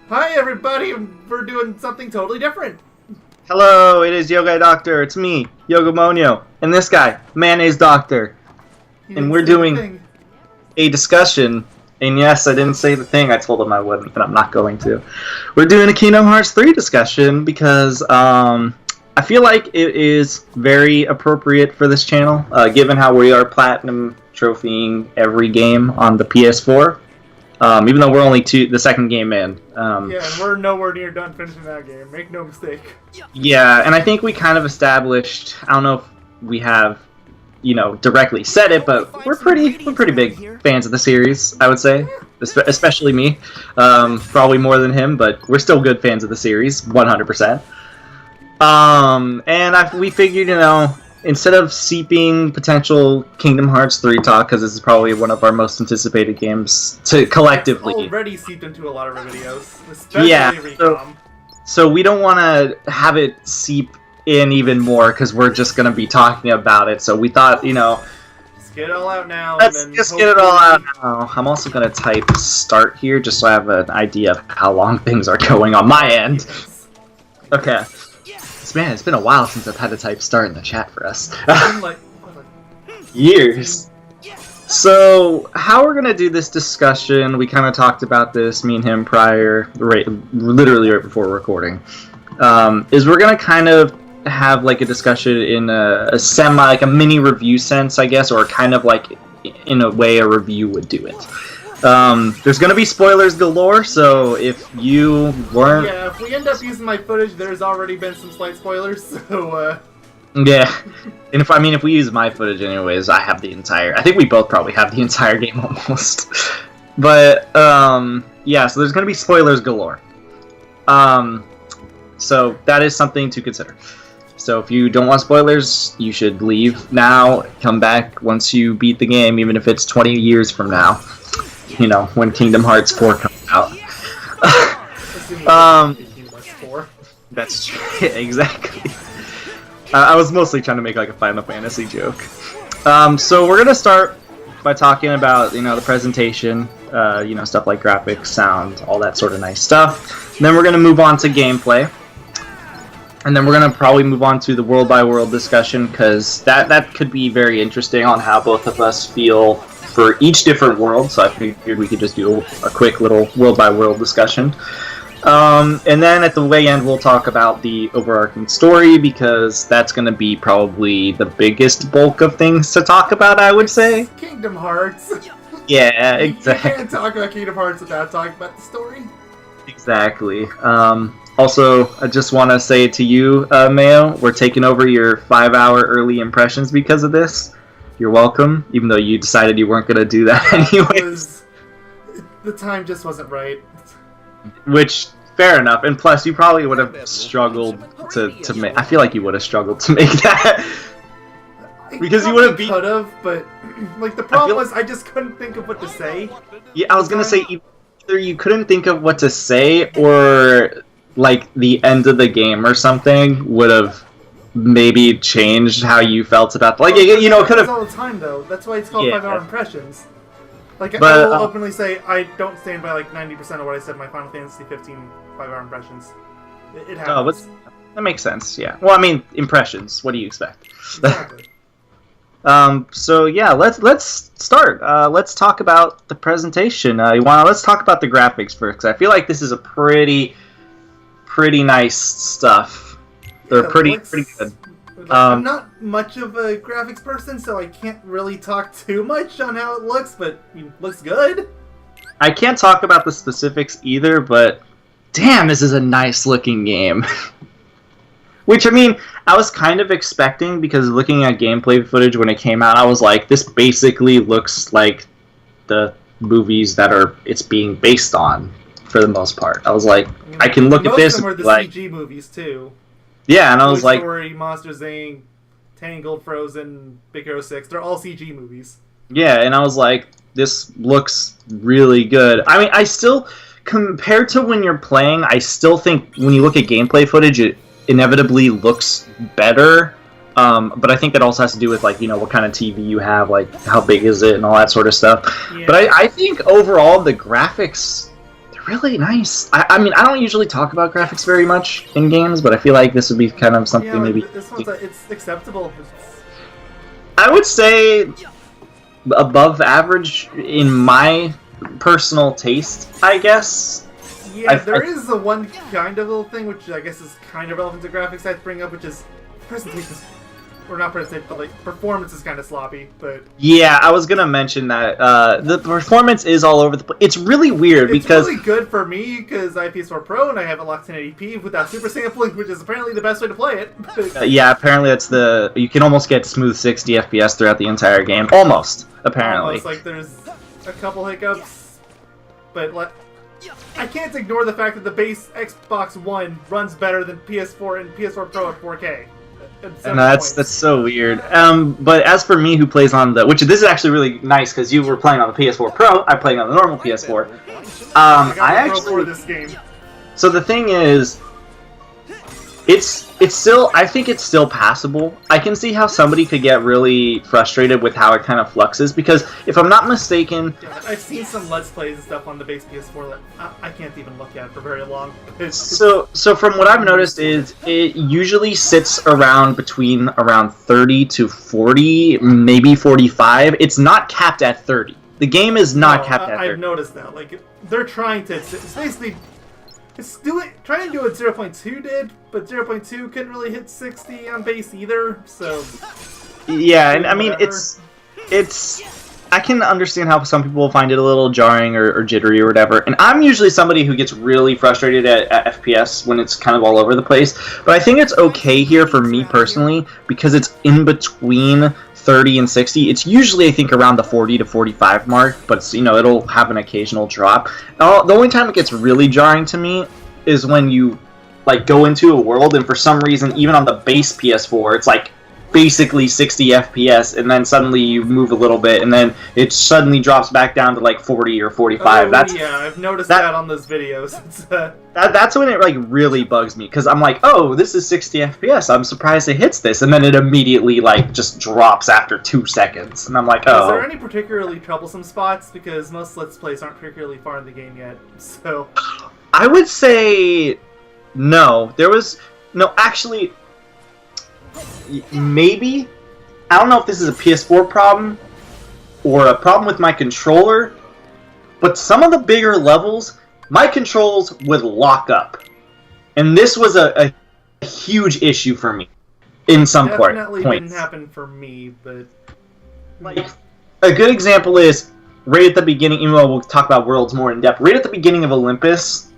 Hi everybody, we're doing something totally different. Hello, it is Yogaidr Doctor. It's me, Yogamonyo, and this guy, Mayonnaise Doctor. And we're doing a discussion. And yes, I didn't say the thing I told him I wouldn't, but I'm not going to. We're doing a Kingdom Hearts 3 discussion because I feel like it is very appropriate for this channel, given how we are platinum trophying every game on the PS4. Even though we're only the second game in. Yeah, and we're nowhere near done finishing that game. Make no mistake. Yeah, and I think we kind of established. I don't know if we have, directly said it, but we're pretty big fans of the series. I would say, especially me. Probably more than him, but we're still good fans of the series, 100%. And we figured, instead of seeping potential Kingdom Hearts 3 talk, because this is probably one of our most anticipated games to collectively. It's already seeped into a lot of our videos, especially Recom. So we don't want to have it seep in even more, because we're just going to be talking about it. So we thought, just get it all out now. Let's just get it all out now. I'm also going to type start here, just so I have an idea of how long things are going on my end. Okay. Man, it's been a while since I've had to type start in the chat for us. Years. So, how we're gonna do this discussion, we kind of talked about this, me and him prior, literally right before recording, is we're gonna kind of have like a discussion in a like a mini review sense, I guess, or kind of like in a way a review would do it. There's gonna be spoilers galore, so if you weren't... Yeah, if we end up using my footage, there's already been some slight spoilers, so, Yeah, and if we use my footage anyways, I have the entire... I think we both probably have the entire game almost. But, yeah, so there's gonna be spoilers galore. So that is something to consider. So if you don't want spoilers, you should leave now, come back once you beat the game, even if it's 20 years from now. When Kingdom Hearts 4 comes out. That's true. Exactly. I was mostly trying to make like a Final Fantasy joke. So we're gonna start by talking about the presentation, stuff like graphics, sound, all that sort of nice stuff. And then we're gonna move on to gameplay. And then we're going to probably move on to the world-by-world discussion, because that could be very interesting on how both of us feel for each different world, so I figured we could just do a quick little world-by-world discussion. And then at the way end, we'll talk about the overarching story, because that's going to be probably the biggest bulk of things to talk about, I would say. Kingdom Hearts. Yeah, exactly. You can't talk about Kingdom Hearts without talking about the story. Exactly. Also, I just want to say to you, Mayo, we're taking over your 5-hour early impressions because of this. You're welcome, even though you decided you weren't going to do that anyway. The time just wasn't right. Which, fair enough. And plus, you probably would have struggled to make... I feel like you would have struggled to make that. Because you would have could have, but like the problem was I just couldn't think of what to say. Yeah, I was going to say either you couldn't think of what to say, or... like the end of the game or something would have maybe changed how you felt about could have all the time though. That's why it's called 5-hour impressions. Like, but, I will openly say I don't stand by like 90% of what I said in my Final Fantasy 15 5-hour impressions. It happens. Oh, that makes sense. Yeah. Well, I mean, impressions. What do you expect? Exactly. So yeah, let's start. Let's talk about the presentation. Let's talk about the graphics first, 'cause I feel like this is a pretty nice stuff. They're pretty good. I'm not much of a graphics person, so I can't really talk too much on how it looks, but it looks good. I can't talk about the specifics either, but damn, this is a nice looking game. Which, I mean, I was kind of expecting, because looking at gameplay footage when it came out, I was like, this basically looks like the movies that it's being based on. For the most part, I was like, I can look at this. Most of them are the like, CG movies too. Yeah, and I was like, Story, Monsters Inc., Tangled, Frozen, Big Hero 6. They're all CG movies. Yeah, and I was like, this looks really good. I mean, I still, compared to when you're playing, I still think when you look at gameplay footage, it inevitably looks better. But I think that also has to do with, like, what kind of TV you have, like, how big is it, and all that sort of stuff. Yeah. But I think overall the graphics, they're really nice. I mean, I don't usually talk about graphics very much in games, but I feel like this would be kind of something maybe. This one's it's acceptable. I would say above average in my personal taste, I guess. Yeah, there is the one kind of little thing which I guess is kind of relevant to graphics I'd bring up, which is presentations. Or not presentation, but like performance is kind of sloppy. But yeah, I was gonna mention that the performance is all over the place. It's really weird because it's really good for me because I have PS4 Pro and I have it locked 1080p without super sampling, which is apparently the best way to play it. Yeah, apparently that's you can almost get smooth 60 FPS throughout the entire game. Almost, apparently. Almost, like there's a couple hiccups, but like I can't ignore the fact that the base Xbox One runs better than PS4 and PS4 Pro at 4K. No, that's so weird. But as for me, who plays on this is actually really nice because you were playing on the PS4 Pro, I'm playing on the normal PS4. I actually this game. So the thing is, it's still, I think it's still passable. I can see how somebody could get really frustrated with how it kind of fluxes because if I'm not mistaken, I've seen some Let's Plays and stuff on the base PS4 that I can't even look at for very long. So from what I've noticed is it usually sits between around 30 to 40, maybe 45. It's not capped at 30. The game is not capped at 30. I've noticed that. Like they're trying to. It's basically. It's trying to do what 0.2 did, but 0.2 couldn't really hit 60 on base either, so... Yeah, and I mean, it's... I can understand how some people find it a little jarring or jittery or whatever, and I'm usually somebody who gets really frustrated at FPS when it's kind of all over the place, but I think it's okay here for me personally, because it's in between 30 and 60. It's usually, I think, around the 40 to 45 mark, but it's, it'll have an occasional drop. Now, the only time it gets really jarring to me is when you go into a world and for some reason, even on the base PS4, it's basically 60 FPS, and then suddenly you move a little bit, and then it suddenly drops back down to 40 or 45. Yeah, I've noticed that on those videos. That's when it really bugs me, because I'm like, oh, this is 60 FPS. I'm surprised it hits this, and then it immediately just drops after 2 seconds, and I'm like, oh. Is there any particularly troublesome spots? Because most Let's Plays aren't particularly far in the game yet, so. I would say no. Actually. Maybe. I don't know if this is a PS4 problem or a problem with my controller, but some of the bigger levels, my controls would lock up. And this was a huge issue for me in some points. Definitely didn't happen for me, but... a good example is, right at the beginning, even though we'll talk about worlds more in depth, right at the beginning of Olympus,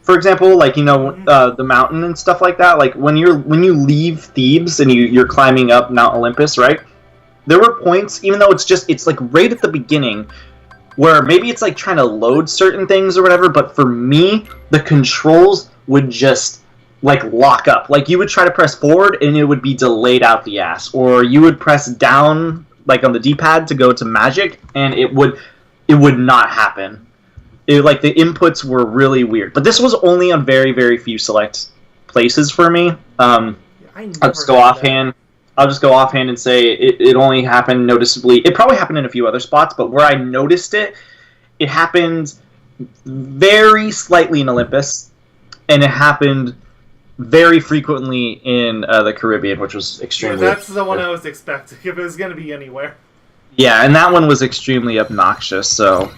for example, the mountain and stuff like that. When you leave Thebes and you're climbing up Mount Olympus, right? There were points, even though it's right at the beginning, where maybe it's trying to load certain things or whatever. But for me, the controls would just lock up. You would try to press forward and it would be delayed out the ass, or you would press down on the D-pad to go to magic, and it would not happen. The inputs were really weird, but this was only on very, very few select places for me. I'll just go offhand. I'll just go offhand and say it only happened noticeably. It probably happened in a few other spots, but where I noticed it, it happened very slightly in Olympus, and it happened very frequently in the Caribbean, which was extremely. Yeah, that's the one I was expecting if it was going to be anywhere. Yeah, and that one was extremely obnoxious. So.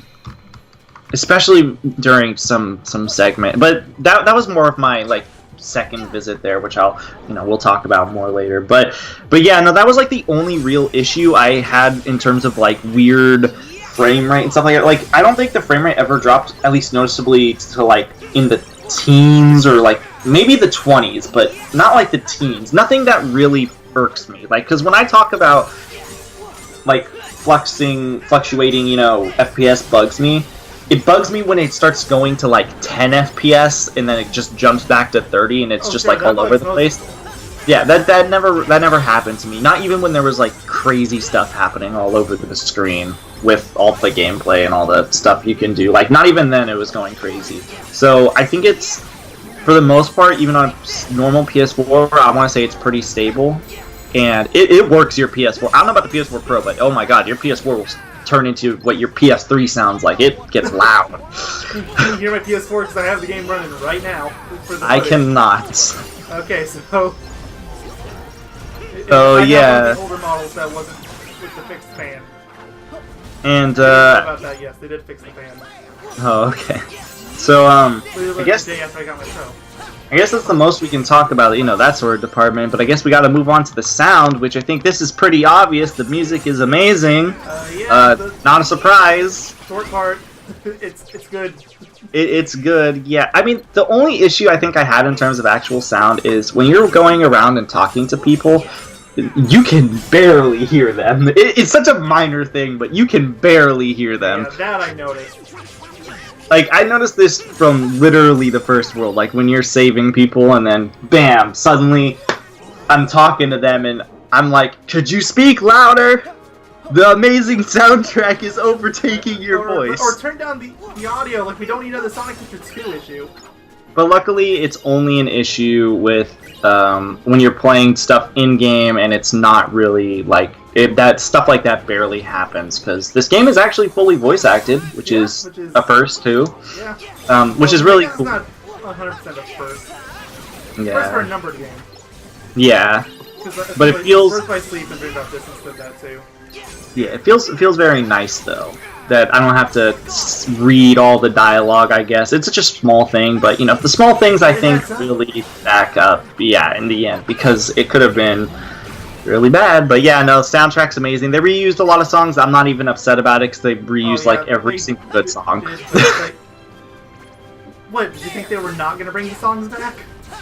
Especially during some segment, but that was more of my second visit there, which we'll talk about more later. But yeah, no, that was the only real issue I had in terms of weird frame rate and stuff like that. I don't think the frame rate ever dropped, at least noticeably, to in the teens or maybe the 20s, but not the teens. Nothing that really irks me. Because when I talk about fluctuating, FPS bugs me. It bugs me when it starts going to 10 FPS and then it just jumps back to 30 and it's just all over the place. Yeah, that never happened to me. Not even when there was crazy stuff happening all over the screen with all the gameplay and all the stuff you can do. Not even then it was going crazy. So I think it's, for the most part, even on normal PS4, I want to say it's pretty stable. And it works your PS4. I don't know about the PS4 Pro, but oh my god, your PS4 will turn into what your PS3 sounds like. It gets loud. Can you hear my PS4 because I have the game running right now? I cannot. Okay, so... Oh, I yeah. got one of the older models that wasn't with the fixed fan. And, About that, yes, they did fix the fan. Oh, okay. So, I guess... The day after I got my show. I guess that's the most we can talk about, you know, that sort of department, but I guess we gotta move on to the sound, which I think this is pretty obvious. The music is amazing. Not a surprise. Short part, it's good. It's good, yeah. I mean, the only issue I think I had in terms of actual sound is when you're going around and talking to people, you can barely hear them. It's such a minor thing, but you can barely hear them. Yeah, that I noticed. Like, I noticed this from literally the first world, like when you're saving people and then, bam, suddenly I'm talking to them and I'm like, could you speak louder? The amazing soundtrack is overtaking your voice. Or turn down the audio, like we don't need another Sonic Picture 2 issue. But luckily, it's only an issue with when you're playing stuff in-game and it's not really, like, that stuff like that barely happens, because this game is actually fully voice-acted, which is a first, too. Yeah. Which is really cool. It's not 100% a first. Yeah. First for a numbered game. Yeah. But it feels... First by Sleep and Bring Up Distance did that, too. Yeah, it feels very nice, though, that I don't have to read all the dialogue, I guess. It's such a small thing, but, you know, the small things, I think, really back up, yeah, in the end, because it could have been really bad. But, yeah, no, soundtrack's amazing. They reused a lot of songs. I'm not even upset about it, because they reused, like, every single good song. What, did you think they were not going to bring the songs back?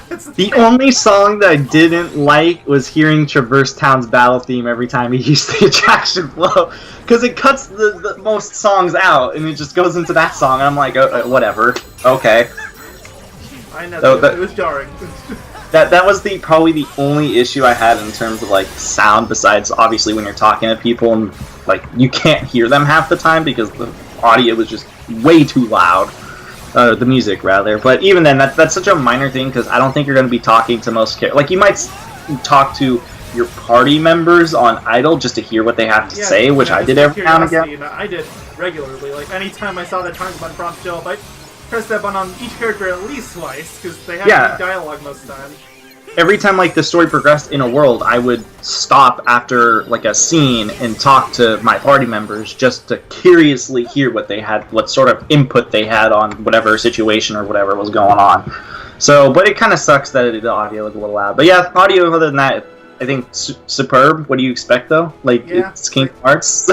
The only song that I didn't like was hearing Traverse Town's battle theme every time he used the attraction flow, because it cuts the most songs out and it just goes into that song. And I'm like, whatever, okay. I know, it was jarring. that was probably the only issue I had in terms of like sound, besides obviously when you're talking to people and like you can't hear them half the time because the audio was just way too loud. The music, rather. But even then, that's such a minor thing, because I don't think you're going to be talking to most characters. Like, you might talk to your party members on Idle just to hear what they have to say, which I did every now and again. I did regularly. Like, anytime I saw that triangle button prompt show up, I pressed that button on each character at least twice, because they have dialogue most of the time. Every time, like, the story progressed in a world, I would stop after, like, a scene and talk to my party members just to curiously hear what they had, what sort of input they had on whatever situation or whatever was going on. So, but it kind of sucks that the audio is a little loud. But yeah, audio, other than that, I think superb. What do you expect, though? Like, it's Kingdom Hearts.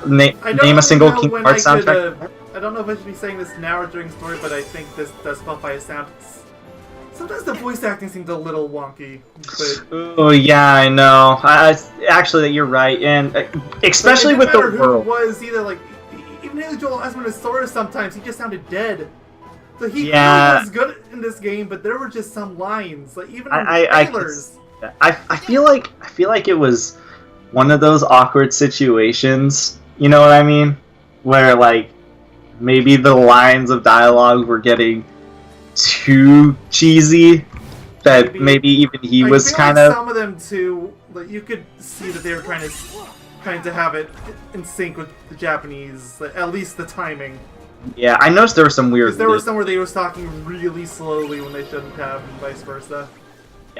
Name a single Kingdom Hearts soundtrack. I don't know if I should be saying this now or during story, but I think this does qualify as sound. Sometimes the voice acting seems a little wonky. But oh yeah, I know. Actually, you're right, and especially with the world. Was either like even Haley Joel Osment Sora sometimes he just sounded dead. So he was good in this game, but there were just some lines, like even in the trailers. I feel like it was one of those awkward situations. You know what I mean? Where like maybe the lines of dialogue were getting too cheesy, that maybe even he was kind of. Some of them too, like you could see that they were trying to have it in sync with the Japanese, like, at least the timing. Yeah, I noticed there were some weird. There were some where they were talking really slowly when they shouldn't have, and vice versa.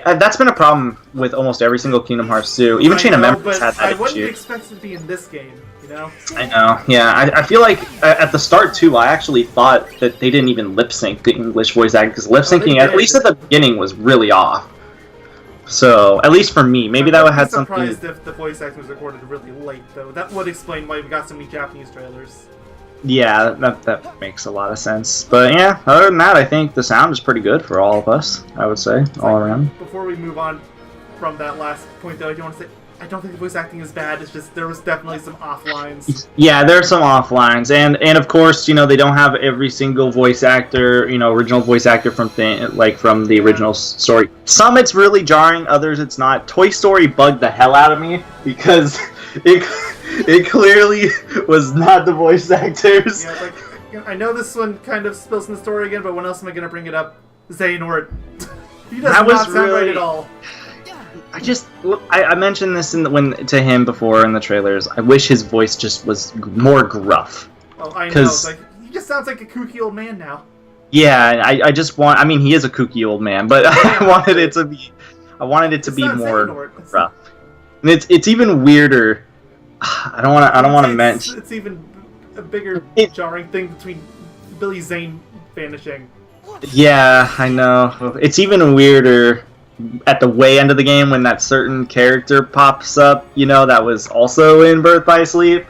That's been a problem with almost every single Kingdom Hearts 2. Even Chain of Memories had that issue. I wouldn't expect it to be in this game, you know? I know, yeah. I feel like at the start, too, I actually thought that they didn't even lip-sync the English voice acting, because lip-syncing, at least at the beginning, was really off. So, at least for me, maybe that would have something... I'm surprised if the voice acting was recorded really late, though. That would explain why we got so many Japanese trailers. Yeah, that makes a lot of sense. But yeah, other than that, I think the sound is pretty good for all of us, I would say, all around. Before we move on from that last point, though, I do want to say, I don't think the voice acting is bad, it's just there was definitely some off lines. Yeah, there are some off lines, and of course, you know, they don't have every single voice actor, you know, original voice actor from the original story. Some it's really jarring, others it's not. Toy Story bugged the hell out of me, because it clearly was not the voice actors. Yeah, like, I know this one kind of spills in the story again, but when else am I going to bring it up? Xehanort. He does not sound right at all. I mentioned this to him before in the trailers. I wish his voice just was more gruff. Oh, I know. It's like, he just sounds like a kooky old man now. Yeah, I just want. I mean, he is a kooky old man, but I wanted it to be. I wanted it to be more rough. And it's even weirder. I don't want to mention. It's even a bigger jarring thing between Billy Zane vanishing. Yeah, I know. It's even weirder at the way end of the game when that certain character pops up. You know, that was also in Birth by Sleep.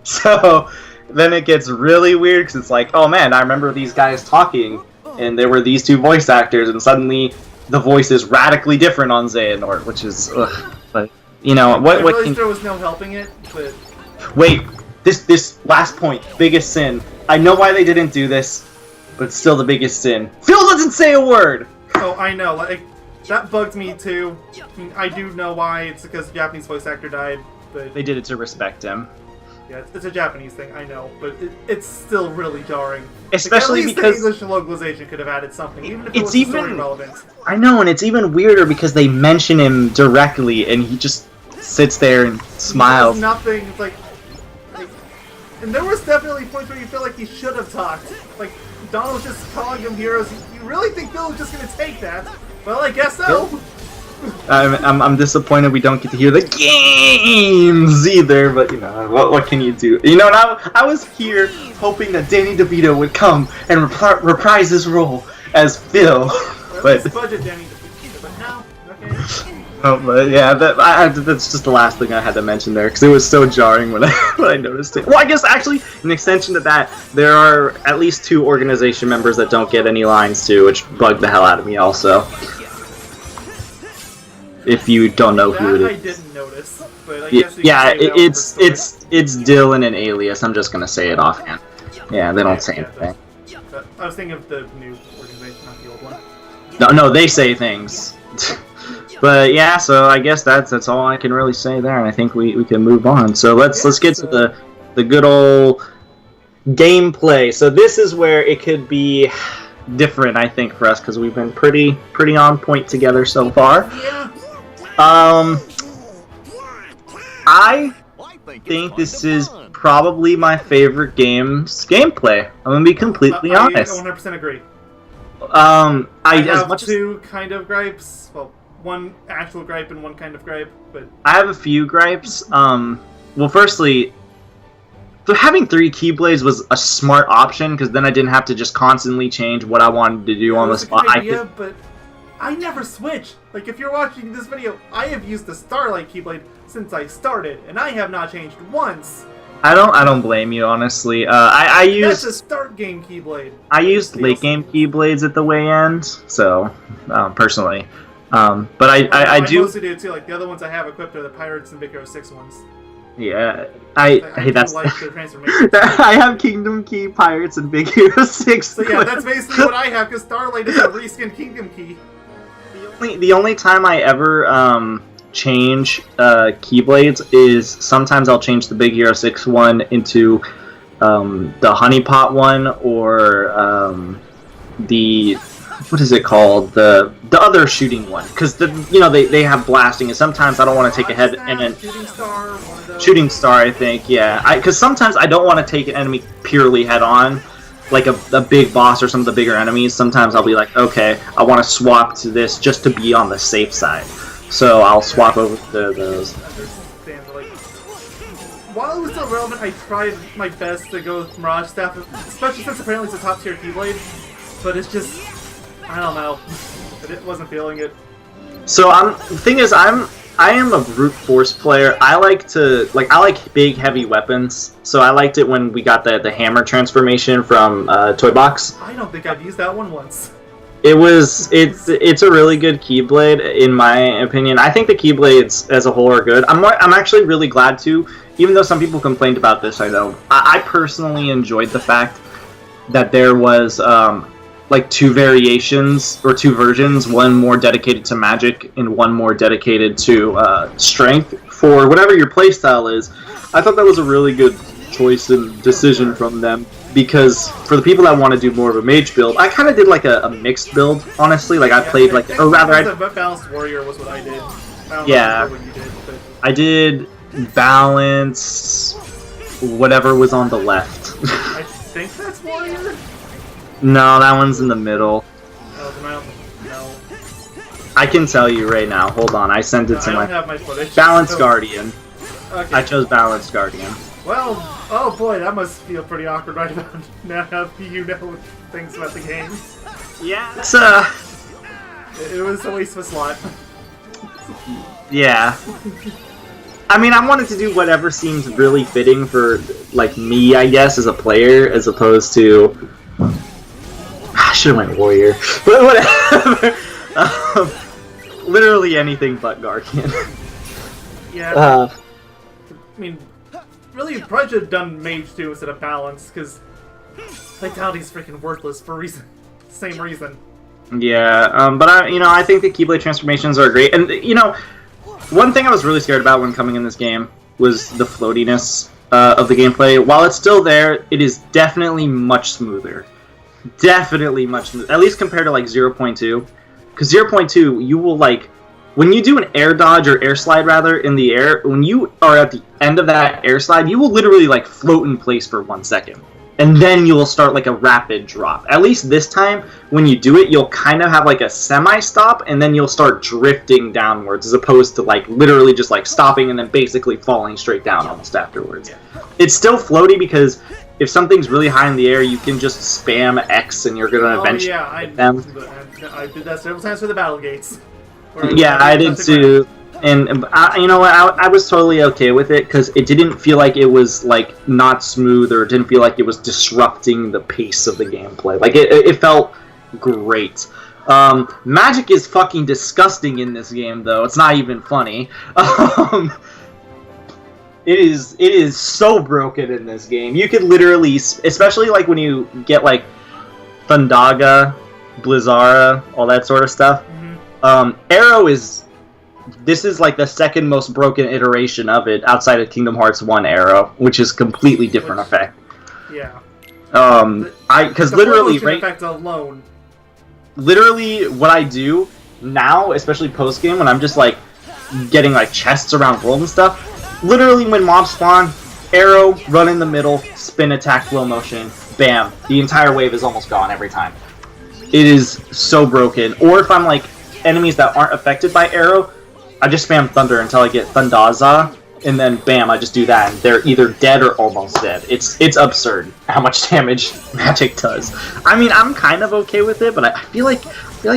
So then it gets really weird because it's like, oh man, I remember these guys talking, and there were these two voice actors, and suddenly the voice is radically different on Xehanort, which is, ugh. But you know what? I realized there was no helping it, but wait, this last point, biggest sin. I know why they didn't do this, but it's still the biggest sin. Phil doesn't say a word. Oh, I know. Like that bugged me too. I mean, I do know why. It's because the Japanese voice actor died, but they did it to respect him. Yeah, it's a Japanese thing, I know, but it's still really jarring. Especially like, because the English localization could have added something, even if it was story relevant. I know, and it's even weirder because they mention him directly, and he just sits there and smiles. Nothing. It's like, and there was definitely points where you feel like he should have talked. Like Donald was just calling them heroes. You really think Bill was just going to take that? Well, I guess so. Yeah. I'm disappointed we don't get to hear the games either, but you know, what can you do? You know, and I was here hoping that Danny DeVito would come and reprise his role as Phil. But budget Danny DeVito, but no, okay. Oh, but yeah, that's just the last thing I had to mention there, because it was so jarring when I noticed it. Well, I guess actually, in extension to that, there are at least 2 organization members that don't get any lines too, which bugged the hell out of me also. If you don't know who it is. I didn't notice, but I guess it's Dylan and Alias. I'm just gonna say it offhand. Yeah, they don't say anything. I was thinking of the new organization, not the old one. No, they say things. But yeah, so I guess that's all I can really say there, and I think we can move on. So let's get to the good old gameplay. So this is where it could be different, I think, for us, because we've been pretty on point together so far. Yeah. I think this is probably my favorite game's gameplay. I'm gonna be completely honest. I 100% agree. I have 2 kind of gripes. Well, one actual gripe and one kind of gripe, but I have a few gripes. Well, firstly, having 3 Keyblades was a smart option, because then I didn't have to just constantly change what I wanted to do on the spot. But I never switch. Like, if you're watching this video, I have used the Starlight Keyblade since I started, and I have not changed once. I don't blame you, honestly. I used... That's a start game Keyblade. I used late game Keyblades at the way end, so, personally. But I do... I mostly do, too. Like, the other ones I have equipped are the Pirates and Big Hero 6 ones. Yeah, I that's... like the transformation. I have Kingdom Key, Pirates, and Big Hero 6. So yeah, that's basically what I have, because Starlight is a reskin Kingdom Key. The only time I ever change Keyblades is sometimes I'll change the Big Hero 6 one into the Honey Pot one, or the... what is it called? The other shooting one, because they have blasting, and sometimes I don't want to take a head and then shooting star, I think, yeah. Because sometimes I don't want to take an enemy purely head on, like a big boss or some of the bigger enemies. Sometimes I'll be like, okay, I want to swap to this just to be on the safe side. So I'll swap over to those. While it was still relevant, I tried my best to go with Mirage Staff, especially since apparently it's a top tier Keyblade. But it's just, I don't know. I wasn't feeling it. So the thing is, I am a brute force player. I like big heavy weapons. So I liked it when we got the hammer transformation from Toy Box. I don't think I've used that one once. It's a really good Keyblade in my opinion. I think the Keyblades as a whole are good. I'm actually really glad to, even though some people complained about this. I know I personally enjoyed the fact that there was like 2 variations or 2 versions, one more dedicated to magic and one more dedicated to strength for whatever your playstyle is. I thought that was a really good choice and decision from them, because for the people that want to do more of a mage build, I kind of did like a mixed build, honestly. Like I played like, or rather, a balanced warrior was what I did. I don't yeah, what you did, but... I did balance whatever was on the left. I think that's warrior. No, that one's in the middle. Oh, then I don't know. I can tell you right now. Hold on, I sent it to I don't have my footage. Balance Guardian. Okay. I chose Balance Guardian. Well, oh boy, that must feel pretty awkward right about now. You know things about the game. Yeah, it's It was a waste of a slot. Yeah. I mean, I wanted to do whatever seems really fitting for, like, me, I guess, as a player, as opposed to... I should have went Warrior. But whatever. Literally anything but Guardian. Yeah. I mean, really, you probably should have done Mage 2 instead of Balance, because Vitality's freaking worthless for same reason. Yeah, but I think the Keyblade transformations are great, and one thing I was really scared about when coming in this game was the floatiness of the gameplay. While it's still there, it is definitely much smoother. Definitely much smoother, at least compared to like 0.2. Because 0.2, you will like, when you do an air dodge or air slide rather in the air, when you are at the end of that air slide, you will literally like float in place for 1 second. And then you'll start like a rapid drop. At least this time, when you do it, you'll kind of have like a semi-stop, and then you'll start drifting downwards, as opposed to like literally just like stopping and then basically falling straight down almost afterwards. Yeah. It's still floaty because if something's really high in the air, you can just spam X and you're gonna eventually hit them. I did that several times for the battle gates. Yeah, I did too. And you know what? I was totally okay with it because it didn't feel like it was like not smooth, or it didn't feel like it was disrupting the pace of the gameplay. Like it felt great. Magic is fucking disgusting in this game, though. It's not even funny. It is so broken in this game. You could literally, especially like when you get like Thundaga, Blizzara, all that sort of stuff. Mm-hmm. Arrow is. This is like the second most broken iteration of it outside of Kingdom Hearts 1 Arrow, which is completely different effect. Yeah. Because literally, right? Effect alone. Literally, what I do now, especially post game, when I'm just like getting like chests around world and stuff. Literally, when mobs spawn, arrow, run in the middle, spin attack, slow motion, bam! The entire wave is almost gone every time. It is so broken. Or if I'm like enemies that aren't affected by arrow, I just spam Thunder until I get Thundaza, and then bam, I just do that, and they're either dead or almost dead. It's absurd how much damage magic does. I mean, I'm kind of okay with it, but I feel like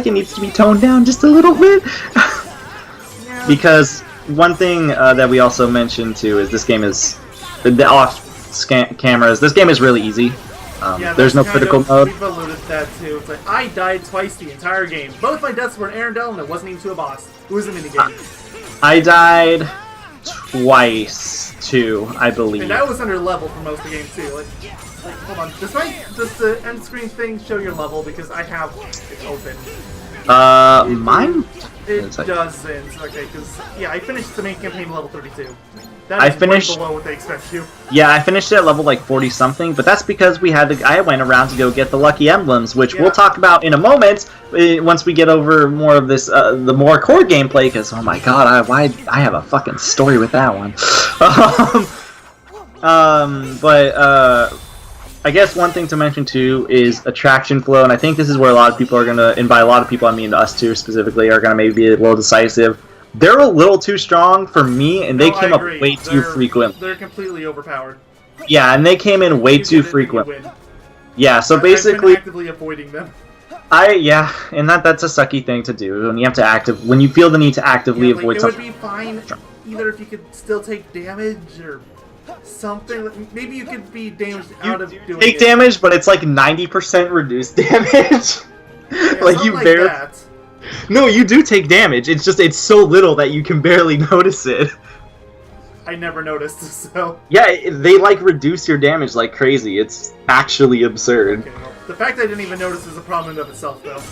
it needs to be toned down just a little bit. Yeah. Because one thing that we also mentioned too is this game is the off cameras. This game is really easy. There's no critical mode. We've alluded to that too. It's like I died twice the entire game. Both my deaths were in Arendelle, and it wasn't even to a boss. It was a minigame. I died twice too, I believe. And that was under level for most of the game too. Like hold on. Does the end screen thing show your level? Because I have it open. Mine. It doesn't. Okay, because yeah, I finished the main campaign level 32. I finished way below what they expect you. Yeah, I finished it at level like 40 something, but that's because I went around to go get the lucky emblems, which we'll talk about in a moment once we get over more of this, the more core gameplay. Because oh my god, I have a fucking story with that one. I guess one thing to mention too is attraction flow, and I think this is where a lot of people are gonna, and by a lot of people I mean us two specifically, are gonna maybe be a little decisive. They're a little too strong for me, and they came up way too frequent. They're completely overpowered. Yeah, and they came in way too frequent. Yeah, so basically, I've been actively avoiding them. And that's a sucky thing to do when you have to when you feel the need to actively avoid something. It would be fine either if you could still take damage or something. Maybe you could be damaged out of doing take damage, but it's like 90% reduced damage. Yeah, like you barely. That. No, you do take damage. It's just it's so little that you can barely notice it. I never noticed, so... Yeah, they like reduce your damage like crazy. It's actually absurd. Okay, well, the fact that I didn't even notice is a problem in of itself, though.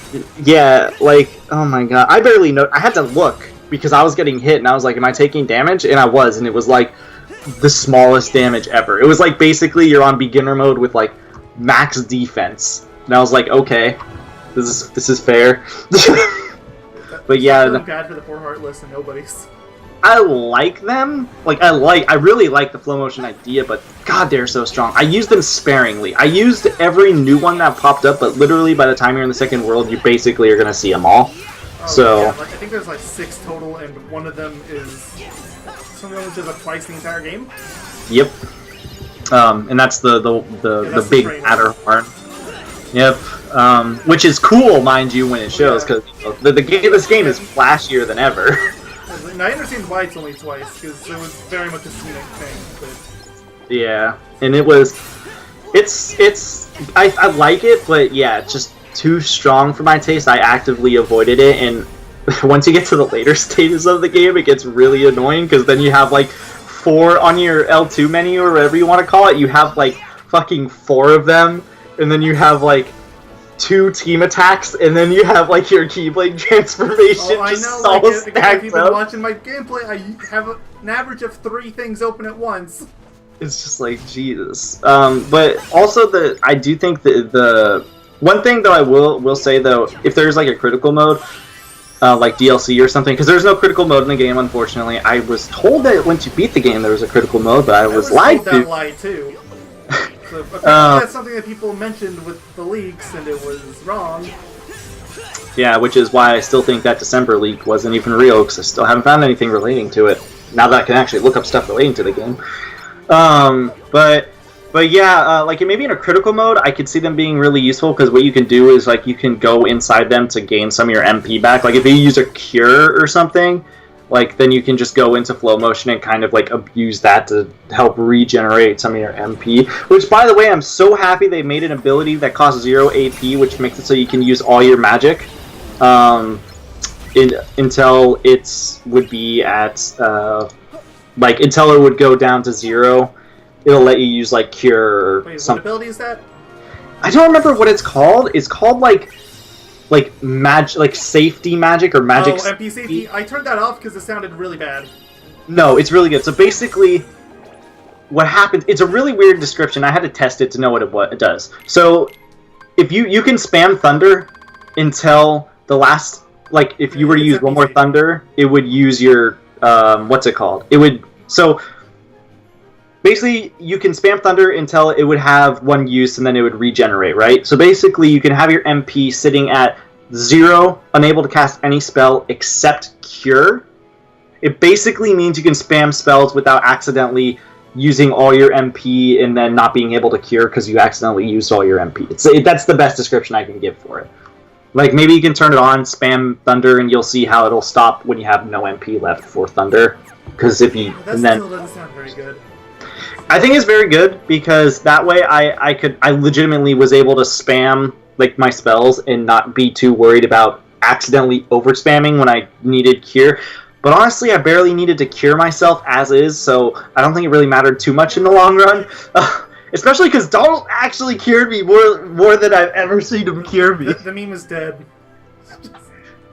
Yeah, like, oh my god. I barely know. I had to look because I was getting hit and I was like, am I taking damage? And I was, and it was like the smallest damage ever. It was like basically you're on beginner mode with like max defense, and I was like, okay, this is fair. But yeah, I'm bad for the 4 Heartless and nobody's. I like them. I really like the flow motion idea, but god, they're so strong. I use them sparingly. I used every new one that popped up, but literally by the time you're in the second world, you basically are gonna see them all. Oh, so yeah, I think there's like 6 total, and one of them is something which is like twice the entire game. Yep. And that's the big Matterhorn. Yep. Which is cool, mind you, when it shows, because this game is flashier than ever. And I understand why it's only twice, because it was very much a scenic thing. But... yeah, and I like it, but yeah, it's just too strong for my taste. I actively avoided it, and once you get to the later stages of the game, it gets really annoying, because then you have like 4 on your L2 menu, or whatever you want to call it, you have like fucking 4 of them, and then you have like 2 team attacks, and then you have like your Keyblade transformation. Oh, I just know. all Like, if you've been up. watching my gameplay, I have an average of 3 things open at once. It's just like Jesus. But also I do think the one thing though I will say though, if there's like a critical mode, like DLC or something, because there's no critical mode in the game, unfortunately. I was told that once you beat the game there was a critical mode, but I was lied to. That lie too. So that's something that people mentioned with the leaks, and it was wrong. Yeah, which is why I still think that December leak wasn't even real, because I still haven't found anything relating to it. Now that I can actually look up stuff relating to the game. But yeah, like maybe in a critical mode, I could see them being really useful, because what you can do is like you can go inside them to gain some of your MP back. Like if you use a cure or something, like then you can just go into flow motion and kind of like abuse that to help regenerate some of your MP. Which, by the way, I'm so happy they made an ability that costs 0 AP, which makes it so you can use all your magic until it would be at like until it would go down to 0. It'll let you use like cure or Wait, something. what ability is that? I don't remember what it's called. It's called like magic, like safety magic or magic. Oh, MP safety. I turned that off because it sounded really bad. No, it's really good. So basically, what happens? It's a really weird description. I had to test it to know what it does. So, if you can spam thunder until the last, like if you were to use one more thunder, it would use your what's it called? It would basically, you can spam thunder until it would have one use, and then it would regenerate, right? So basically, you can have your MP sitting at 0, unable to cast any spell except Cure. It basically means you can spam spells without accidentally using all your MP and then not being able to Cure because you accidentally used all your MP. That's the best description I can give for it. Like, maybe you can turn it on, spam thunder, and you'll see how it'll stop when you have no MP left for thunder. Because if you... That still doesn't sound very good. I think it's very good, because that way I legitimately was able to spam like my spells and not be too worried about accidentally over spamming when I needed cure. But honestly, I barely needed to cure myself as is, so I don't think it really mattered too much in the long run. Especially because Donald actually cured me more than I've ever seen him cure me. The meme is dead.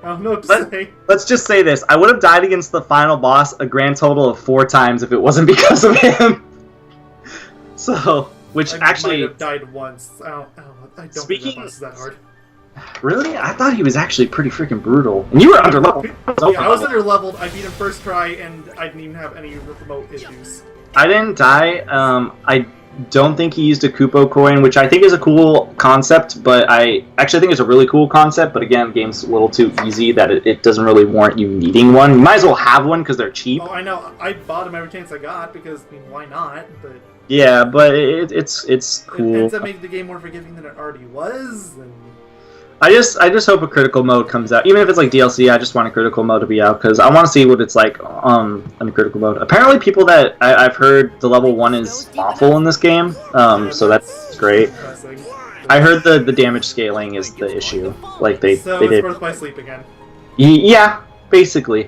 I don't know what to say. Let's just say this. I would have died against the final boss a grand total of 4 times if it wasn't because of him. So, which I actually... might have died once. I don't think that boss is that hard. Really? I thought he was actually pretty freaking brutal. And you were under level. Yeah, I was under leveled. I beat him first try, and I didn't even have any remote issues. I didn't die. I don't think he used a Kupo coin, which I think is a cool concept, but I actually think it's a really cool concept, but again, the game's a little too easy that it doesn't really warrant you needing one. You might as well have one because they're cheap. Oh, I know. I bought him every chance I got because, I mean, why not? But yeah, but it's cool. It ends up making the game more forgiving than it already was. And... I just hope a critical mode comes out. Even if it's like DLC, I just want a critical mode to be out because I want to see what it's like in a critical mode. Apparently, people that I've heard the level 1 is awful in this game, so that's great. I heard the damage scaling is the issue. Like they it's did. worth my sleep again. Yeah, basically.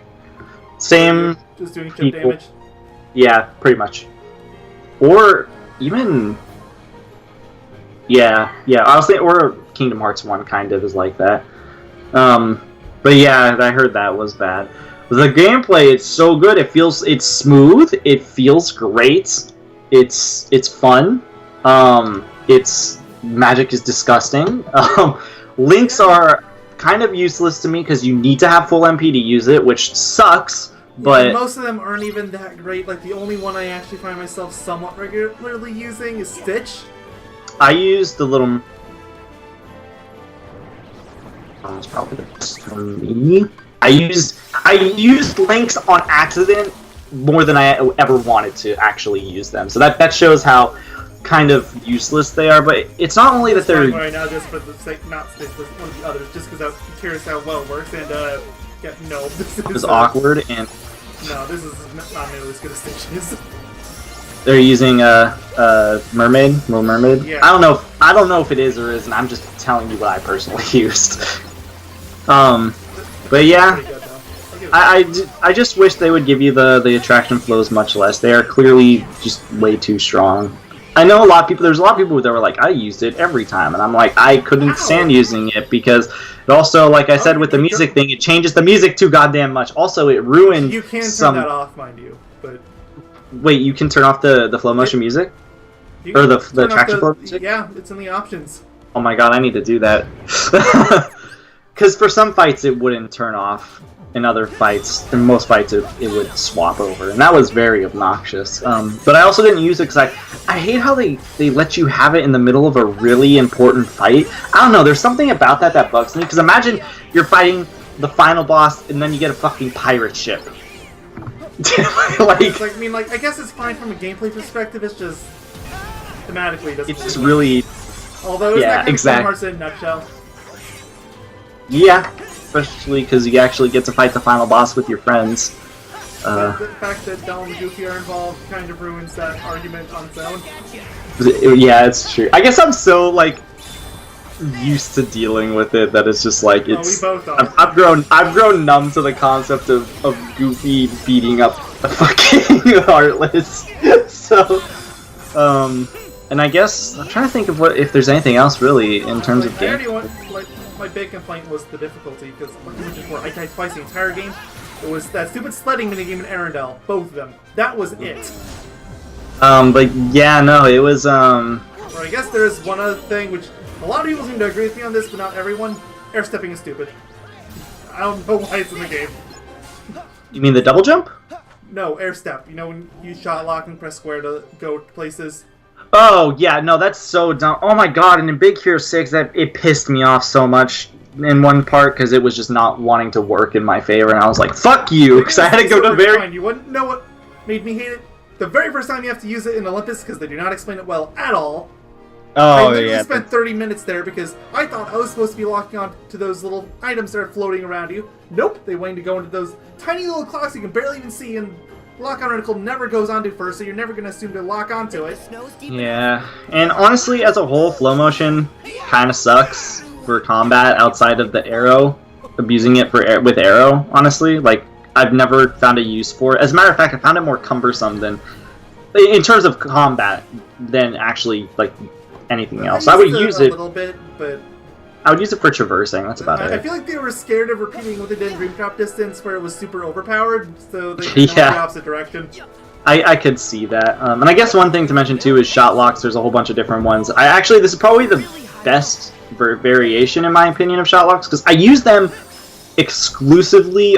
Same. Just doing chip people. damage. Yeah, pretty much. Or even. Yeah. I was thinking, or Kingdom Hearts 1 kind of is like that. But yeah, I heard that was bad. The gameplay, it's so good. It's smooth. It feels great. It's fun. Its magic is disgusting. Links are kind of useless to me because you need to have full MP to use it, which sucks. But yeah, most of them aren't even that great. Like the only one I actually find myself somewhat regularly using is Stitch. I used the little. That's probably the best for me. I used links on accident more than I ever wanted to actually use them. So that shows how kind of useless they are. But it's not only that they're right now just for the sake, not Stitch, but one of the others, just because I'm curious how well it works. And yeah, no, this is awkward and. No, this is not nearly as good as Stitch is. They're using mermaid, Little Mermaid. Yeah. I don't know if it is or isn't. I'm just telling you what I personally used. But yeah, I just wish they would give you the attraction flows much less. They are clearly just way too strong. I know there's a lot of people that were like, I used it every time, and I'm like, I couldn't stand using it because it also, like I said with the music thing, it changes the music too goddamn much. Also, it ruined You can turn that off, mind you, but... Wait, you can turn off the flow motion music? Or the attraction flow music? Yeah, it's in the options. Oh my god, I need to do that. Because for some fights it wouldn't turn off. In other fights, in most fights, it would swap over. And that was very obnoxious. But I also didn't use it because I hate how they let you have it in the middle of a really important fight. I don't know, there's something about that bugs me. Because imagine you're fighting the final boss and then you get a fucking pirate ship. I guess it's fine from a gameplay perspective. It's just thematically, it's just really. Although, yeah, exactly. Hearts in a nutshell. Yeah, especially because you actually get to fight the final boss with your friends. The fact that Donald and Goofy are involved kind of ruins that argument on its own. Yeah, it's true. I guess I'm so used to dealing with it that it's just like it's. We both are. I've grown numb to the concept of Goofy beating up a fucking Heartless. So, and I guess I'm trying to think of if there's anything else really in terms of game. My big complaint was the difficulty because, like you mentioned before, I died twice the entire game. It was that stupid sledding minigame in Arendelle, both of them. That was it. But yeah, no, it was Or I guess there's one other thing which a lot of people seem to agree with me on this, but not everyone. Air stepping is stupid. I don't know why it's in the game. You mean the double jump? No, air step. You know when you shot lock and press square to go places. Oh, yeah, no, that's so dumb. Oh my god, and in Big Hero 6, it pissed me off so much in one part because it was just not wanting to work in my favor, and I was like, fuck you, because I had to go to very... You wouldn't know what made me hate it? The very first time you have to use it in Olympus, because they do not explain it well at all. Oh, I literally spent 30 minutes there because I thought I was supposed to be locking on to those little items that are floating around you. Nope, they want you to go into those tiny little clocks you can barely even see, and lock-on reticle never goes onto first, so you're never going to assume to lock onto it. Yeah, and honestly, as a whole, flow motion kind of sucks for combat outside of the arrow, abusing it with arrow, honestly. Like, I've never found a use for it. As a matter of fact, I found it more cumbersome than, in terms of combat, than actually, anything else. I would use it a little bit, but I would use it for traversing. That's about it. I feel like they were scared of repeating what they did in Dream Drop Distance, where it was super overpowered, so they went the opposite direction. I could see that. And I guess one thing to mention too is shot locks. There's a whole bunch of different ones. This is probably the best variation in my opinion of shot locks because I use them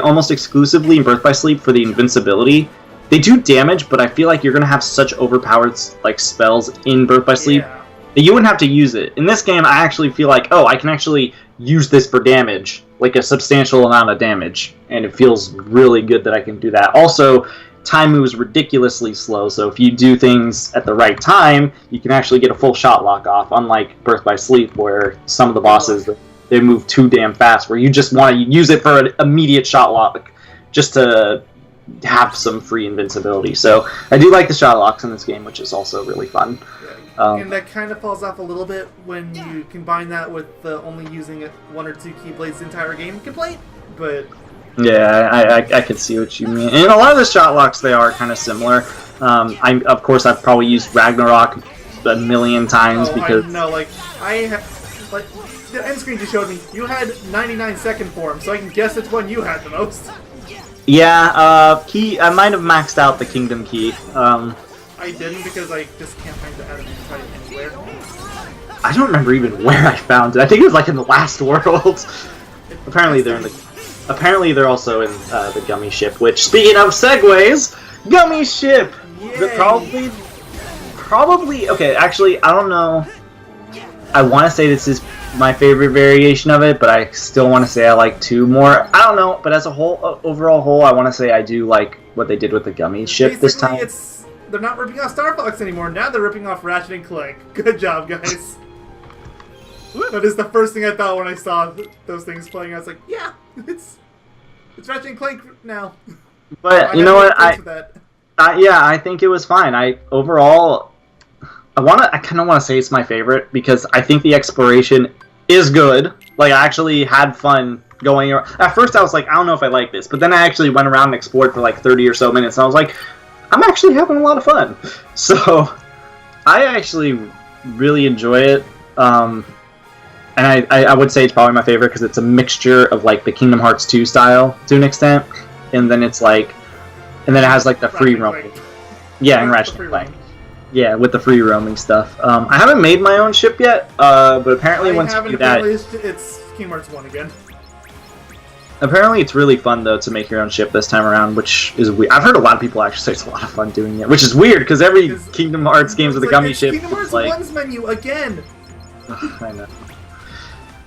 almost exclusively in Birth by Sleep for the invincibility. They do damage, but I feel like you're gonna have such overpowered spells in Birth by Sleep. Yeah. You wouldn't have to use it. In this game, I actually feel like, I can actually use this for damage, like a substantial amount of damage, and it feels really good that I can do that. Also, time moves ridiculously slow, so if you do things at the right time, you can actually get a full shot lock off, unlike Birth by Sleep, where some of the bosses, they move too damn fast, where you just want to use it for an immediate shot lock, just to have some free invincibility. So, I do like the shot locks in this game, which is also really fun. And that kind of falls off a little bit when you combine that with only using one or two keyblades the entire game complaint, but... Yeah, I could see what you mean. And a lot of the shot locks, they are kind of similar. Of course, I've probably used Ragnarok a million times because... No, the end screen just showed me you had 99 second form, so I can guess which one you had the most. Yeah, key. I might have maxed out the kingdom key. I didn't because I just can't find the enemy fight anywhere. I don't remember even where I found it. I think it was like in the last world. Apparently they're in the. Apparently they're also in the gummy ship. Which, speaking of segues, gummy ship. Probably. Okay, actually, I don't know. I want to say this is my favorite variation of it, but I still want to say I like 2 more. I don't know, but as a whole, overall whole, I want to say I do like what they did with the gummy ship this time. They're not ripping off Star Fox anymore. Now they're ripping off Ratchet and Clank. Good job, guys. That is the first thing I thought when I saw those things playing. I was like, yeah, it's Ratchet and Clank now. But you know what? I think it was fine. Overall, I kind of want to say it's my favorite because I think the exploration is good. Like, I actually had fun going around. At first, I was like, I don't know if I like this, but then I actually went around and explored for like 30 or so minutes, and I was like, I'm actually having a lot of fun. So, I actually really enjoy it. And I would say it's probably my favorite because it's a mixture of like the Kingdom Hearts 2 style to an extent, and then it's like, and then it has like the free roaming. Yeah, and Ratchet and Clank. Yeah, with the free roaming stuff. I haven't made my own ship yet, but apparently once you do that, it's Kingdom Hearts 1 again. Apparently it's really fun though to make your own ship this time around, which is weird. I've heard a lot of people actually say it's a lot of fun doing it, which is weird because every Kingdom Hearts games with a gummy ship Kingdom Hearts like 1's menu again. I know.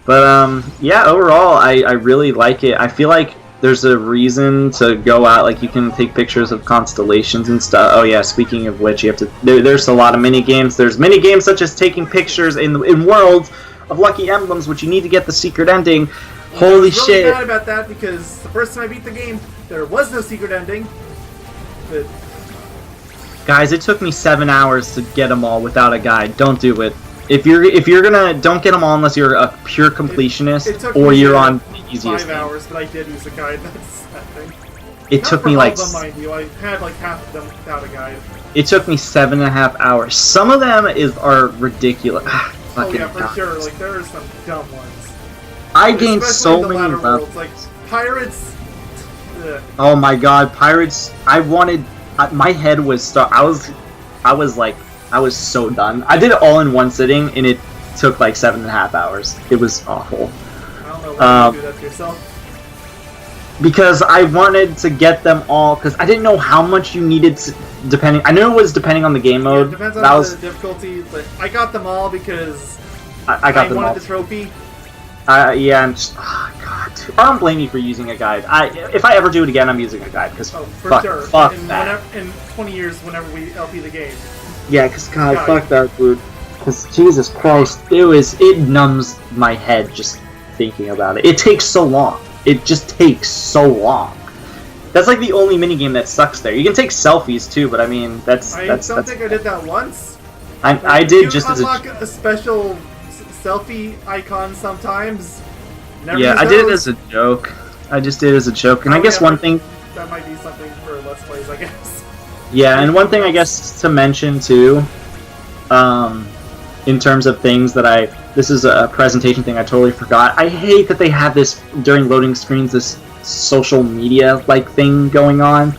But yeah, overall I really like it. I feel like there's a reason to go out, like you can take pictures of constellations and stuff. Oh yeah, speaking of which, you have to. There's a lot of mini games. There's mini games such as taking pictures in worlds of lucky emblems, which you need to get the secret ending. Holy shit! I was really mad about that because the first time I beat the game, there was no secret ending. But guys, it took me 7 hours to get them all without a guide. Don't do it. If you're gonna, don't get them all unless you're a pure completionist or you're on the easiest 5 hours, but I did use a guide. That's that thing. It took me like. All of them, mind you. I had like half of them without a guide. It took me 7.5 hours. Some of them are ridiculous. Oh yeah, for sure. Like there are some dumb ones. I gained so many levels. Like pirates. Oh my god, pirates! I wanted. My head was. I was so done. I did it all in one sitting, and it took like 7.5 hours. It was awful. I don't know why you do that to yourself. Because I wanted to get them all, because I didn't know how much you needed to, depending. I knew it was depending on the game mode. Yeah, it depends on the difficulty, but I got them all because I wanted the trophy. Yeah, and just, oh god, dude. I don't blame you for using a guide. If I ever do it again, I'm using a guide because fuck that. In 20 years, whenever we LP the game. Yeah, because god, fuck that, dude. Because Jesus Christ, it numbs my head just thinking about it. It takes so long. It just takes so long. That's like the only minigame that sucks there. You can take selfies too, but I mean, I don't think I did that once. I did just as a special selfie icon sometimes. Yeah, I did it as a joke. I just did it as a joke, and I guess one thing that might be something for Let's Plays, I guess. Yeah, and one thing I guess to mention too, in terms of things that this is a presentation thing I totally forgot. I hate that they have this during loading screens, this social media like thing going on.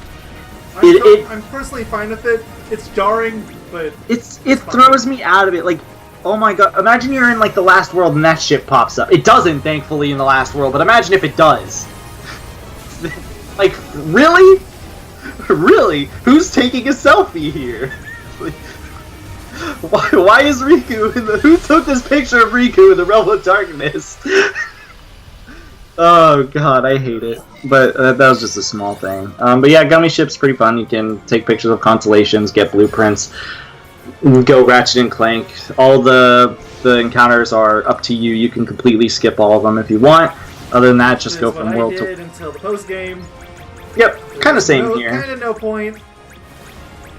I'm personally fine with it. It's jarring, but it throws me out of it. Like, oh my god! Imagine you're in like the last world and that shit pops up. It doesn't, thankfully, in the last world. But imagine if it does. Like, really? Really? Who's taking a selfie here? Why is Riku who took this picture of Riku in the Realm of Darkness? Oh god, I hate it. But that was just a small thing. But yeah, Gummy Ship's pretty fun. You can take pictures of constellations, get blueprints, go Ratchet and Clank. All the encounters are up to you. You can completely skip all of them if you want. Other than that, just go from world to... I did until the post game. Yep, kind of same here. Kind of no point.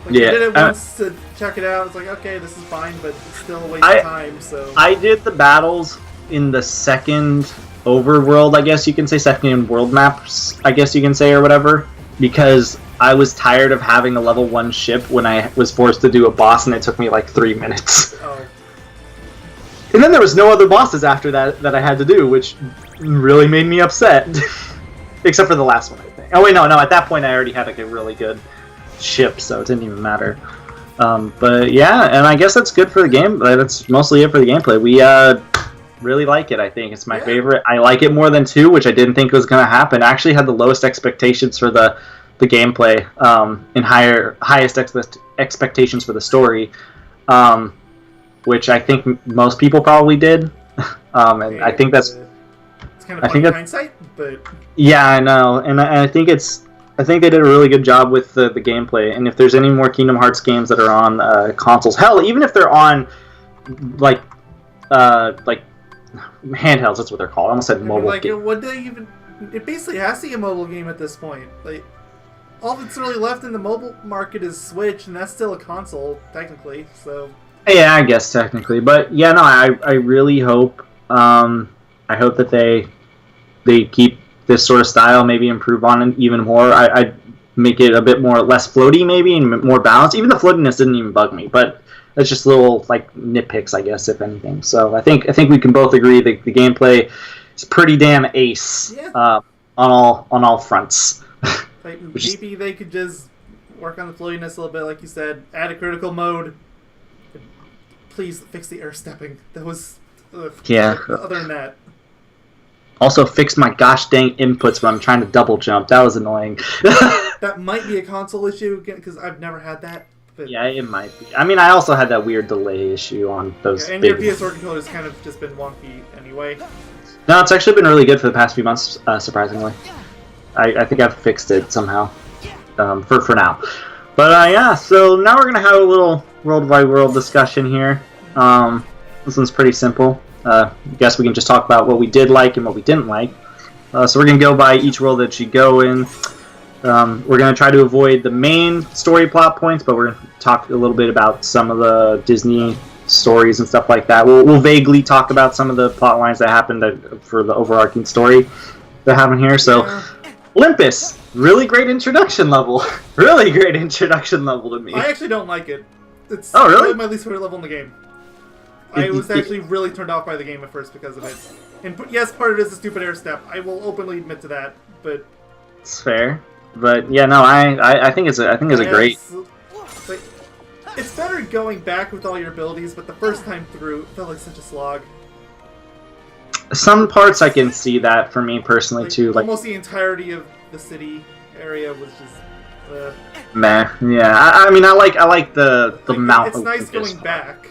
Like, yeah, I did it once to check it out. It's like, okay, this is fine, but it's still a waste of time. So I did the battles in the second overworld, I guess you can say, second world maps, I guess you can say, or whatever, because I was tired of having a level 1 ship when I was forced to do a boss, and it took me like 3 minutes. Oh. And then there was no other bosses after that I had to do, which really made me upset. Except for the last one, I think. Oh wait, no. At that point, I already had like a really good ship, so it didn't even matter. But yeah, and I guess that's good for the game. That's mostly it for the gameplay. We really like it. I think it's my favorite. I like it more than 2, which I didn't think was going to happen. I actually had the lowest expectations for the gameplay, and highest expectations for the story, which I think most people probably did. And I think that's. It's kind of funny hindsight, but. Yeah, I know, and I think I think they did a really good job with the gameplay. And if there's any more Kingdom Hearts games that are on consoles, hell, even if they're on like handhelds, that's what they're called. I almost said mobile. Like, would they even? It basically has to be a mobile game at this point. Like, all that's really left in the mobile market is Switch, and that's still a console technically. So. Yeah, I guess technically, but yeah, no, I really hope. I hope that they keep this sort of style, maybe improve on it even more. I'd make it a bit more less floaty, maybe, and more balanced. Even the floatiness didn't even bug me, but it's just little like nitpicks, I guess, if anything. So I think we can both agree that the gameplay is pretty damn ace, on all fronts. Like, maybe they could just work on the floatiness a little bit, like you said. Add a critical mode. Please fix the air stepping. That was Other than that. Also fixed my gosh dang inputs when I'm trying to double jump. That was annoying. That might be a console issue, because I've never had that. But... Yeah, it might be. I mean, I also had that weird delay issue on those and your PS4 controller's kind of just been wonky anyway. No, it's actually been really good for the past few months, surprisingly. I think I've fixed it somehow, for now. But yeah, so now we're going to have a little World by World discussion here. This one's pretty simple. I guess we can just talk about what we did like and what we didn't like. So we're going to go by each world that you go in. We're going to try to avoid the main story plot points, but we're going to talk a little bit about some of the Disney stories and stuff like that. We'll vaguely talk about some of the plot lines that happened for the overarching story that happened here. So, Olympus, really great introduction level. Really great introduction level to me. I actually don't like it. It's really? Probably my least favorite level in the game. I was actually really turned off by the game at first because of it. And yes, part of it is a stupid air step. I will openly admit to that, but it's fair. But yeah, no, I think it's a great. It's better going back with all your abilities, but the first time through, it felt like such a slog. Some parts I can see that for me personally too. Like almost the entirety of the city area was just meh. Yeah, I mean, I like the Mount. It's nice going back.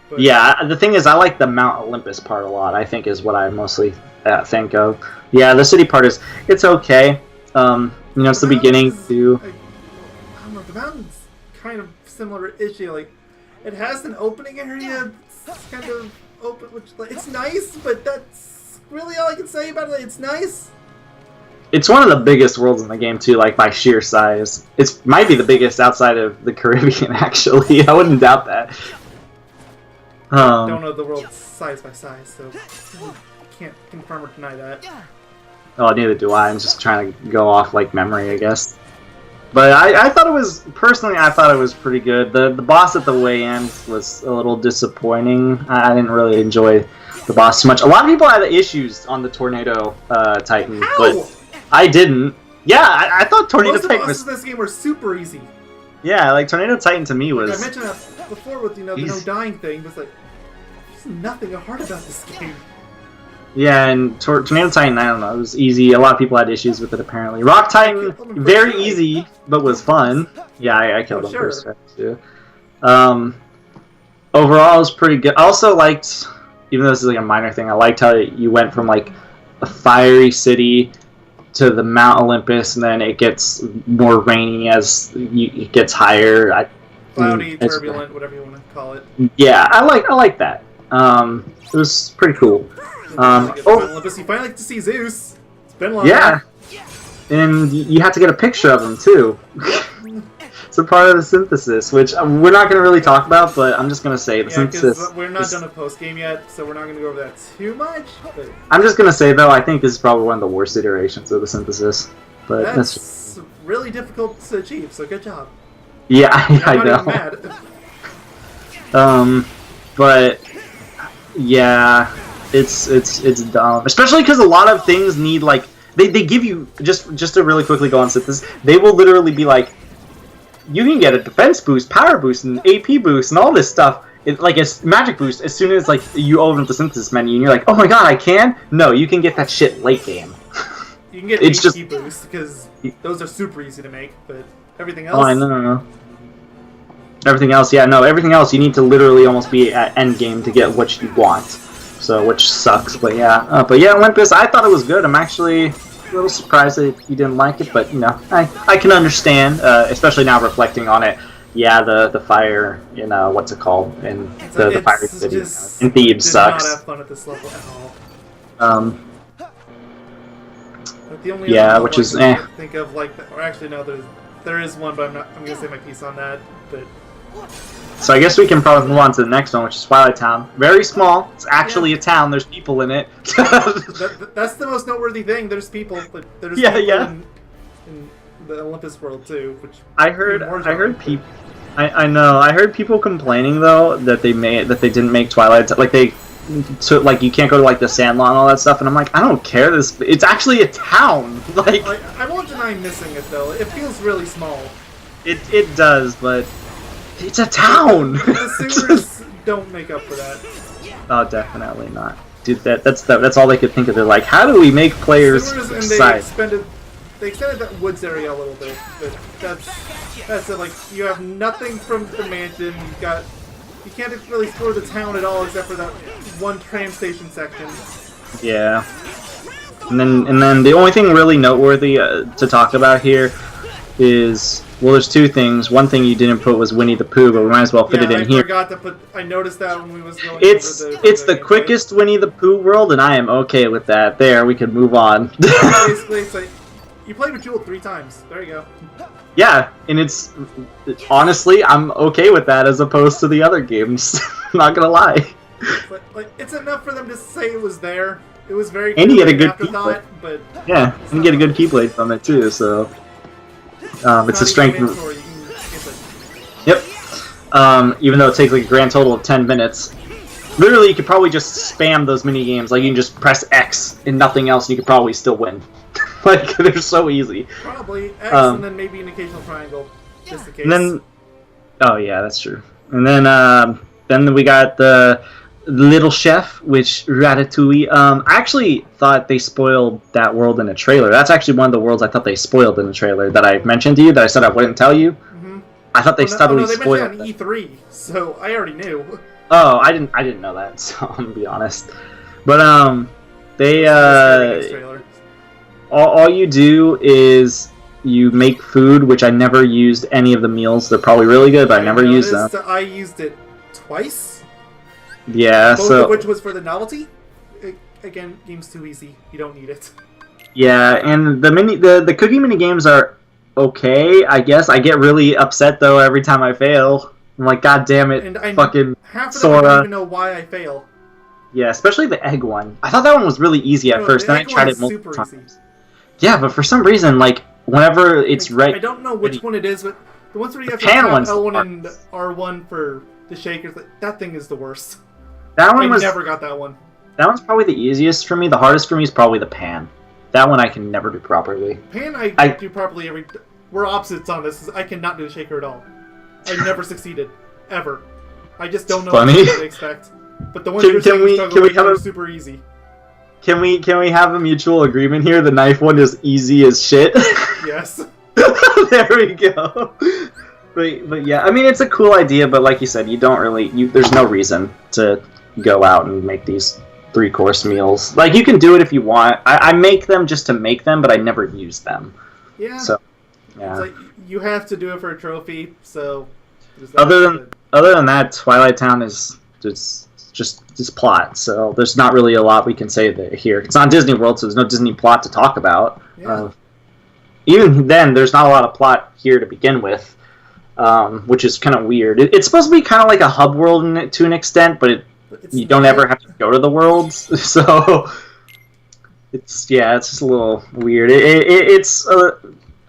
But yeah, the thing is, I like the Mount Olympus part a lot. I think is what I mostly think of. Yeah, the city part it's okay. It's the beginning too. I don't know, the mountain's kind of similar issue. Like, it has an opening area. It's kind of open, which it's nice, but that's really all I can say about it. It's nice. It's one of the biggest worlds in the game too, like by sheer size. It might be the biggest outside of the Caribbean. Actually, I wouldn't doubt that. I don't know the world size by size, so can't confirm or deny that. Oh, neither do I. I'm just trying to go off like memory, I guess. But I thought it was pretty good. The boss at the way end was a little disappointing. I didn't really enjoy the boss too much. A lot of people had issues on the Tornado Titan, but I didn't. Yeah, I thought Tornado Titan was... Most of the bosses in this game were super easy. Yeah, like Tornado Titan to me was... I mentioned that before with the no dying thing, but there's nothing hard about this game. Yeah, and Tornado Titan, I don't know, it was easy. A lot of people had issues with it, apparently. Rock Titan, very easy, but was fun. Yeah, I killed him first try, too. Overall, it was pretty good. I also liked, even though this is like a minor thing, I liked how you went from like a fiery city to the Mount Olympus, and then it gets more rainy as it gets higher. Cloudy, turbulent, whatever you want to call it. Yeah, I like that. It was pretty cool. Olympus, you finally get to see Zeus. It's been long. Yeah, and you have to get a picture of him too. It's a part of the synthesis, which we're not going to really talk about, but I'm just going to say the synthesis. We're not done a post game yet, so we're not going to go over that too much. But I'm just going to say though, I think this is probably one of the worst iterations of the synthesis. But that's really difficult to achieve. So good job. Yeah, I know. Mad. But yeah, it's dumb, especially because a lot of things need like they give you just to really quickly go on synthesis. They will literally be like, you can get a defense boost, power boost, and AP boost, and all this stuff. Like a magic boost as soon as like you open up the synthesis menu and you're like, oh my god, I can? No, you can get that shit late game. You can get it's HP just boost because those are super easy to make, but everything else. Oh, I know. Everything else, yeah, no, everything else you need to literally almost be at end game to get what you want. So, which sucks, but yeah. Olympus, I thought it was good. I'm actually a little surprised that you didn't like it, but you know, I can understand, especially now reflecting on it. Yeah, the fire in what's it called in the fire city in Thebes sucks. Not have fun at this level at all. But the only yeah, other which one is I can think of or actually no, there is one, but I'm gonna say my piece on that. But so I guess we can probably move on to the next one, which is Twilight Town. Very small. It's actually a town. There's people in it. that's the most noteworthy thing. There's people, but there's people in the Olympus world too. Which I heard people. I know. I heard people complaining though that they didn't make Twilight like they. So like you can't go to like the Sandlot and all that stuff, and I'm like, I don't care. It's actually a town. Like I won't deny missing it though. It feels really small. It does, but it's a town. The sewers don't make up for that. Oh, definitely not, dude. That's all they could think of. They're like, how do we make players excited? They extended that woods area a little bit, but that's it. Like you have nothing from the mansion. You can't really explore the town at all except for that one tram station section. Yeah. And then the only thing really noteworthy to talk about here is, well, there's two things. One thing you didn't put was Winnie the Pooh, but we might as well fit it in here. I noticed that when we was going it's the quickest Winnie the Pooh world, and I am okay with that. There, we can move on. Basically, it's like you played with Jewel 3 times. There you go. Yeah, and it's honestly, I'm okay with that as opposed to the other games. Not gonna lie. But like, it's enough for them to say it was there. It was very. And you get a good afterthought, but yeah, and you get a good keyblade from it too. So it's a strength. Yep. Even though it takes like a grand total of 10 minutes. Literally, you could probably just spam those mini games. Like you can just press X and nothing else, and you could probably still win. Like they're so easy. Probably X and then maybe an occasional triangle, just in case. And then, oh yeah, that's true. And then we got the Little Chef, which Ratatouille. I actually thought they spoiled that world in a trailer. That's actually one of the worlds I thought they spoiled in the trailer that I mentioned to you. That I said I wouldn't tell you. Mm-hmm. I thought they subtly spoiled. They mentioned on E3, so I already knew. Oh, I didn't know that. So I'm gonna be honest. But they all you do is you make food, which I never used any of the meals. They're probably really good, but I never used them. I used it twice. Yeah, both of which was for the novelty. Again, game's too easy. You don't need it. Yeah, and the cookie mini games are okay, I guess. I get really upset though every time I fail. I'm like, God damn it, fucking half of Sora. them I don't even know why I fail. Yeah, especially the egg one. I thought that one was really easy at first. Then I tried it multiple times. Easy. Yeah, but for some reason, like whenever it's right, I don't know which one it is, but the ones where you have to have L1 and R1 for the shakers, that thing is the worst. That one I never got that one. That one's probably the easiest for me. The hardest for me is probably the pan. That one I can never do properly. Pan I do properly we're opposites on this. I cannot do the shaker at all. I never succeeded. Ever. I just don't know what to expect. But the ones can we have super easy. Can we have a mutual agreement here? The knife one is easy as shit. Yes. There we go. But yeah, I mean it's a cool idea, but like you said, you don't really there's no reason to go out and make these 3-course meals. Like you can do it if you want. I make them just to make them, but I never use them. Yeah. So yeah. It's like you have to do it for a trophy, so other than that, Twilight Town is just plot, so there's not really a lot we can say here. It's not Disney World, so there's no Disney plot to talk about. Yeah. Even then, there's not a lot of plot here to begin with, which is kind of weird. It's supposed to be kind of like a hub world to an extent, but you don't ever have to go to the worlds, so it's just a little weird. It's a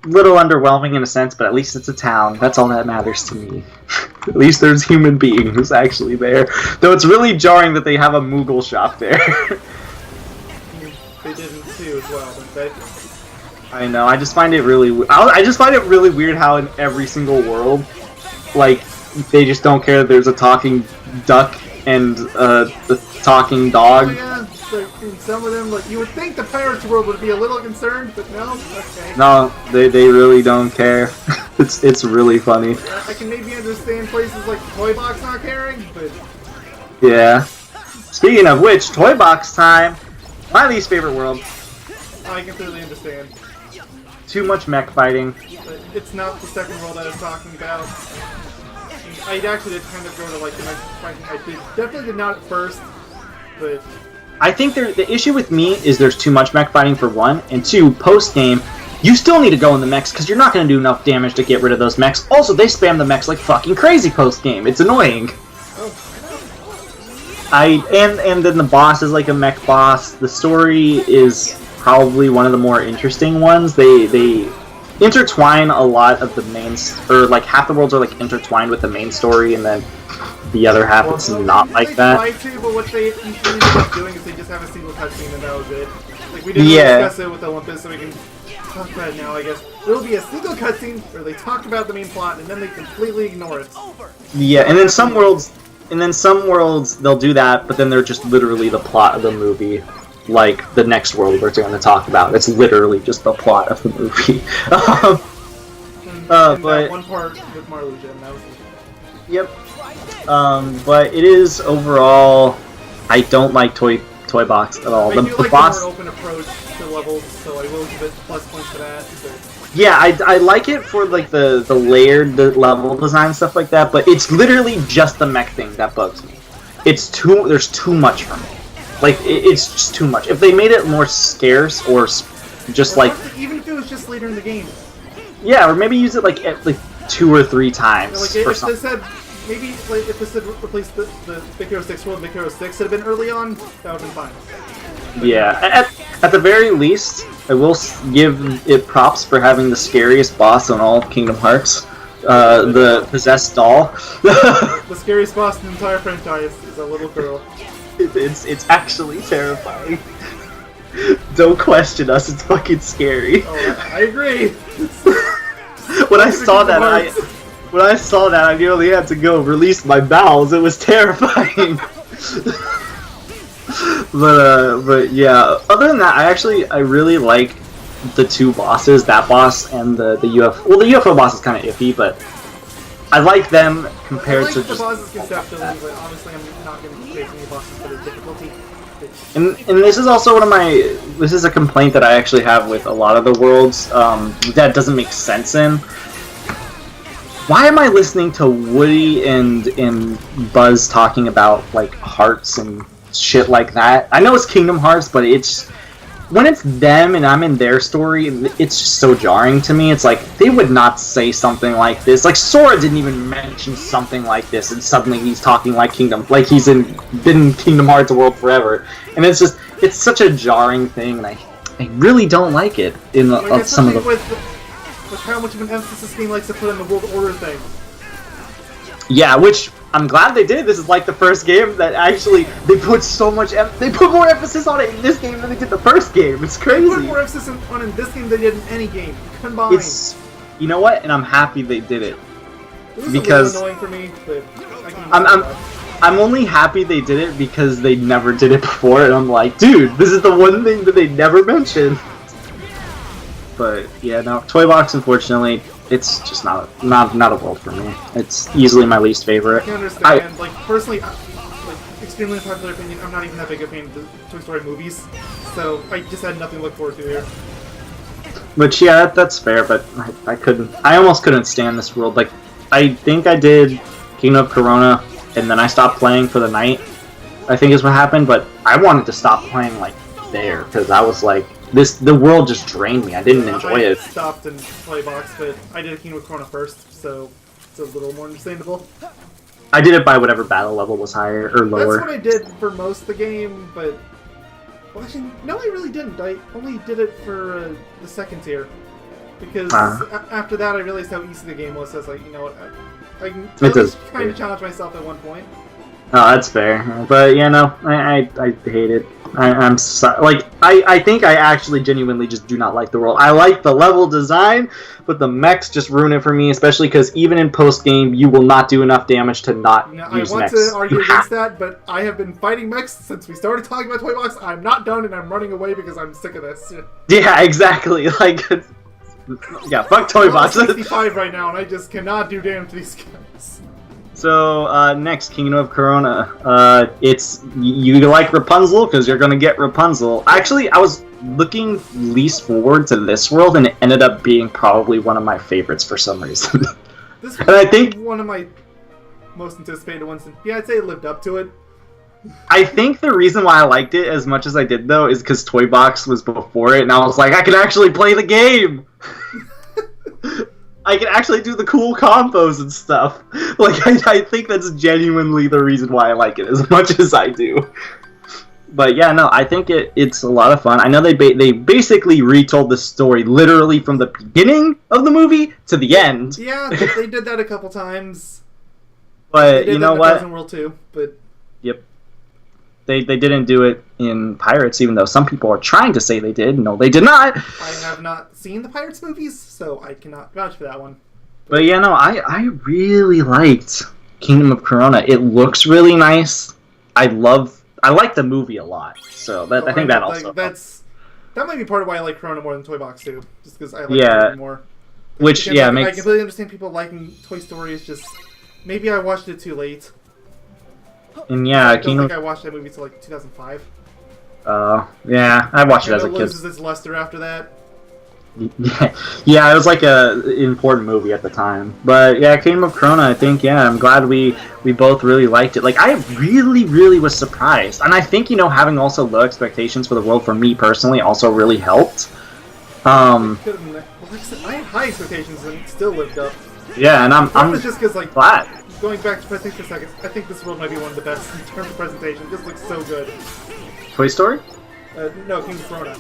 little underwhelming in a sense, but at least it's a town. That's all that matters to me. At least there's human beings actually there. Though it's really jarring that they have a Moogle shop there. They didn't too. do as well, don't they? I know. I just find it really. I just find it really weird how in every single world, like, they just don't care that there's a talking duck and a talking dog. Oh, yeah. Like, in some of them, like, you would think the Pirates world would be a little concerned, but no. Okay. No, they really don't care. It's really funny. I can maybe understand places like Toy Box not caring, but Yeah. Speaking of which, Toy Box time. My least favorite world. I completely understand. Too much mech fighting. But it's not the second world I was talking about. I actually did kind of go to like the next fighting. Definitely did not at first, but I think the issue with me is there's too much mech fighting for one, and two, post game, you still need to go in the mechs because you're not going to do enough damage to get rid of those mechs. Also, they spam the mechs like fucking crazy post game. It's annoying. And then the boss is like a mech boss. The story is probably one of the more interesting ones. They intertwine a lot of the main, or like half the worlds are like intertwined with the main story, and then the other half it's not like that. They try to, but what they ended up doing is they just have a single cutscene and that was it. Like we didn't really discuss it with Olympus, so we can talk about it now. I guess there will be a single cutscene where they talk about the main plot and then they completely ignore it. Yeah, and then some worlds. And then some worlds, they'll do that, but then they're just literally the plot of the movie. Like, the next world we're going to talk about. It's literally just the plot of the movie. And but... that one part with Marluja, and that was it. Yep. But it is, overall, I don't like Toy Box at all. I do like boss... the more open approach to levels, so I will give it plus points for that. But... Yeah, I like it for like the layered level design and stuff like that, but it's literally just the mech thing that bugs me. There's too much for me. Like it's just too much. If they made it more scarce or just like even if it was just later in the game. Yeah, or maybe use it like 2 or 3 times. Like for if something. they said maybe like if they said replace the Big Hero 6 world, Big Hero 6 had been early on, that would have been fine. But yeah, at the very least, I will give it props for having the scariest boss on all Kingdom Hearts, the possessed doll. The scariest boss in the entire franchise is a little girl. It's actually terrifying. Don't question us; it's fucking scary. Oh, I agree. When I saw that, I nearly had to go release my bowels. It was terrifying. But yeah. Other than that, I really like the 2 bosses. That boss and the UFO. Well, the UFO boss is kind of iffy, but I like them compared to the just. bosses conceptually, but honestly, I'm not going to praise any bosses for their difficulty. And this is also this is a complaint that I actually have with a lot of the worlds that doesn't make sense in. Why am I listening to Woody and Buzz talking about like hearts and shit like that? I know it's Kingdom Hearts, but when it's them and I'm in their story, it's just so jarring to me. It's like they would not say something like this. Like Sora didn't even mention something like this, and suddenly he's talking like he's been in Kingdom Hearts world forever. And it's such a jarring thing, and I really don't like it in some of the. With how much of an emphasis this game likes to put on the world order thing. Yeah, which I'm glad they did. This is like the first game that actually they put more emphasis on it in this game than they did the first game. It's crazy. They put more emphasis on it in this game than they did in any game combined. You know what? And I'm happy they did it. It was because a little annoying for me, but I'm only happy they did it because they never did it before, and I'm like, dude, this is the one thing that they never mentioned. But yeah, no, Toy Box, unfortunately, it's just not a world for me. It's easily my least favorite. I can understand. Personally, extremely unpopular opinion, I'm not even that big a fan of the Toy Story movies, so I just had nothing to look forward to here. But yeah, that's fair. But I almost couldn't stand this world. Like, I think I did Kingdom of Corona, and then I stopped playing for the night. I think is what happened. But I wanted to stop playing like there because I was like. The world just drained me. I didn't enjoy it. I stopped in Toy Box, but I did a Kingdom of Corona first, so it's a little more understandable. I did it by whatever battle level was higher or lower. That's what I did for most of the game, but... Well, actually, no, I really didn't. I only did it for the second tier. Because after that, I realized how easy the game was, so I was like, you know what, I kind of challenged myself at one point. Oh, that's fair. But yeah, no, I hate it. I'm so, like I think I actually genuinely just do not like the world. I like the level design, but the mechs just ruin it for me. Especially because even in post game, you will not do enough damage to not use I want mechs. to argue against that, but I have been fighting mechs since we started talking about Toy Box. I'm not done, and I'm running away because I'm sick of this. Yeah, exactly. Like, yeah, fuck Toy I'm Box. 65 right now, and I just cannot do damage to these guys. So, next, Kingdom of Corona. It's, you like Rapunzel, because you're gonna get Rapunzel. Actually, I was looking least forward to this world, and it ended up being probably one of my favorites for some reason. This And I think one of my most anticipated ones. Yeah, I'd say it lived up to it. I think the reason why I liked it as much as I did, though, is because Toy Box was before it, and I was like, I can actually play the game! I can actually do the cool combos and stuff. Like, I think that's genuinely the reason why I like it as much as I do. But yeah, no, I think it's a lot of fun. I know they basically retold the story literally from the beginning of the movie to the end. Yeah, they did that a couple times. But you know what? World too, but yep. They didn't do it in Pirates, even though some people are trying to say they did. No, they did not. I have not seen the Pirates movies, so I cannot vouch for that one. But yeah, no, I really liked Kingdom of Corona. It looks really nice. I like the movie a lot. So I think that also that might be part of why I like Corona more than Toy Box too, just because I like it more. Which again, makes. I completely understand people liking Toy Story. It's just maybe I watched it too late. And yeah, I don't think I watched that movie till like 2005. Yeah, I watched it as a kid. It loses its luster after that. Yeah, it was like a important movie at the time. But yeah, Kingdom of Corona, I think, yeah, I'm glad we both really liked it. Like, I really was surprised. And I think, having also low expectations for the world for me personally also really helped. Like I said, I had high expectations and it still lived up. Yeah, and I'm just because, like, glad. Going back to presentation for a second, I think this world might be one of the best in terms of presentation. This looks so good. Toy Story? No, Kingdom of Corona.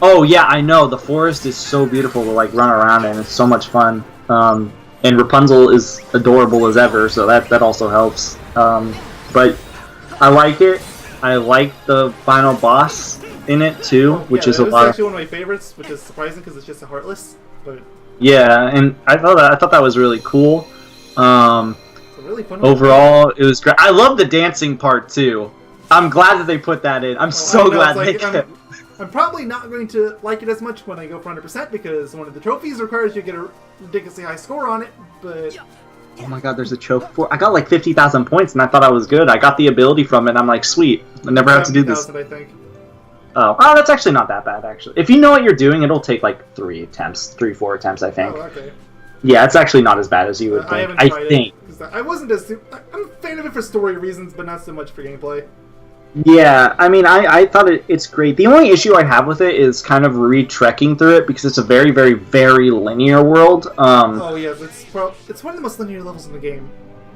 Oh yeah, I know. The forest is so beautiful to like run around in. It's so much fun. And Rapunzel is adorable as ever, so that also helps. But I like it. I like the final boss in it too, which is a lot. It's actually one of my favorites, which is surprising because it's just a Heartless. But yeah, and I thought that was really cool. Really fun overall, it was great. I love the dancing part too. I'm glad that they put that in. I'm so glad they did. I'm probably not going to like it as much when I go for 100% because one of the trophies requires you to get a ridiculously high score on it, but... Oh my god, there's a trophy for... I got like 50,000 points and I thought I was good. I got the ability from it and I'm like, sweet. I never have to do this. I think. Oh, that's actually not that bad, actually. If you know what you're doing, ittle take like 4 attempts, I think. Oh, okay. Yeah, it's actually not as bad as you would think. I haven't tried it. I wasn't as... I'm a fan of it for story reasons, but not so much for gameplay. Yeah, I mean, I thought it's great. The only issue I have with it is kind of re-trekking through it because it's a very, very, very linear world. Oh yeah, it's one of the most linear levels in the game.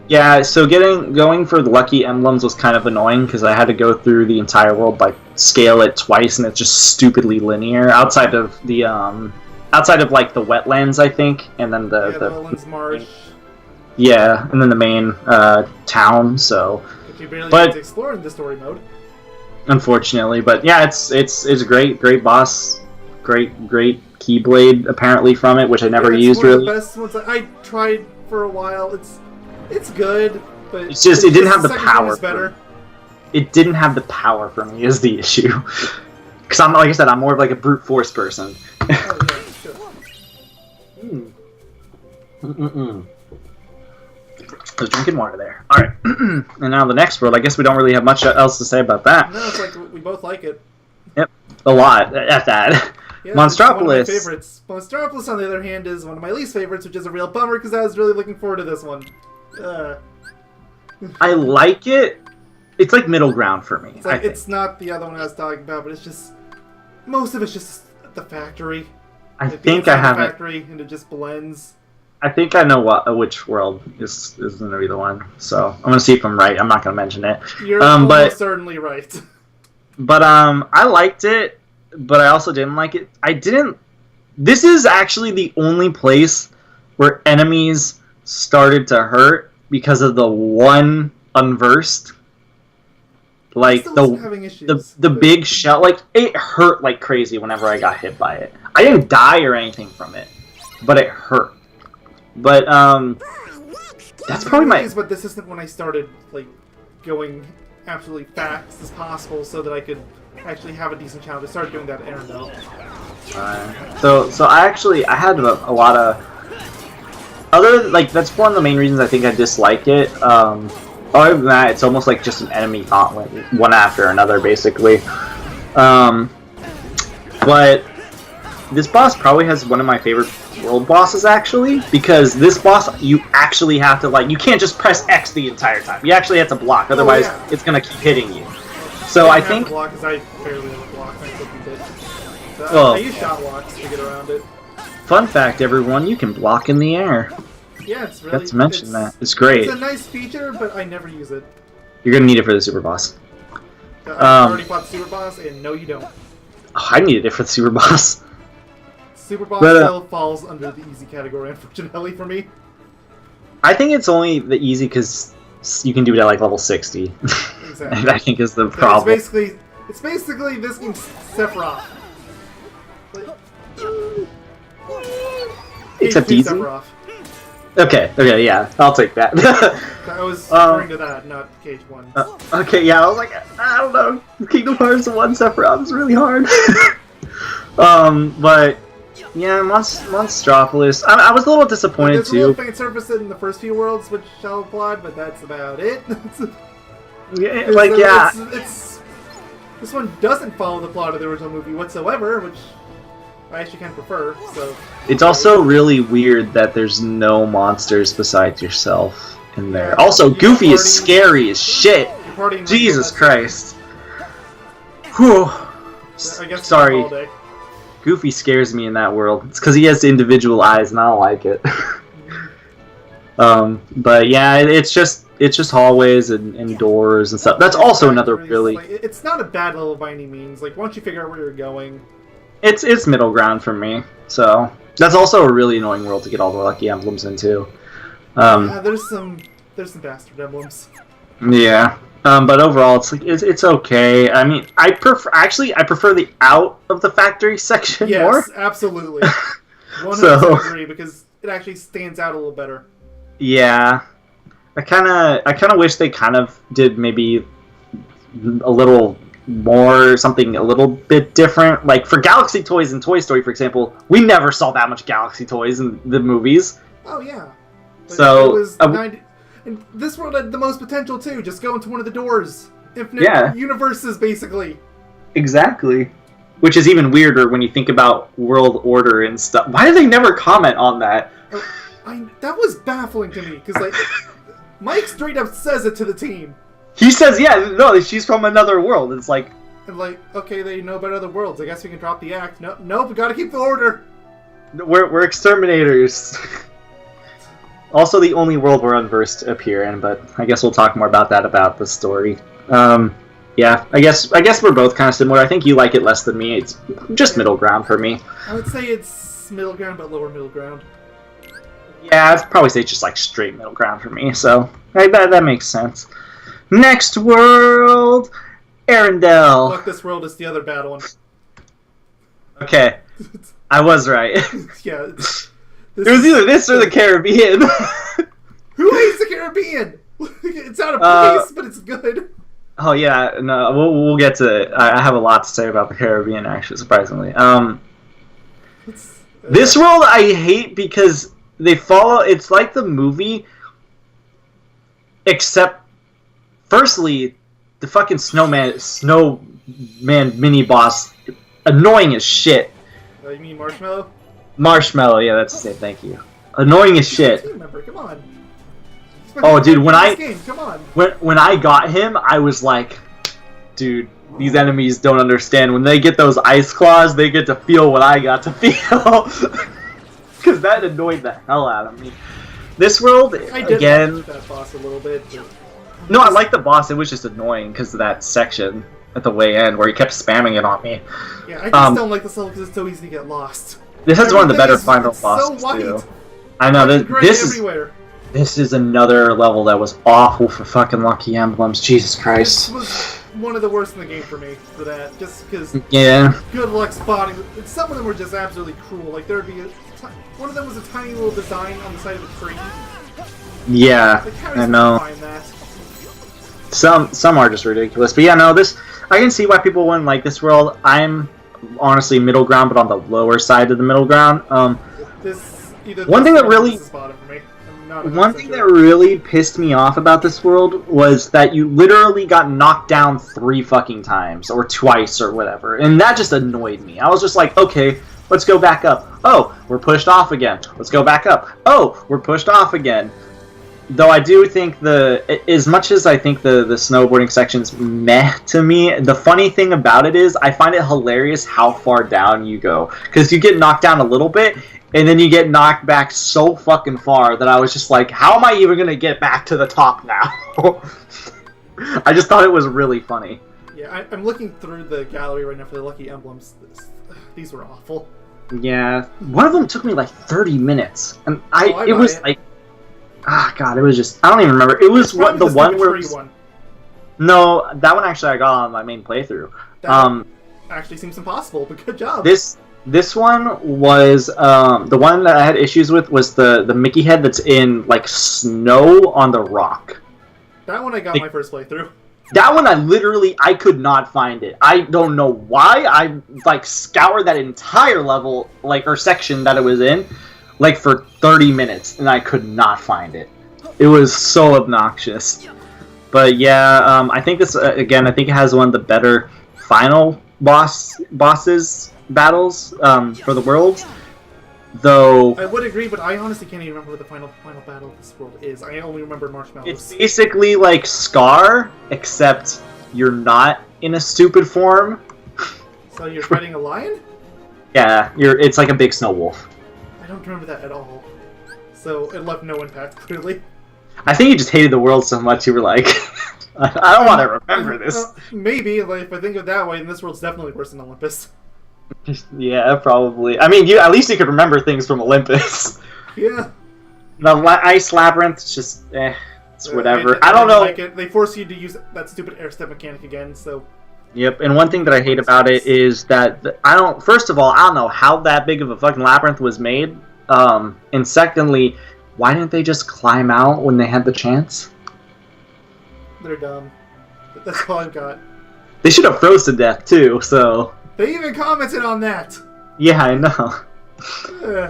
Yeah, so going for the lucky emblems was kind of annoying because I had to go through the entire world, like scale it twice, and it's just stupidly linear outside of like the wetlands, I think, and then the wetlands marsh. Yeah, and then the main town. So. You barely get to explore in the story mode. Unfortunately, but yeah, it's a great boss, great Keyblade apparently from it, which I never used really. One of the best ones I tried for a while. It's good, but it's just it didn't have the power. Better. It didn't have the power for me is the issue. Because I'm like I said, I'm more of like a brute force person. Oh yeah, sure. I was drinking water there. Alright. And now the next world, I guess we don't really have much else to say about that. No, it's like we both like it. Yep. A lot at that. Yeah, Monstropolis. One of my favorites. Monstropolis, on the other hand, is one of my least favorites, which is a real bummer because I was really looking forward to this one. I like it. It's like middle ground for me. It's not the other one I was talking about, but it's just... Most of it's just the factory. I think I have the factory, and it just blends. I think I know which world is going to be the one. So I'm going to see if I'm right. I'm not going to mention it. You're almost certainly right. But I liked it, but I also didn't like it. This is actually the only place where enemies started to hurt because of the one unversed Like still wasn't having issues, the big shell, like it hurt like crazy whenever I got hit by it. I didn't die or anything from it, but it hurt. But that's probably my. But this isn't when I started like going absolutely fast as possible so that I could actually have a decent challenge. I started doing that at Arendelle. So I had a lot of other, like, that's one of the main reasons I think I dislike it. Other than that, it's almost like just an enemy gauntlet, one after another, basically. But this boss probably has one of my favorite world bosses, actually, because this boss, you actually have to, like, you can't just press X the entire time. You actually have to block, otherwise it's gonna keep hitting you. So I think. Block because I barely ever block. I did. Well, I use shot blocks to get around it. Fun fact, everyone, you can block in the air. Yeah, it's really. Let's mention that. It's great. It's a nice feature, but I never use it. You're gonna need it for the super boss. I already fought the super boss, and no, you don't. Oh, I needed it for the super boss. Super boss still falls under the easy category, unfortunately, for me. I think it's only the easy because you can do it at like level 60. Exactly. I think is the problem. It's basically this game's Sephiroth. Except easy. Sephiroth. Okay, yeah, I'll take that. I was referring to that, not Cage 1. Okay, yeah, I was like, I don't know. Kingdom Hearts 1 Sephiroth is really hard. But yeah, Monstropolis. I was a little disappointed too. There's a too. little fan service in the first few worlds, which shall apply, but that's about it. Yeah, like yeah. This one doesn't follow the plot of the original movie whatsoever, which I actually kind of prefer. So it's also really weird that there's no monsters besides yourself in there. Also, Goofy is scary as shit. Jesus Christ. Whew. I guess sorry. Goofy scares me in that world. It's because he has individual eyes, and I don't like it. But yeah, it's just hallways and doors and stuff. That's also another really. It's not a bad level by any means. Like once you figure out where you're going, it's middle ground for me. So that's also a really annoying world to get all the lucky emblems into. Yeah, there's some bastard emblems. Yeah. But overall, it's okay. I mean, I prefer the out of the factory section more. Yes, absolutely. 100% agree because it actually stands out a little better. Yeah, I kind of wish they kind of did maybe a little more, something a little bit different. Like for Galaxy Toys and Toy Story, for example, we never saw that much Galaxy Toys in the movies. Oh yeah. But so it was and this world had the most potential too. Just go into one of the doors. Infinite universes, basically. Exactly. Which is even weirder when you think about World Order and stuff. Why do they never comment on that? That was baffling to me, because, like, Mike straight up says it to the team. He says, yeah, no, she's from another world. It's like... And, like, okay, they know about other worlds. I guess we can drop the act. Nope, we gotta keep the order. We're exterminators. Also the only world we're unversed to appear in, but I guess we'll talk more about that about the story. Yeah, I guess we're both kind of similar. I think you like it less than me. It's just middle ground for me. I would say it's middle ground, but lower middle ground. Yeah, I'd probably say it's just like straight middle ground for me, so that makes sense. Next world, Arendelle. Look, this world is the other bad one. Okay, I was right. Yeah. It was either this or the Caribbean. Who hates the Caribbean? It's out of place, but it's good. Oh yeah, no, we'll get to it. I have a lot to say about the Caribbean, actually, surprisingly. This world I hate because they follow. It's like the movie, except, firstly, the fucking snowman mini boss, annoying as shit. You mean Marshmallow? Marshmallow, yeah, that's the same. Thank you. Annoying as shit. Team member, come on. Oh, dude, when I got him, I was like, dude, these enemies don't understand. When they get those ice claws, they get to feel what I got to feel. Because that annoyed the hell out of me. This world, again... like that boss a little bit. But... No, I like the boss. It was just annoying because of that section at the way end where he kept spamming it on me. Yeah, I just don't like this level because it's so easy to get lost. This is one of the better final bosses, too. I know, this is another level that was awful for fucking Lucky Emblems. Jesus Christ. one of the worst in the game for me for that, just because Yeah. good luck spotting. Some of them were just absolutely cruel. Like there'd be one of them was a tiny little design on the side of a tree. Yeah, Like how I does you know. find that? Some are just ridiculous, but yeah, no, this I can see why people wouldn't like this world. I'm honestly middle ground, but on the lower side of the middle ground. This either One this thing that or really- this is bottom for me. I'm not One 100% thing sure. that really pissed me off about this world was that you literally got knocked down 3 fucking times, or twice, or whatever, and that just annoyed me. I was just like, okay, let's go back up. Oh, we're pushed off again. Let's go back up. Oh, we're pushed off again. Though I do think as much as I think the snowboarding section's meh to me, the funny thing about it is I find it hilarious how far down you go. Because you get knocked down a little bit, and then you get knocked back so fucking far that I was just like, how am I even going to get back to the top now? I just thought it was really funny. Yeah, I'm looking through the gallery right now for the lucky emblems. These were awful. Yeah, one of them took me like 30 minutes. And I it was buy it. like... Ah, God, it was just... I don't even remember. It was Probably the one where... tree one. No, that one actually I got on my main playthrough. That actually seems impossible, but good job. This one was the one that I had issues with was the Mickey head that's in like snow on the rock. That one I got my first playthrough. That one I could not find it. I don't know why. I like scoured that entire level or section that it was in like for 30 minutes and I could not find it. It was so obnoxious. But yeah, I think this again. I think it has one of the better final bosses battles for the world. Though I would agree, but I honestly can't even remember what the final battle of this world is. I only remember marshmallows. it's basically like Scar, except you're not in a stupid form. So you're fighting a lion? Yeah, it's like a big snow wolf. I don't remember that at all. So it left no impact, clearly. I think you just hated the world so much you were like, I don't want to remember this. Maybe, like, if I think of it that way, then this world's definitely worse than Olympus. Yeah, probably. I mean, at least you could remember things from Olympus. Yeah. The Ice Labyrinth, it's just, it's whatever. And I don't know. like it. They force you to use that stupid air step mechanic again, so... Yep, and one thing that I hate about it is that first of all, I don't know how that big of a fucking labyrinth was made. And secondly, why didn't they just climb out when they had the chance? They're dumb. That's all I've got. They should have froze to death too, so... They even commented on that! Yeah, I know.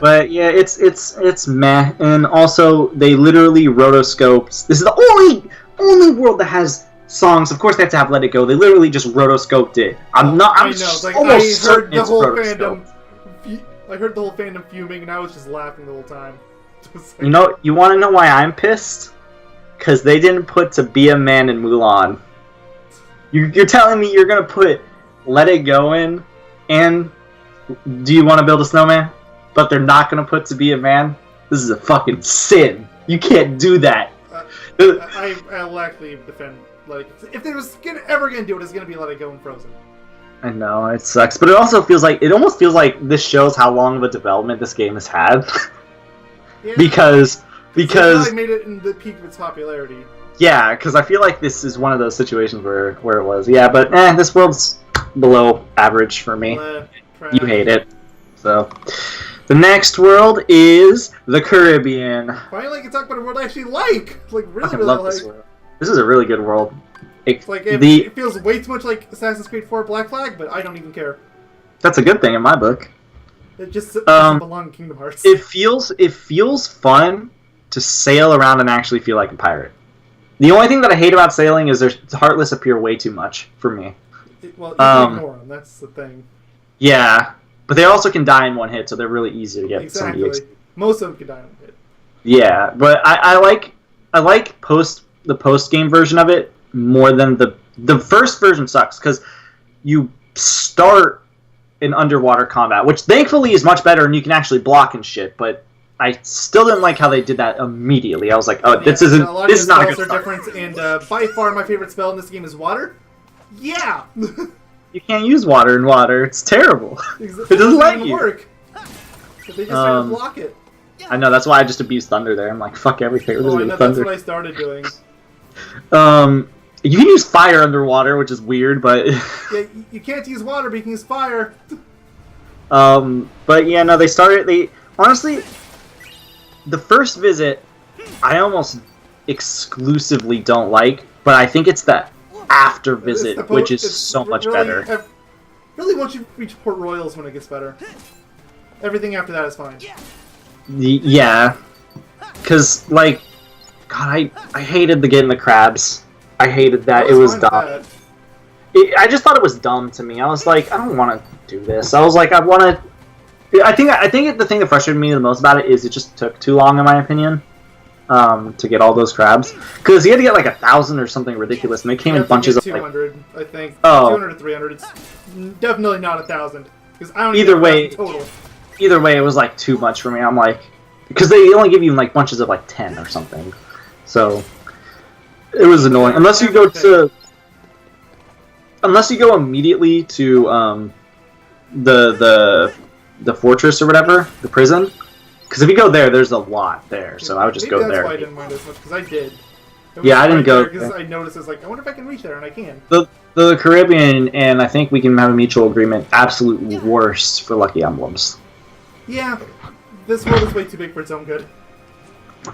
But yeah, it's meh, and also they literally rotoscoped. This is the only world that has songs. Of course, they have to have "Let It Go." They literally just rotoscoped it. I'm almost I heard the whole rotoscoped. fandom. I heard the whole fandom fuming, and I was just laughing the whole time. Just You know, you want to know why I'm pissed? Because they didn't put "To Be a Man" in Mulan. You're telling me you're gonna put "Let It Go" in, and "Do You Want to Build a Snowman," but they're not gonna put "To Be a Man"? This is a fucking sin. You can't do that. I'll actually defend. Like, if they was ever gonna do it, it's gonna be "Let It Go" and Frozen. I know, it sucks, but it almost feels like this shows how long of a development this game has had. Yeah. because I made it in the peak of its popularity. yeah, because I feel like this is one of those situations where it was. Yeah, but this world's below average for me. You hate it. So the next world is the Caribbean. Finally, I can talk about a world I actually like. Like, I really, fucking really love like. this world. This is a really good world. It feels way too much like Assassin's Creed 4 Black Flag, but I don't even care. That's a good thing in my book. It just doesn't belong in Kingdom Hearts. It feels fun to sail around and actually feel like a pirate. The only thing that I hate about sailing is there's Heartless appear way too much for me. Well, you can ignore them. That's the thing. Yeah, but they also can die in one hit, so they're really easy to get Exactly. somebody. Most of them can die in one hit. Yeah, but I like the post game version of it more than the first version sucks because you start in underwater combat, which thankfully is much better and you can actually block and shit. But I still didn't like how they did that immediately. I was like, oh, this is not a good spells are start. different, and by far my favorite spell in this game is water. Yeah. You can't use water in water. It's terrible. It doesn't let even you. work. But they just try to block it. I know, that's why I just abused thunder there. I'm like, fuck everything. We're just Oh, I gonna know, thunder. that's what I started doing. You can use fire underwater, which is weird, but Yeah, you can't use water, but you can use fire. But yeah, no, they honestly, the first visit, I almost exclusively don't like, but I think it's the after visit, which is so much better. Really, once you reach Port Royals, when it gets better. Everything after that is fine. Yeah, because like, God, I hated getting the crabs. I hated that. It was dumb. I just thought it was dumb to me. I was like, I don't want to do this. I was like, I want to. I think the thing that frustrated me the most about it is it just took too long, in my opinion, to get all those crabs. Because you had to get like 1,000 or something ridiculous, and they came in bunches of 200, I think. Oh, 200 to 300. It's definitely not 1,000. Because I don't either way, total. Either way, it was like too much for me. I'm like, because they only give you like bunches of like 10 or something, so it was annoying. Unless you go immediately to the fortress or whatever, the prison. Because if you go there, there's a lot there, so I would just go there. That's why I didn't mind as much, because I did. Yeah, I didn't go because I noticed it's like, I wonder if I can reach there, and I can. The Caribbean, and I think we can have a mutual agreement, absolute worst for Lucky Emblems. Yeah, this world is way too big for its own good.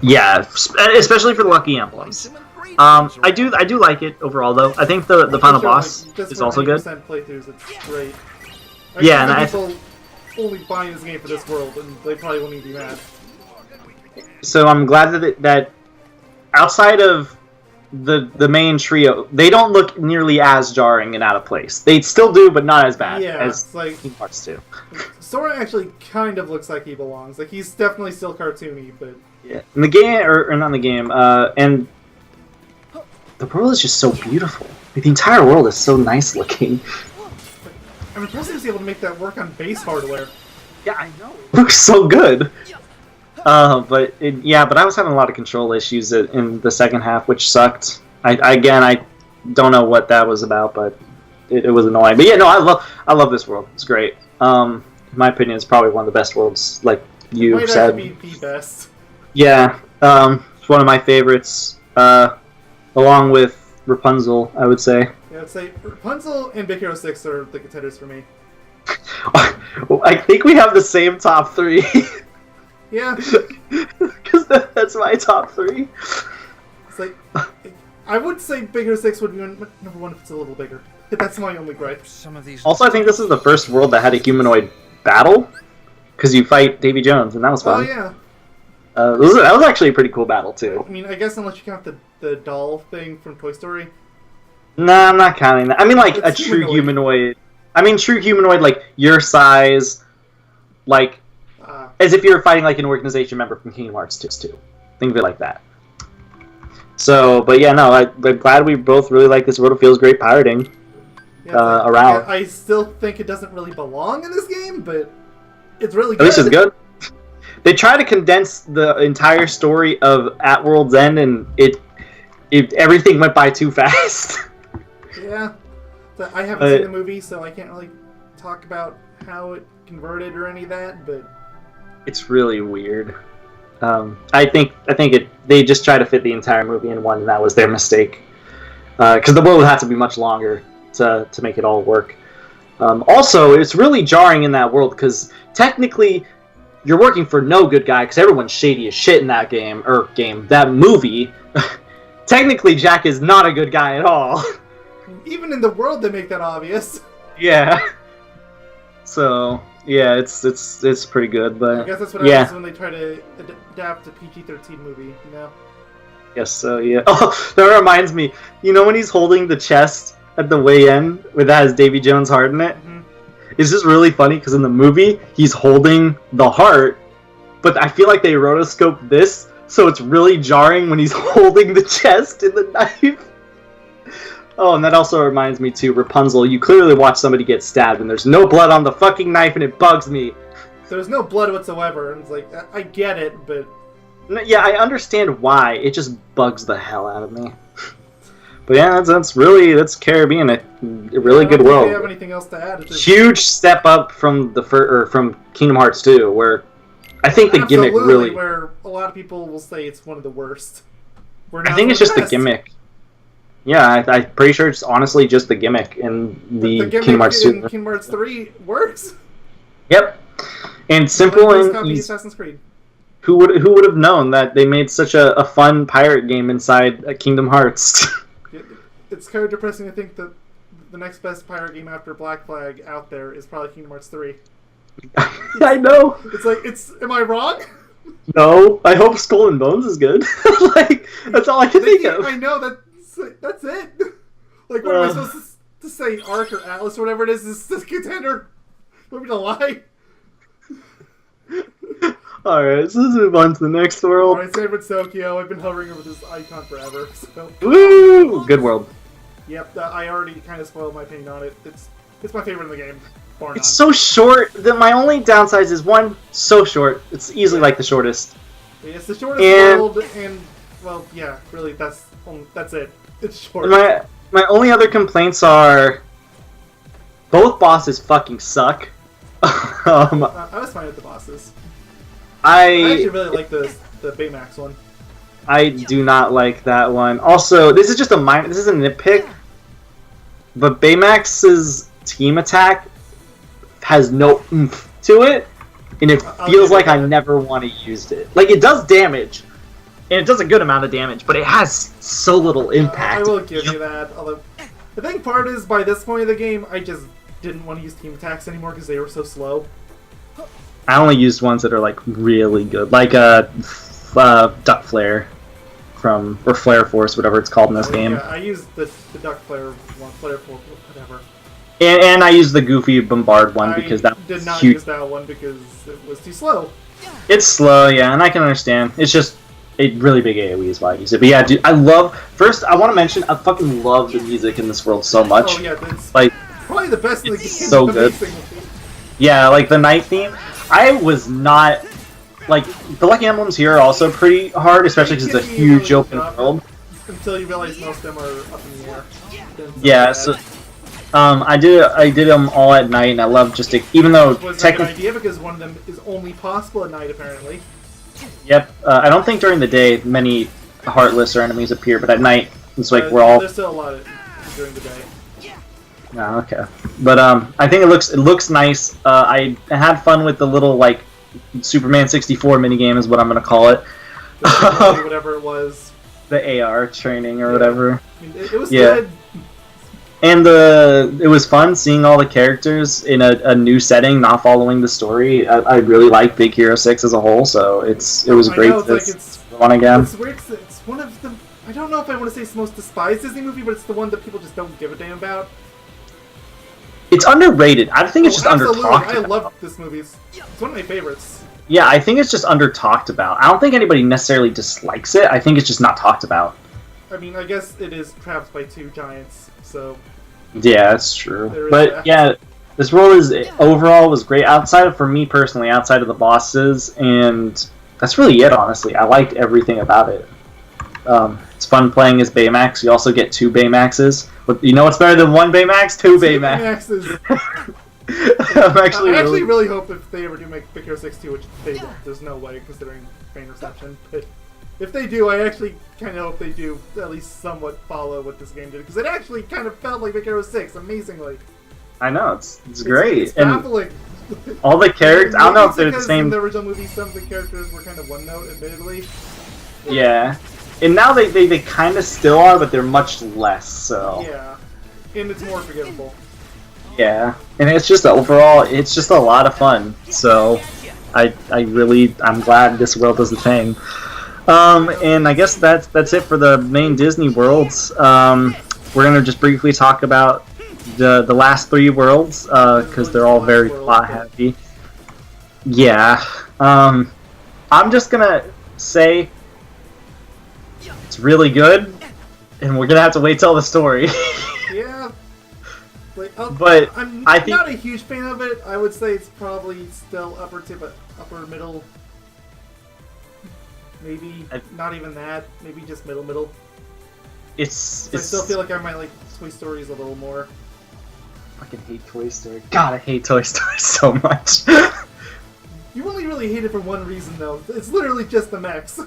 Yeah, especially for the Lucky Emblems. I do like it overall though. I think the final boss is also good. Playthroughs, it's great. Yeah, and people only buying this game for this world, and they probably won't even be mad. So I'm glad that outside of the main trio, they don't look nearly as jarring and out of place. They still do, but not as bad as it's like Kingdom Hearts 2. Sora actually kind of looks like he belongs. Like, he's definitely still cartoony, but yeah, in the game or not in the game, and the world is just so beautiful. Like, the entire world is so nice looking. I'm impressed he was able to make that work on base hardware. Yeah, I know. It looks so good. But I was having a lot of control issues in the second half, which sucked. I don't know what that was about, but it was annoying. But yeah, no, I love this world. It's great. In my opinion, it's probably one of the best worlds, like you said. Might actually be the best. Yeah, it's one of my favorites, along with Rapunzel, I would say. Yeah, I'd say Rapunzel and Big Hero 6 are the contenders for me. I think we have the same top 3. Yeah. Because that's my top 3. It's like, I would say Big Hero 6 would be number 1 if it's a little bigger. That's my only gripe. Also, I think this is the first world that had a humanoid battle. Because you fight Davy Jones, and that was fun. Oh, yeah. That was actually a pretty cool battle, too. I mean, I guess unless you count the doll thing from Toy Story. Nah, I'm not counting that. I mean, like, it's a true humanoid. I mean, true humanoid, like, your size, like, as if you were fighting, like, an organization member from Kingdom Hearts 2. Think of it like that. So, but yeah, no, I'm glad we both really like this world. It feels great pirating around. Yeah, I still think it doesn't really belong in this game, but it's really good. At least it's good. They try to condense the entire story of At World's End, and everything went by too fast. Yeah. So I haven't seen the movie, so I can't really talk about how it converted or any of that, but it's really weird. I think they just try to fit the entire movie in one, and that was their mistake. Because the world would have to be much longer to make it all work. Also, it's really jarring in that world, because technically you're working for no good guy, because everyone's shady as shit in that that movie. Technically, Jack is not a good guy at all. Even in the world, they make that obvious. Yeah. So yeah, it's pretty good, but I guess that's what happens when they try to adapt a PG-13 movie, you know? Yes, so yeah. Oh, that reminds me. You know when he's holding the chest at the way in, where that has Davy Jones' heart in it? Mm-hmm. It's just really funny because in the movie he's holding the heart, but I feel like they rotoscoped this, so it's really jarring when he's holding the chest in the knife. Oh, and that also reminds me too, Rapunzel, you clearly watch somebody get stabbed and there's no blood on the fucking knife and it bugs me. There's no blood whatsoever, and it's like, I get it, but... Yeah, I understand why, it just bugs the hell out of me. But yeah, that's Caribbean, a really good world. Do you have anything else to add? Huge step up from from Kingdom Hearts 2, where I think the gimmick really... where a lot of people will say it's one of the worst. I think it's just the gimmick. Yeah, I'm pretty sure it's honestly just the gimmick in the gimmick Kingdom Hearts in 2. Kingdom Hearts 3 works. Yep, and simple Like, and copy easy. Assassin's Creed. Who would have known that they made such a fun pirate game inside Kingdom Hearts? It's kind of depressing to think that the next best pirate game after Black Flag out there is probably Kingdom Hearts 3. I know. It's like, am I wrong? No, I hope Skull and Bones is good. Like, that's all I can think of. I know, that's it. Like, what am I supposed to say? Ark or Atlas or whatever it is this contender? You want me to lie? Alright, so let's move on to the next world. Alright, San Francisco. I've been hovering over this icon forever, so... Woo! Good world. Yep, I already kind of spoiled my opinion on it. It's my favorite in the game, bar none. It's so short that my only downside is one, so short. It's easily like the shortest. It's the shortest world, and well, yeah, really, that's it. It's short. My only other complaints are both bosses fucking suck. I was fine with the bosses. I actually really like the Baymax one. I do not like that one. Also, this is just this is a nitpick, but Baymax's team attack has no oomph to it, and it feels like I never want to use it. Like, it does damage, and it does a good amount of damage, but it has so little impact. I will give you that. Although, the thing part is, by this point of the game, I just didn't want to use team attacks anymore because they were so slow. I only used ones that are like really good, like Duck Flare or Flare Force, whatever it's called in this game. Yeah, I used the Duck Flare one, Flare Force, whatever. And I used the Goofy Bombard one because that was did not huge. use that one because it was too slow. It's slow, yeah, and I can understand. It's just a really big AoE is why I use it. But yeah, dude, I want to mention, I fucking love the music in this world so much. Oh yeah, it's like probably the best in the game. So good. Yeah, like the night theme. I was not like the Lucky Emblems here are also pretty hard, especially because it's a huge open world. Until you realize most of them are up in the air. Yeah, so I did them all at night, and I love just even though technically an idea because one of them is only possible at night apparently. Yep, I don't think during the day many heartless or enemies appear, but at night it's like we're all. There's still a lot during the day. Oh, okay, but I think it looks nice. I had fun with the little like Superman 64 minigame is what I'm gonna call it. Whatever it was. The AR training or whatever. I mean, it was good. And it was fun seeing all the characters in a new setting, not following the story. I really like Big Hero 6 as a whole, so it was great to one again. It's weird. It's one of the. I don't know if I want to say it's the most despised Disney movie, but it's the one that people just don't give a damn about. It's underrated. I think it's just under-talked about. I love this movie. It's one of my favorites. Yeah, I think it's just under-talked about. I don't think anybody necessarily dislikes it. I think it's just not talked about. I mean, I guess it is trapped by two giants, so... Yeah, that's true. But, that. yeah, this world overall was great. For me personally, outside of the bosses, and that's really it, honestly. I liked everything about it. It's fun playing as Baymax. You also get 2 Baymaxes. But you know what's better than 1 Baymax? 2 Baymaxes. I actually really hope if they ever do make Big Hero 6 2, which they don't. There's no way, considering fan reception. But if they do, I actually kind of hope they do at least somewhat follow what this game did. Because it actually kind of felt like Big Hero 6, amazingly. I know, it's great. It's baffling. And all the characters, I don't know if they're the same. In the original movie, some of the characters were kind of one-note, admittedly. Yeah. And now they kind of still are, but they're much less, so... Yeah. And it's more forgivable. Yeah. And it's just overall, it's just a lot of fun. So, I'm glad this world does the thing. And I guess that's it for the main Disney worlds. We're gonna just briefly talk about the last 3 worlds, because they're all very plot heavy. Yeah. I'm just gonna say... It's really good, and we're gonna have to wait till the story. Yeah, but I think not a huge fan of it. I would say it's probably still upper middle. Maybe not even that. Maybe just middle. I still feel like I might like Toy Stories a little more. I fucking hate Toy Story. God, I hate Toy Story so much. You only really hate it for one reason, though. It's literally just the mechs.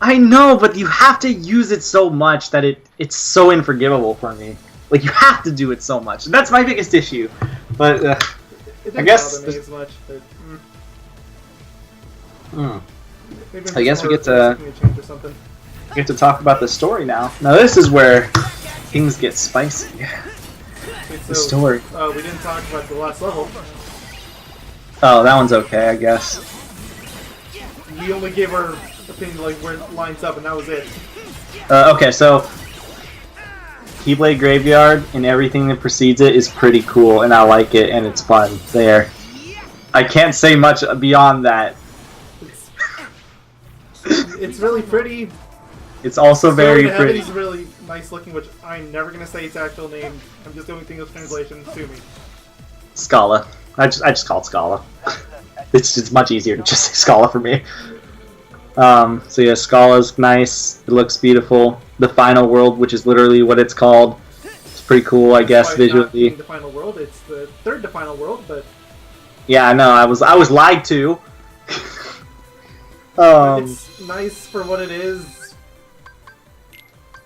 I know, but you have to use it so much that it's so unforgivable for me. Like, you have to do it so much. That's my biggest issue. But, It didn't I guess... bother me as much, but... Maybe I'm I guess we just get more to... expecting a change or something. We get to talk about the story now. Now this is where things get spicy. Wait, The story. We didn't talk about the last level. Oh, that one's okay, I guess. We only gave our opinion like where it lines up, and that was it. Okay, so Keyblade Graveyard and everything that precedes it is pretty cool, and I like it, and it's fun. There. I can't say much beyond that. It's really pretty. It's also very Story to pretty. Heaven is really nice looking, which I'm never gonna say its actual name. I'm just doing English translation. Sue me. Scala. I just call it Scala. It's much easier to just say Scala for me. So yeah, Scala's nice. It looks beautiful. The final world, which is literally what it's called, it's pretty cool, I guess, Despite not visually. being the final world, it's the third to final world, but Yeah, I know. I was lied to. it's nice for what it is.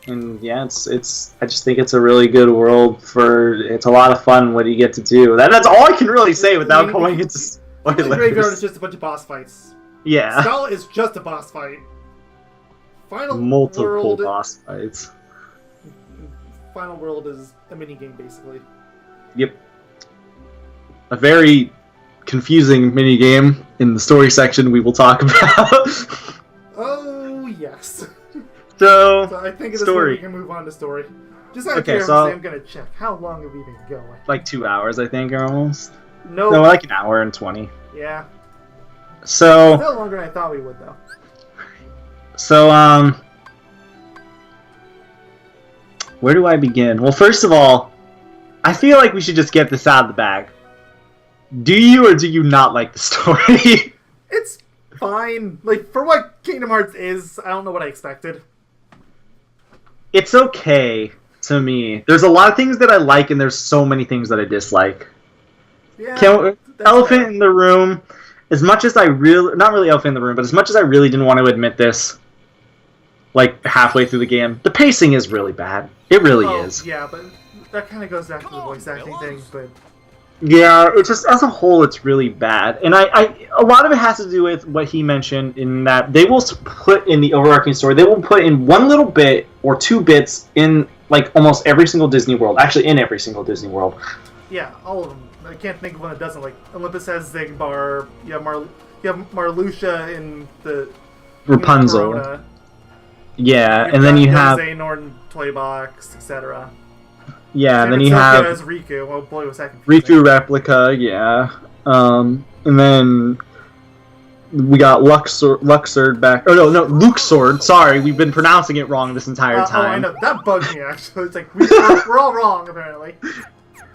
And yeah, it's. I just think it's a really good world for. It's a lot of fun. What you get to do. That's all I can really say without going into The Graveyard is spoilers. just a bunch of boss fights. Yeah, Scala is just a boss fight. Final multiple world, boss fights. Final world is a mini game basically. Yep. A very confusing mini game in the story section we will talk about. Oh yes. So I think at this story. point we can move on to story. Just out of Okay, curiosity, so- I'm gonna check. How long have we been going? like 2 hours, I think, almost. No. No, like an hour and 20. Yeah. So, Still longer than I thought we would, though. so, where do I begin? Well, first of all, I feel like we should just get this out of the bag. Do you or do you not like the story? It's fine. Like, for what Kingdom Hearts is, I don't know what I expected. It's okay to me. There's a lot of things that I like, and there's so many things that I dislike. Yeah. Elephant fair. in the room. As much as I really, not really elephant in the room, but as much as I really didn't want to admit this, like halfway through the game, the pacing is really bad. It really is. Yeah, but that kind of goes back to the voice acting thing, but... Yeah, it's just, as a whole, it's really bad. And a lot of it has to do with what he mentioned in that they will put in the overarching story, they will put in one little bit or 2 bits in, like, almost every single Disney World. Actually, in every single Disney World. Yeah, all of them. I can't think of one that doesn't. Like, Olympus has Zigbar, you have Marluxia in the... Rapunzel. Corona. Yeah, and then you have... Xehanort and Toy Box, etc. Yeah, and then you Tokyo have... as Riku. Oh boy, was that Riku confusing. replica, yeah. And then we got Luxord back. Oh no, Luxord. Sorry, we've been pronouncing it wrong this entire Oh, I time. know. That bugged me, actually. It's like, we're all wrong, apparently.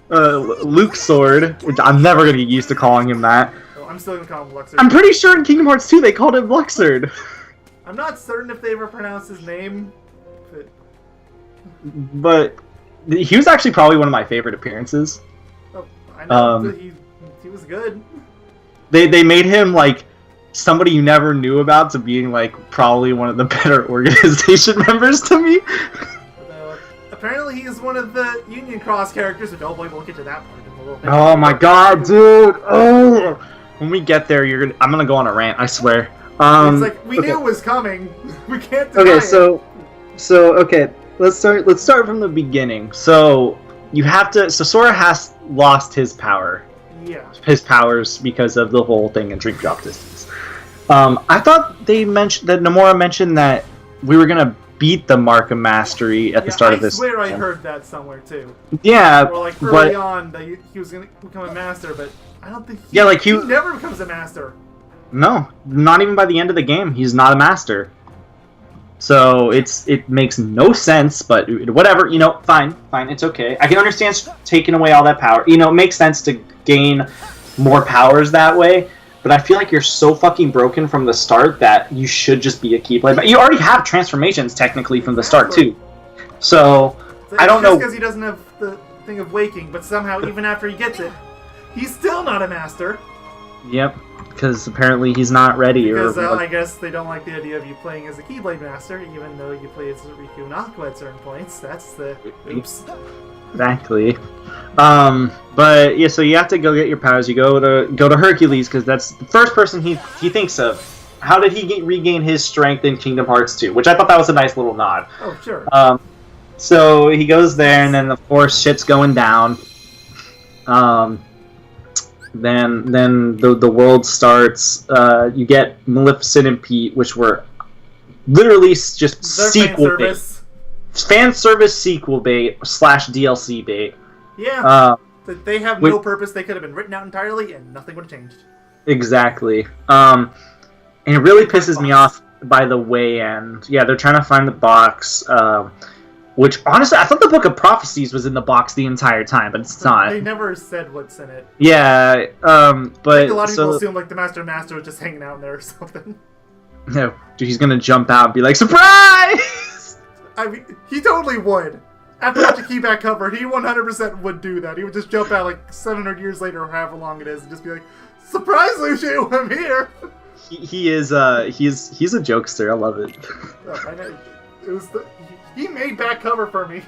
Luxord, which I'm never gonna get used to calling him that. Oh, I'm still gonna call him Luxord. I'm pretty sure in Kingdom Hearts 2 they called him Luxord. I'm not certain if they ever pronounced his name, but... But he was actually probably one of my favorite appearances. Oh, I know, but he was good. They made him like somebody you never knew about to being like probably one of the better organization members to me. Apparently he's one of the Union Cross characters, which, oh boy, we'll get to that part in a little bit. Oh my god, dude! Oh, when we get there, I'm gonna go on a rant. I swear. It's like, we knew it was coming. We can't deny Okay, okay, let's start from the beginning. So you have to. So Sora has lost his power. Yeah. His powers because of the whole thing in Drink Drop Distance. I thought they mentioned that Nomura mentioned that we were gonna beat the Mark of Mastery at the start of this. I swear I heard that somewhere too. Yeah, Or like but early on that he was gonna become a master, but I don't think he never becomes a master. no, not even by the end of the game. He's not a master. So it makes no sense, but whatever, fine, it's okay. I can understand taking away all that power. It makes sense to gain more powers that way, but I feel like you're so fucking broken from the start that you should just be a Keyblade. But you already have transformations technically from the start too. So I don't know. Because he doesn't have the thing of waking, but somehow even after he gets it, he's still not a master. Yep. because apparently he's not ready. Because or I guess they don't like the idea of you playing as a Keyblade Master, even though you play as Riku and Aqua at certain points. That's the oops. Exactly. But yeah, so you have to go get your powers. You go to Hercules because that's the first person he thinks of. How did he regain his strength in Kingdom Hearts 2? Which I thought that was a nice little nod. Oh, sure. So he goes there, and then of course shit's going down. Then the world starts. You get Maleficent and Pete, which were literally just sequel bait. Fan service sequel bait / DLC bait. Yeah. They have no purpose. They could have been written out entirely, and nothing would have changed. Exactly. And it really pisses me off by the way end. Yeah, they're trying to find the box. Which, honestly, I thought the Book of Prophecies was in the box the entire time, but it's not. They never said what's in it. Yeah, but... I think a lot of people assume, like, the Master was just hanging out in there or something. No, dude, he's gonna jump out and be like, surprise! I mean, he totally would. After watching Keyback cover, he 100% would do that. He would just jump out, like, 700 years later or however long it is, and just be like, surprise, Lucio, I'm here! He's a jokester, I love it. I know. It was he made back cover for me.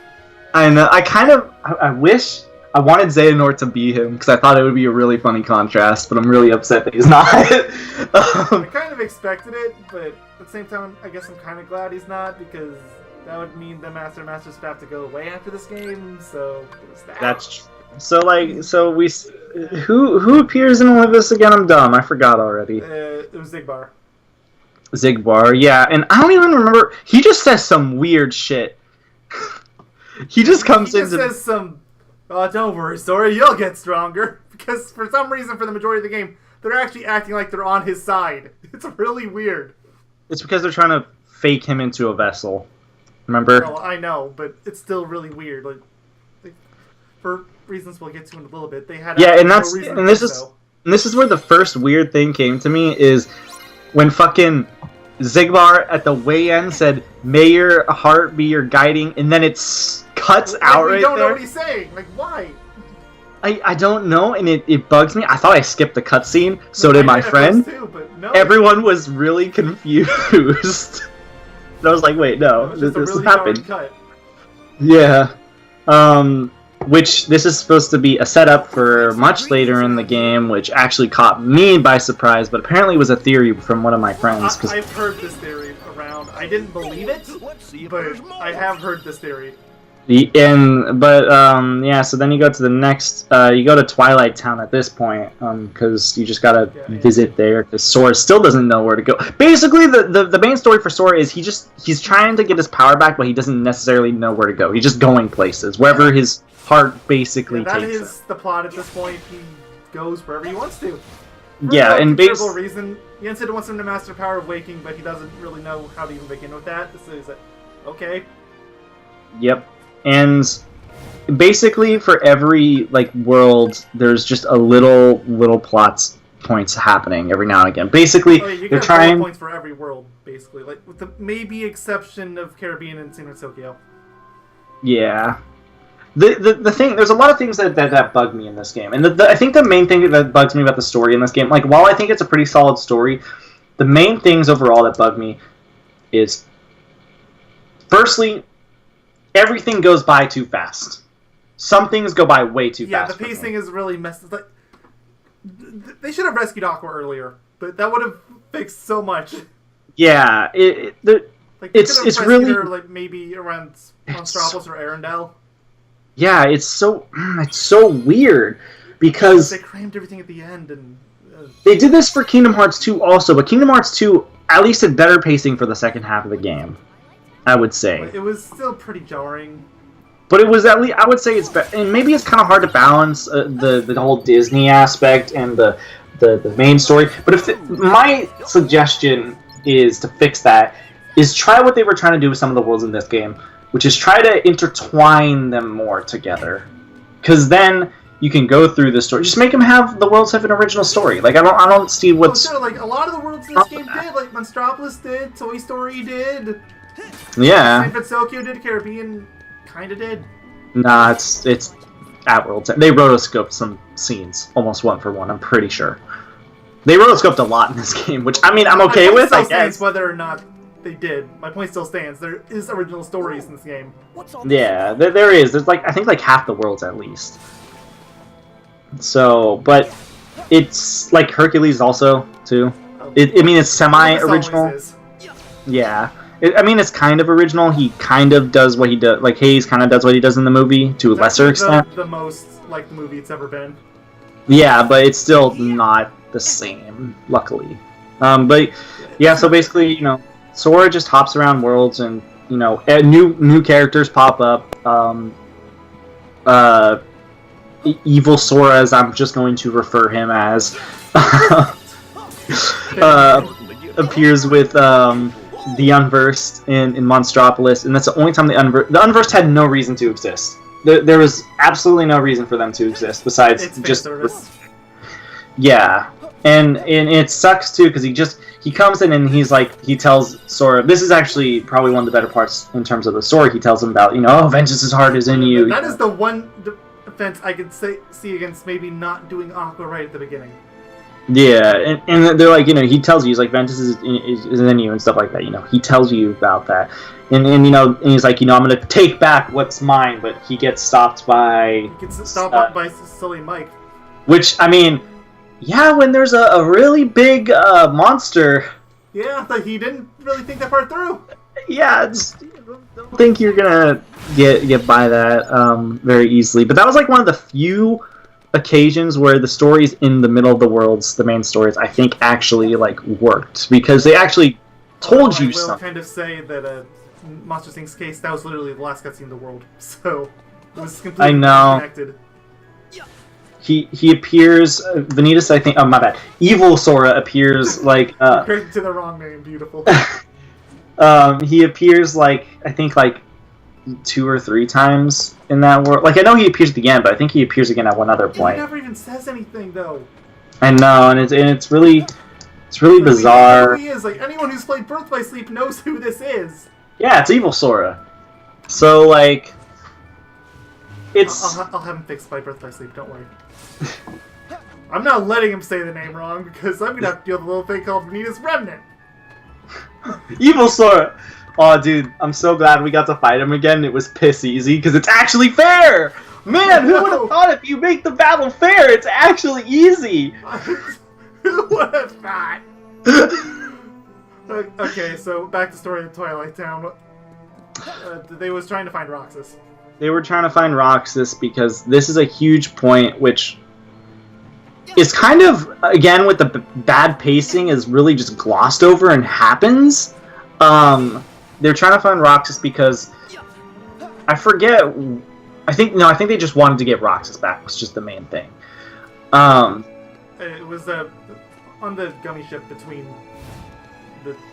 I know. I wish I wanted Xehanort to be him because I thought it would be a really funny contrast, but I'm really upset that he's not. I kind of expected it, but at the same time, I guess I'm kind of glad he's not because that would mean the Masters have to go away after this game. So there's that. That's true. Who appears in Olympus again? I'm dumb. I forgot already. It was Zigbar. Zigbar, yeah, and I don't even remember. He just says some weird shit. He just says some, oh, don't worry, Sora, you'll get stronger. Because for some reason, for the majority of the game, they're actually acting like they're on his side. It's really weird. It's because they're trying to fake him into a vessel. Remember? Well, I know, but it's still really weird. Like for reasons we'll get to in a little bit, they had this is where the first weird thing came to me is when fucking Zigbar at the way end said, "May your heart be your guiding," and then it cuts out right there. We don't know what he's saying. Like, why? I don't know, and it bugs me. I thought I skipped the cutscene, so did my friend. Too, but no. Everyone was really confused. And I was like, wait, no, this really happened. Cut. Yeah. Which this is supposed to be a setup for much later in the game, which actually caught me by surprise, but apparently was a theory from one of my friends. I've heard this theory around. I didn't believe it, but I have heard this theory. Yeah, so then you go to the next, you go to Twilight Town at this point, because you just gotta visit there, because Sora still doesn't know where to go. Basically, the main story for Sora is he's trying to get his power back, but he doesn't necessarily know where to go. He's just going places, wherever his heart basically takes him. That is the plot at this point. He goes wherever he wants to. Yeah, and basically reason, Yensid wants him to master power of waking, but he doesn't really know how to even begin with that. So he's like, okay. Yep. And basically, for every world, there's just a little plots points happening every now and again. Basically, they're trying points for every world, basically, with the maybe exception of Caribbean and Secret Tokyo. Yeah, the thing, there's a lot of things that bug me in this game, and I think the main thing that bugs me about the story in this game, while I think it's a pretty solid story, the main things overall that bug me is, firstly, everything goes by too fast. Some things go by way too fast. Yeah, the pacing is really messed up. They should have rescued Aqua earlier, but that would have fixed so much. Yeah, it's really her, maybe around Monstropolis or Arendelle. Yeah, it's so weird because they crammed everything at the end, and they did this for Kingdom Hearts 2 also, but Kingdom Hearts 2 at least had better pacing for the second half of the game. I would say it was still pretty jarring, but it was at least, I would say, it's and maybe it's kind of hard to balance the whole Disney aspect and the main story. But my suggestion is to fix that is try what they were trying to do with some of the worlds in this game, which is try to intertwine them more together, because then you can go through the story. Just make them have the worlds have an original story. I don't see what's. Oh, sure, a lot of the worlds in this game did. Monstropolis did, Toy Story did. Yeah. San Francisco did, Caribbean kinda did. Nah, it's at World. They rotoscoped some scenes, almost one for one, I'm pretty sure. They rotoscoped a lot in this game, which I mean I'm okay My point with. still I stands guess. whether or not they did. My point still stands. There is original stories in this game. Yeah, there is. There's like I think like half the worlds at least. So, but it's like Hercules also too. I mean, it's semi-original. Always is. Yeah. I mean, it's kind of original. He kind of does what he does. Like, Hayes kind of does what he does in the movie to a lesser extent. The most like the movie it's ever been. Yeah, but it's still not the same, luckily. But, yeah, so basically, you know, Sora just hops around worlds and, you know, new characters pop up. Evil Sora, as I'm just going to refer him as, appears with, the Unversed in Monstropolis, and that's the only time the Unversed had no reason to exist. There was absolutely no reason for them to exist besides It's just service. yeah, and it sucks too because he comes in and he tells Sora, this is actually probably one of the better parts in terms of the story. He tells him about, you know, oh, vengeance's heart is in you. That is the one offense I could see against maybe not doing Aqua right at the beginning. Yeah, and they're like, you know, he tells you, he's like, vengeance is in you and stuff like that, you know. He tells you about that. And you know, and he's like, you know, I'm going to take back what's mine, but he gets stopped by... He gets stopped by Silly Mike. Which, I mean, yeah, when there's a really big monster... Yeah, but he didn't really think that part through. Yeah, don't think you're going to get by that very easily. But that was like one of the few occasions where the stories in the middle of the worlds, the main stories, I think actually like worked because they actually told you something. I will kind of say that Monster Inc.'s case, that was literally the last cutscene in the world, so it was completely connected. He appears. Vanitas, I think. Oh my bad. Evil Sora appears like. Compared to the wrong name, beautiful. He appears like I think like 2 or 3 times in that world. Like I know he appears at the end, but I think he appears again at one other point. He never even says anything though. I know, and it's really bizarre. He is like anyone who's played Birth by Sleep knows who this is. Yeah, it's Evil Sora. So like, it's. I'll have him fixed by Birth by Sleep. Don't worry. I'm not letting him say the name wrong because I'm gonna have to deal with a little thing called Vanitas Remnant. Evil Sora. Oh, dude, I'm so glad we got to fight him again. It was piss easy because it's actually fair. Man, who would have thought if you make the battle fair, it's actually easy. Who would have thought? Okay, so back to story of Twilight Town. They was trying to find Roxas. They were trying to find Roxas because this is a huge point, which is kind of, again, with the bad pacing, is really just glossed over and happens. They're trying to find Roxas because I forget. I think they just wanted to get Roxas back. Was just the main thing. It was on the gummy ship between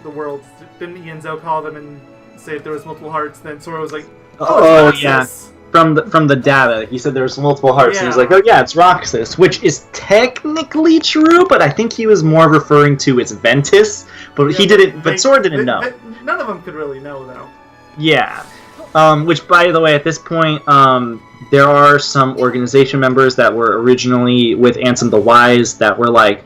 the worlds. Didn't Ienzo call them and say if there was multiple hearts? Then Sora was like, "Oh, it's Roxas." Yeah. From the data, he said there was multiple hearts, yeah. And he's like, "Oh yeah, it's Roxas," which is technically true, but I think he was more referring to its Ventus. But he didn't. But Sora didn't know. None of them could really know, though. Yeah. Which, by the way, at this point, there are some organization members that were originally with Ansem the Wise that were like,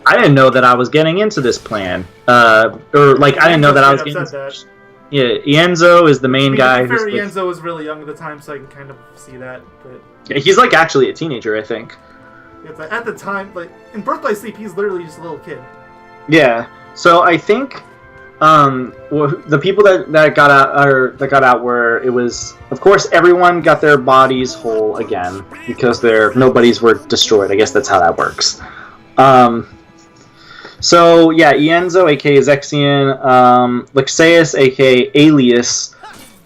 I didn't know that I was getting into this plan. Or, like, I didn't know that I was getting into this. Yeah, Ienzo is the main guy. Ienzo was really young at the time, so I can kind of see that. But yeah, he's, like, actually a teenager, I think. At the time, like, in Birth by Sleep, he's literally just a little kid. Yeah. So I think the people that got out were, it was, of course, everyone got their bodies whole again because no bodies were destroyed. I guess that's how that works. So yeah, Ienzo, aka Zexion, Lexaeus, aka Alias,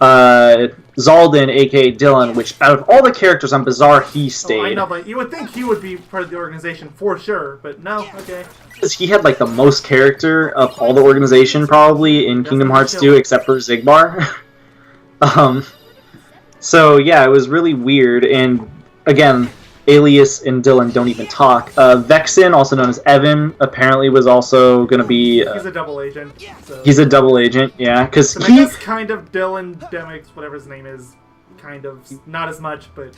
Zaldin, aka Dylan, which out of all the characters on Bizarre, he stayed. Oh, I know, but you would think he would be part of the organization for sure, but no, okay. Because he had like the most character of all the organization probably in Kingdom Hearts 2, except for Xigbar. So yeah, it was really weird, and again, Alias and Dylan don't even talk. Vexen, also known as Evan, apparently was also going to be... he's a double agent. So. He's a double agent, yeah, because I guess kind of Dylan Demix, whatever his name is, kind of, not as much, but...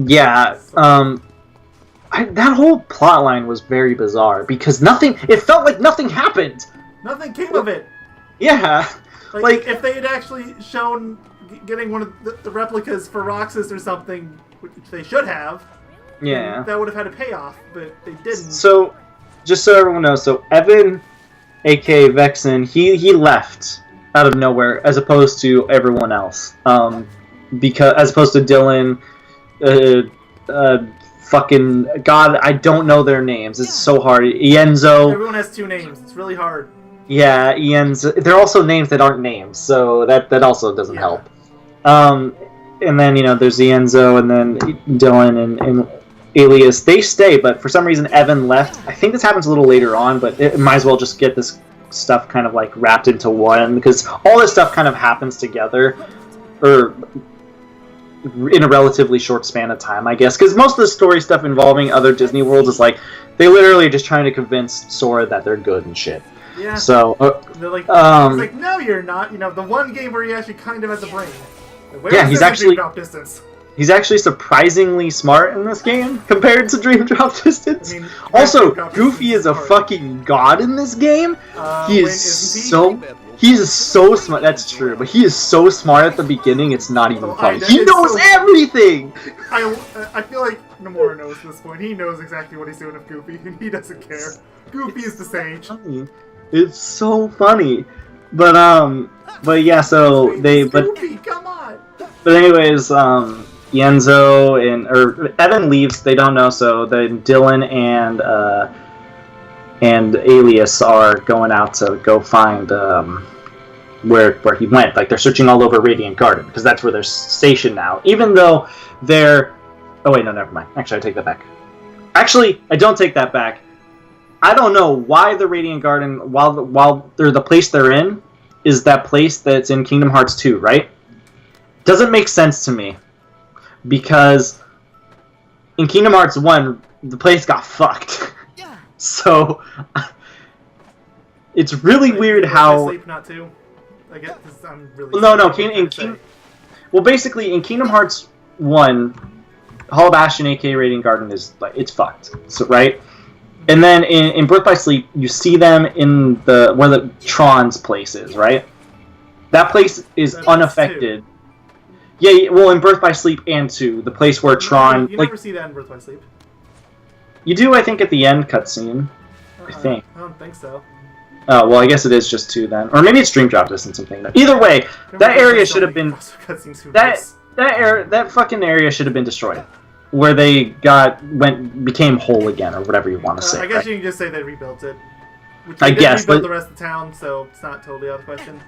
Yeah, that whole plot line was very bizarre because it felt like nothing happened. Nothing came of it. Yeah. Like if they had actually shown getting one of the replicas for Roxas or something, which they should have, yeah, that would have had a payoff, but they didn't. So, just so everyone knows, so Evan, aka Vexen, he left out of nowhere as opposed to everyone else. Because as opposed to Dylan, fucking God, I don't know their names. It's so hard. Ienzo. Everyone has 2 names. It's really hard. Yeah, Ienzo. They're also names that aren't names, so that also doesn't help. And then there's Ienzo, and then Dylan and Alias. They stay, but for some reason Evan left. I think this happens a little later on, but it might as well just get this stuff kind of like wrapped into one because all this stuff kind of happens together, or in a relatively short span of time, I guess. Because most of the story stuff involving other Disney worlds is like they literally are just trying to convince Sora that they're good and shit. Yeah. So they're like, it's like, no, you're not. The one game where he actually kind of has a brain. He's actually surprisingly smart in this game compared to Dream Drop Distance. Also, Goofy is a fucking god in this game. He is so smart. That's true, but he is so smart at the beginning. It's not even funny. He knows everything. I feel like Nomura knows at this point. He knows exactly what he's doing with Goofy, and he doesn't care. Goofy is the sage. It's so funny, but yeah. So Goofy, come on. But anyways, Ienzo or Evan leaves. They don't know, so then Dylan and Alias are going out to go find where he went. Like they're searching all over Radiant Garden because that's where they're stationed now. Even though they're no, never mind. Actually, I take that back. Actually, I don't take that back. I don't know why the Radiant Garden, while they're the place they're in, is that place that's in Kingdom Hearts 2, right? Doesn't make sense to me. Because in Kingdom Hearts 1, the place got fucked. So, it's really weird how... Sleep not too. I guess I'm really... Well, basically, in Kingdom Hearts 1, Hall of Ashen, aka Radiant Garden, is like it's fucked. So, right? And then in Birth by Sleep, you see them in one of the Tron's places, right? That place is unaffected. Yeah, well, in Birth by Sleep and 2, the place where Tron... You never see that in Birth by Sleep. You do, I think, at the end cutscene. I think. I don't think so. Oh, well, I guess it is just 2 then. Or maybe it's Dream Drop Distance, something. Either way, that area should have been... That fucking area should have been destroyed. Where they became whole again, or whatever you want to say. I guess right? you can just say they rebuilt it. Which I guess, rebuilt the rest of the town, so it's not totally out of the question.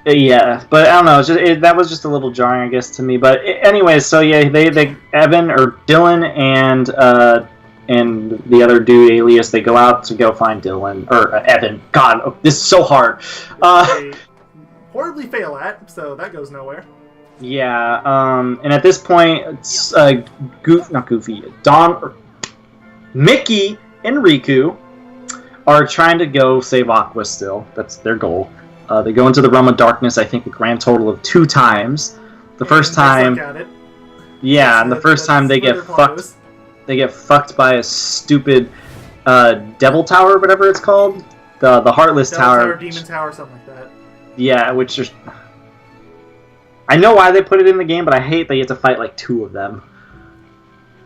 Yeah, but I don't know. That was just a little jarring, I guess, to me. But anyways, so yeah, they Evan or Dylan and the other dude, Alias, they go out to go find Dylan or Evan. God, this is so hard. They horribly fail at, so that goes nowhere. Yeah, and at this point, it's Mickey and Riku are trying to go save Aqua still. That's their goal. They go into the Realm of Darkness, I think, a grand total of 2 times. The first time... Yeah, and the first time they get fucked... They get fucked by a stupid Devil Tower, whatever it's called. The Heartless Tower. Demon Tower, something like that. Yeah, which just... I know why they put it in the game, but I hate that you have to fight like 2 of them.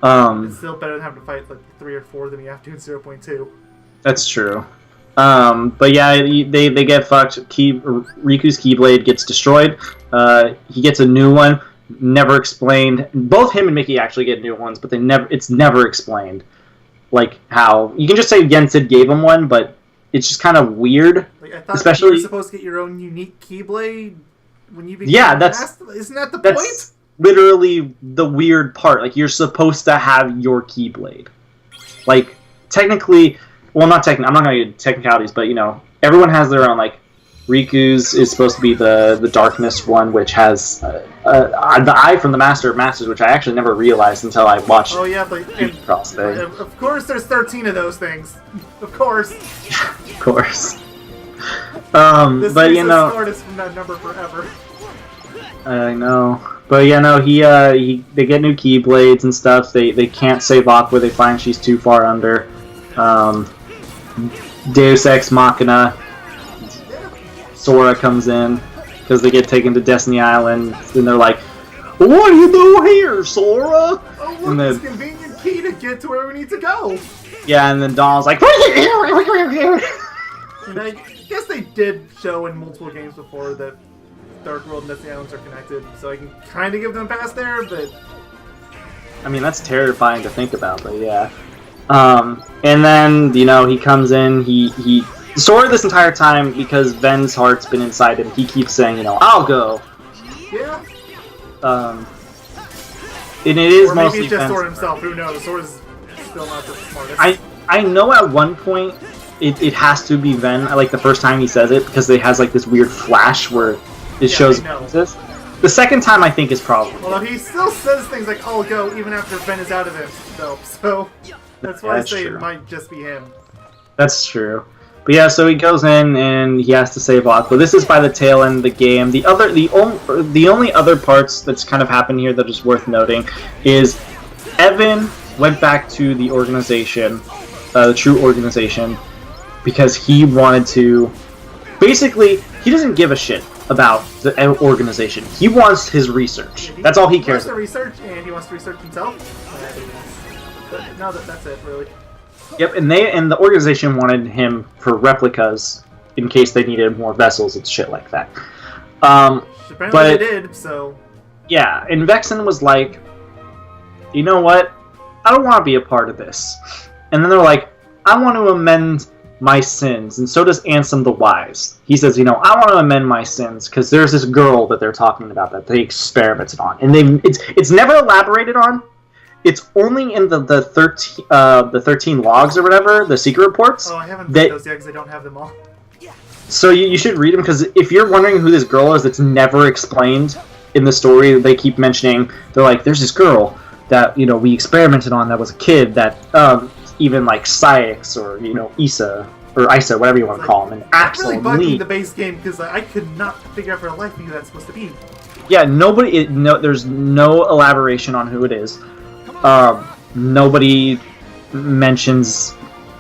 It's still better than having to fight like 3 or 4 than you have to in 0.2. That's true. But yeah, they get fucked. Riku's Keyblade gets destroyed. He gets a new one. Never explained. Both him and Mickey actually get new ones, but it's never explained. Like how you can just say Yensid gave him one, but it's just kind of weird. Like, I thought especially you were supposed to get your own unique Keyblade when you became isn't that the point? Literally the weird part. Like you're supposed to have your Keyblade. Like technically, well, not technically. I'm not going to get technicalities, but everyone has their own. Like Riku's is supposed to be the darkness one, which has the eye from the Master of Masters, which I actually never realized until I watched. Oh yeah, but of course there's 13 of those things. Of course. Of course. But this from that number forever. I know. But yeah, no, they get new keyblades and stuff. They can't save Aqua. They find she's too far under. Deus Ex Machina. Sora comes in because they get taken to Destiny Island, and they're like, "What do you do here, Sora?" Oh, look, and then, this convenient key to get to where we need to go. Yeah, and then Donald's like, and I guess they did show in multiple games before that Dark World and Destiny Islands are connected, so I can kind of give them a pass there, but... I mean, that's terrifying to think about, but yeah. And then, you know, he comes in, he Sora this entire time, because Ven's heart's been inside him, he keeps saying, you know, I'll go. Yeah. And it is or mostly maybe it's just Ven's Sora himself, who knows, Sora's still not the smartest. I know at one point, it has to be Ven, like the first time he says it, because it has like this weird flash where it shows this. The second time I think is probably. Although he still says things like "I'll go" even after Ven is out of it, though. So that's why I say it might just be him. That's true. But yeah, so he goes in and he has to save Aqua. This is by the tail end of the game. The only other parts that's kind of happened here that is worth noting is Evan went back to the organization, the true organization, because he wanted to. Basically, he doesn't give a shit about the organization. He wants his research. That's all he cares about. He wants to research, and he wants to research himself. But no, that's it, really. Yep, and the organization wanted him for replicas in case they needed more vessels and shit like that. Apparently but they did, so... Yeah, and Vexen was like, you know what? I don't want to be a part of this. And then they're like, I want to amend my sins, and so does Ansem the Wise. He says, you know, I want to amend my sins because there's this girl that they're talking about that they experimented on, and it's never elaborated on. It's only in the 13 logs or whatever, the secret reports. Oh, I haven't read those yet because I don't have them all. So you should read them, because if you're wondering who this girl is, it's never explained in the story. They keep mentioning, they're like, there's this girl that, you know, we experimented on that was a kid that, even like Syx or, you know, Isa, whatever you want to call him, and Axel really and bugging Lee. the base game because I could not figure out for the life of me who that's supposed to be. Yeah, there's no elaboration on who it is. Nobody mentions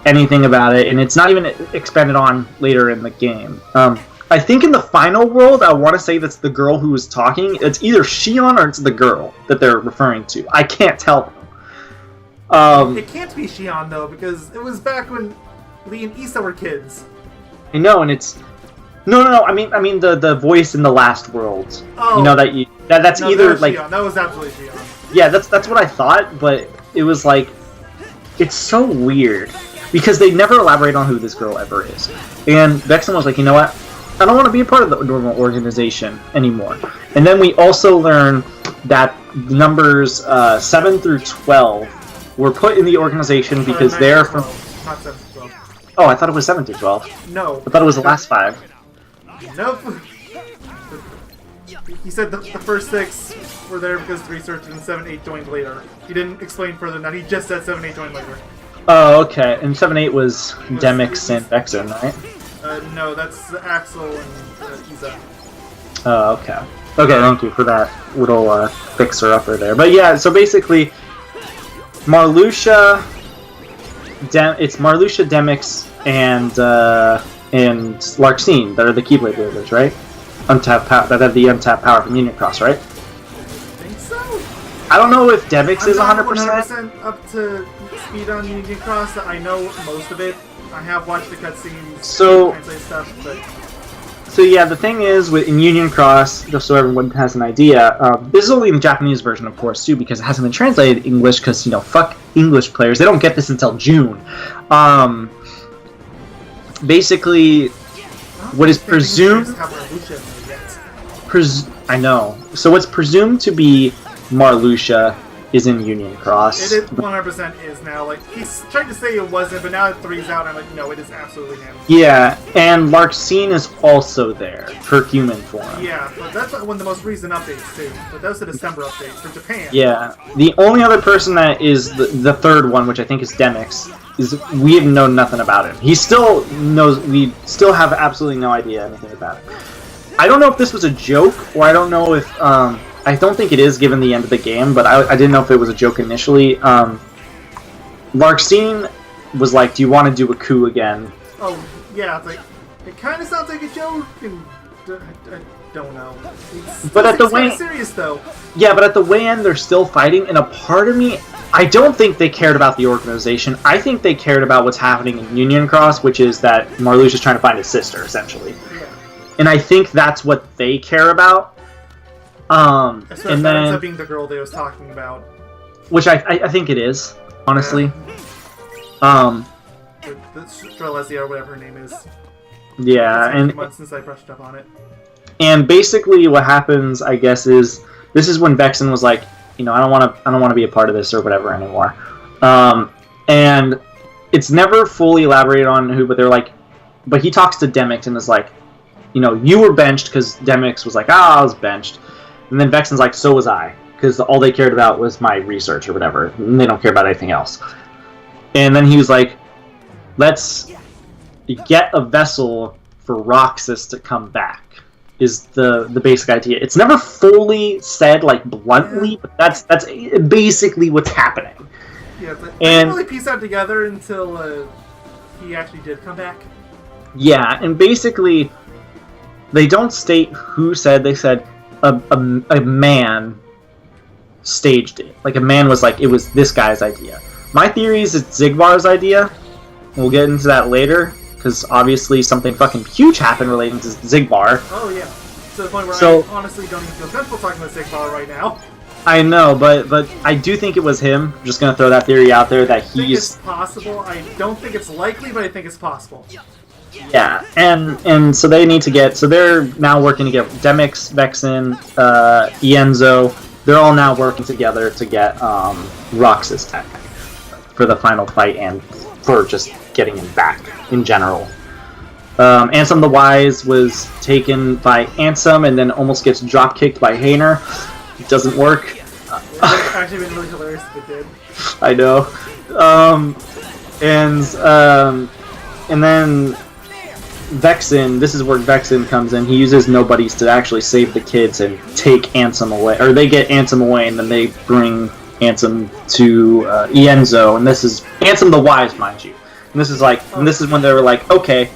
anything about it, and it's not even expanded on later in the game. I think in the final world, I want to say that's the girl who was talking. It's either Shion or it's the girl that they're referring to. I can't tell. It can't be Shion though, because it was back when Lee and Issa were kids. I know, and it's no. I mean the voice in the last world. Oh, you know that's no, either that was like Shion. That was absolutely Shion. Yeah, that's what I thought, but it was like it's so weird because they never elaborate on who this girl ever is. And Vexen was like, you know what? I don't want to be a part of the normal organization anymore. And then we also learn that numbers 7 through 12 were put in the organization because they're from... Not 7 through 12. Oh, I thought it was 7 through 12. No. I thought it was the last 5. Nope. He said the first 6 were there because of research, and 7, 8 joined later. He didn't explain further than that. He just said 7, 8 joined later. Oh, okay. And 7, 8 was Demix and Vexen, right? No, that's Axel and Isa. Oh, okay. Okay, thank you for that little fixer-upper there. But yeah, so basically, Marluxia, it's Marluxia, Demix, and Larxene that are the Keyblade wielders, right? Untapped power, that have the untapped power from Union Cross, right? I think so. I don't know if Demix is 100%. I'm not 100% up to speed on Union Cross. I know most of it. I have watched the cutscenes, translate stuff, but... So yeah, the thing is, in Union Cross, just so everyone has an idea, this is only in the Japanese version, of course, too, because it hasn't been translated in English, because, you know, fuck English players. They don't get this until June. Basically, what is presumed... I know. So what's presumed to be Marluxia is in Union Cross. It is 100% is now. Like, he's trying to say it wasn't, but now that 3's out, I'm like, no, it is absolutely him. Yeah, and Larxene is also there, her human form. Yeah, but that's one of the most recent updates, too. But that was the December update for Japan. Yeah. The only other person that is the third one, which I think is Demix, is we have known nothing about him. He still knows, we still have absolutely no idea anything about it. I don't know if this was a joke, or I don't know if, I I don't think it is given the end of the game, but I didn't know if it was a joke initially. Larxene was like, "Do you want to do a coup again?" Oh yeah, it's like it kind of sounds like a joke, and I don't know. But at the way, serious though. Yeah, but at the way end, they're still fighting, and a part of me, I don't think they cared about the organization. I think they cared about what's happening in Union Cross, which is that Marluxia is trying to find his sister, essentially. Yeah. And I think that's what they care about. Especially and that then, ends up being the girl they was talking about. which I think it is, honestly. The Strelezia or whatever her name is. Yeah, It's been and a month since I brushed up on it. And basically, what happens, I guess, is this is when Vexen was like, I don't want to be a part of this or whatever anymore. And it's never fully elaborated on who, but they're like, but he talks to Demyx and is like, you were benched because Demyx was like, I was benched, and then Vexen's like, so was I, because all they cared about was my research or whatever, and they don't care about anything else. And then he was like, let's get a vessel for Roxas to come back. Is the basic idea. It's never fully said like bluntly, but that's basically what's happening. Yeah, but they didn't really piece that together until he actually did come back. Yeah, and basically they don't state who said. They said a man staged it. Like a man was like, it was this guy's idea. My theory is it's Zigbar's idea. We'll get into that later. Because obviously something fucking huge happened relating to Zigbar. Oh yeah, to the point where I honestly don't even feel comfortable talking about Zigbar right now. I know, but I do think it was him. I'm just gonna throw that theory out there that I think it's possible. I don't think it's likely, but I think it's possible. Yeah, and so they need to get. So they're now working to get Demyx, Vexen, Ienzo. They're all now working together to get Roxas Tech for the final fight and for just getting him back in general. Ansem the Wise was taken by Ansem and then almost gets drop kicked by Hainer. It doesn't work. It would have actually been really hilarious if it did. I know. And then Vexen, this is where Vexen comes in. He uses nobodies to actually save the kids and take Ansem away. Or they get Ansem away and then they bring Ansem to Ienzo. And this is Ansem the Wise, mind you. And this is when they were like, okay,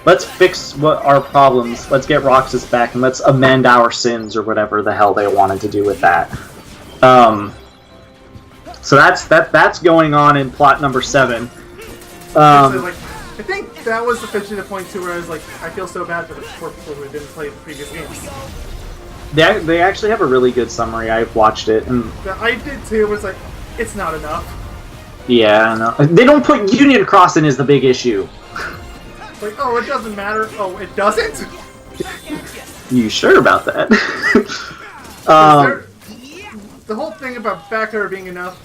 let's fix what our problems. Let's get Roxas back and let's amend our sins or whatever the hell they wanted to do with that. So that's going on in plot number 7. I think that was officially the point too where I was like, I feel so bad for the poor people who didn't play the previous games. They actually have a really good summary. I've watched it and I did too. But it's like, it's not enough. Yeah, no. They don't put Union Cross in is the big issue. Like, oh, it doesn't matter. Oh, it doesn't? You sure about that? The whole thing about Backer being enough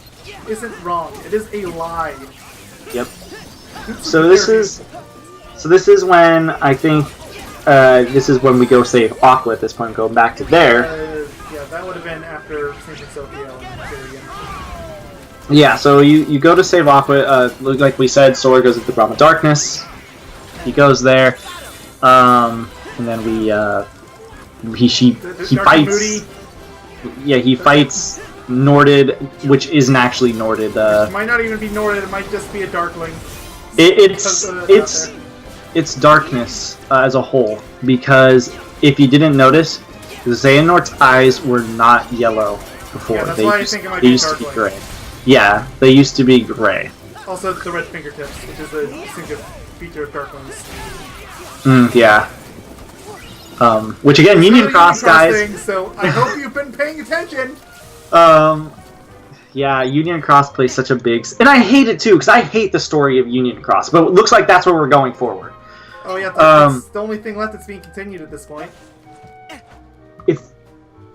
isn't wrong. It is a lie. Yep. So this is when I think this is when we go save Aqua at this point, going back to there. Yeah, that would have been after St. Sophia and Tyrion. Yeah, so you go to save Aqua. Like we said, Sora goes into the Realm of Darkness. He goes there, and then he fights. Moody. Yeah, he fights Norded, which isn't actually Norded. It might not even be Norded. It might just be a Darkling. It's darkness as a whole, because if you didn't notice, Xehanort's eyes were not yellow before. Yeah, that's why I think it might they be used to be Darkling. gray. Yeah, they used to be gray. Also, the red fingertips, which is a distinctive feature of Darklings. Yeah. Which again, Union Cross guys. Thing, so I hope you've been paying attention. Yeah, Union Cross plays such a big... And I hate it too, because I hate the story of Union Cross. But it looks like that's where we're going forward. Oh yeah, that's the only thing left that's being continued at this point.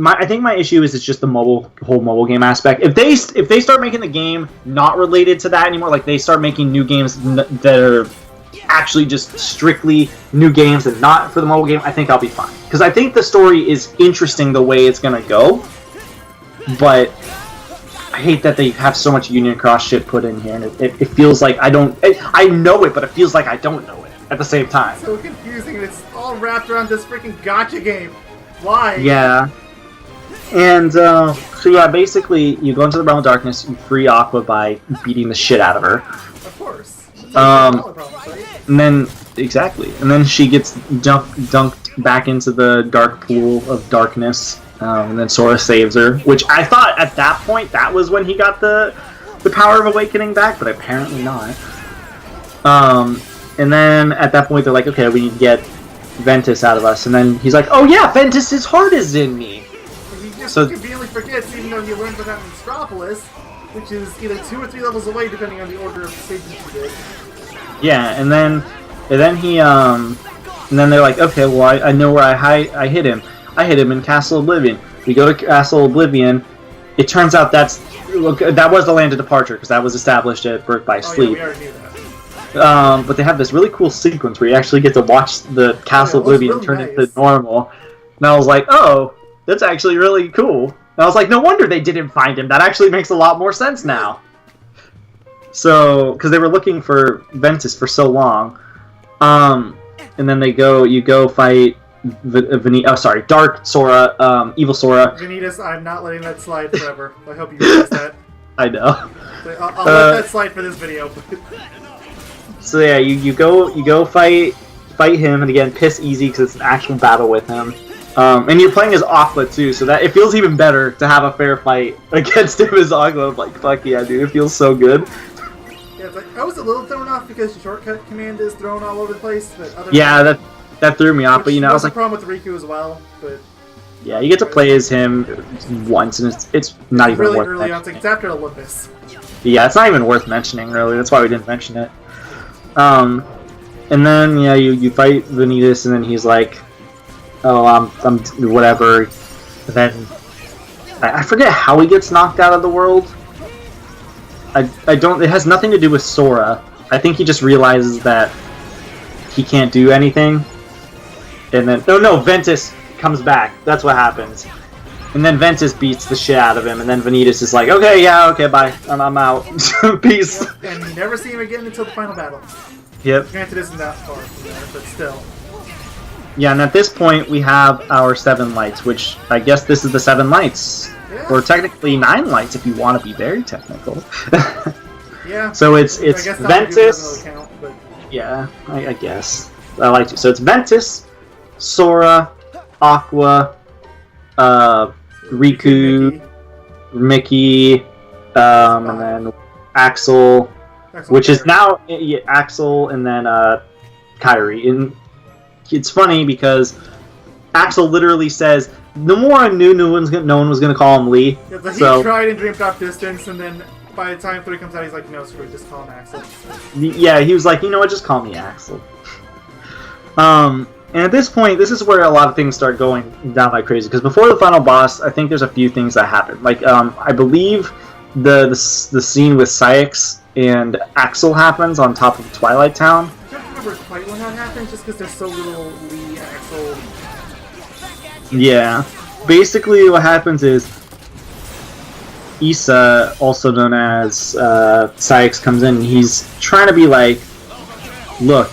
I think my issue is it's just the whole mobile game aspect. If they start making the game not related to that anymore, like they start making new games that are actually just strictly new games and not for the mobile game, I think I'll be fine. Because I think the story is interesting the way it's gonna go, but I hate that they have so much Union Cross shit put in here, and it feels like I know it, but it feels like I don't know it at the same time. It's so confusing, and it's all wrapped around this freaking gacha game. Why? Yeah. And so yeah, basically you go into the realm of darkness, you free Aqua by beating the shit out of her. Of course. Problems, right? And then and then she gets dunked back into the dark pool of darkness. And then Sora saves her, which I thought at that point that was when he got the power of awakening back, but apparently not. And then at that point they're like, okay, we need to get Ventus out of us, and then he's like, oh yeah, Ventus's heart is in me. He just conveniently forgets, even though he learned about that in Metropolis, which is either 2 or 3 levels away, depending on the order of stages you did. Yeah, and then they're like, okay, well I know where I hit him. I hit him in Castle Oblivion. We go to Castle Oblivion. It turns out that was the land of departure because that was established at Birth by Sleep. Yeah, we already knew that. But they have this really cool sequence where you actually get to watch the Castle Oblivion really turn nice. into normal. And I was like, oh, that's actually really cool. And I was like, no wonder they didn't find him. That actually makes a lot more sense now. So, because they were looking for Ventus for so long. And then you go fight Dark Sora, Evil Sora. Vanitas, I'm not letting that slide forever. I hope you realize that. I know. I'll let that slide for this video. So yeah, you go fight him, and again, piss easy because it's an actual battle with him. And you're playing as Aqua too, so that it feels even better to have a fair fight against him as Aqua. I'm like, fuck yeah, dude, it feels so good. Yeah, it's like, I was a little thrown off because your shortcut command is thrown all over the place. But that threw me off, but you know, I was like, a problem with Riku as well. But yeah, you get to play as him once, and it's not even really worth early mentioning. on. It's after Olympus. Yeah, it's not even worth mentioning, really. That's why we didn't mention it. And then yeah, you fight Vanitas, and then he's like, "Oh, I'm whatever." And then I forget how he gets knocked out of the world. I don't. It has nothing to do with Sora. I think he just realizes that he can't do anything. And then no, Ventus comes back. That's what happens. And then Ventus beats the shit out of him, and then Vanitas is like, okay, bye. I'm out. Peace. Yep, and you never see him again until the final battle. Yep. Granted, it isn't that far from there, but still. Yeah, and at this point we have our 7 lights, which I guess this is the 7 lights. Yeah. Or technically 9 lights if you want to be very technical. Yeah. So it's I guess Ventus. doesn't really count, but... Yeah, I guess. I like to. So it's Ventus, Sora, Aqua, Riku, Mickey, and then Axel, which is now Axel, and then Kyrie. And it's funny because Axel literally says, "The more I knew, no one was gonna call him Lee." Yeah, but so he tried and dreamed off distance, and then by the time 3 comes out, he's like, "No, screw it, just call him Axel." yeah, he was like, "You know what? Just call me Axel." And at this point, this is where a lot of things start going down like crazy. Because before the final boss, I think there's a few things that happen. Like, I believe the scene with Syx and Axel happens on top of Twilight Town. I don't remember quite when that happened, just because there's so little Lee, Axel... Yeah. Basically, what happens is Issa, also known as Syx, comes in and he's trying to be like, look,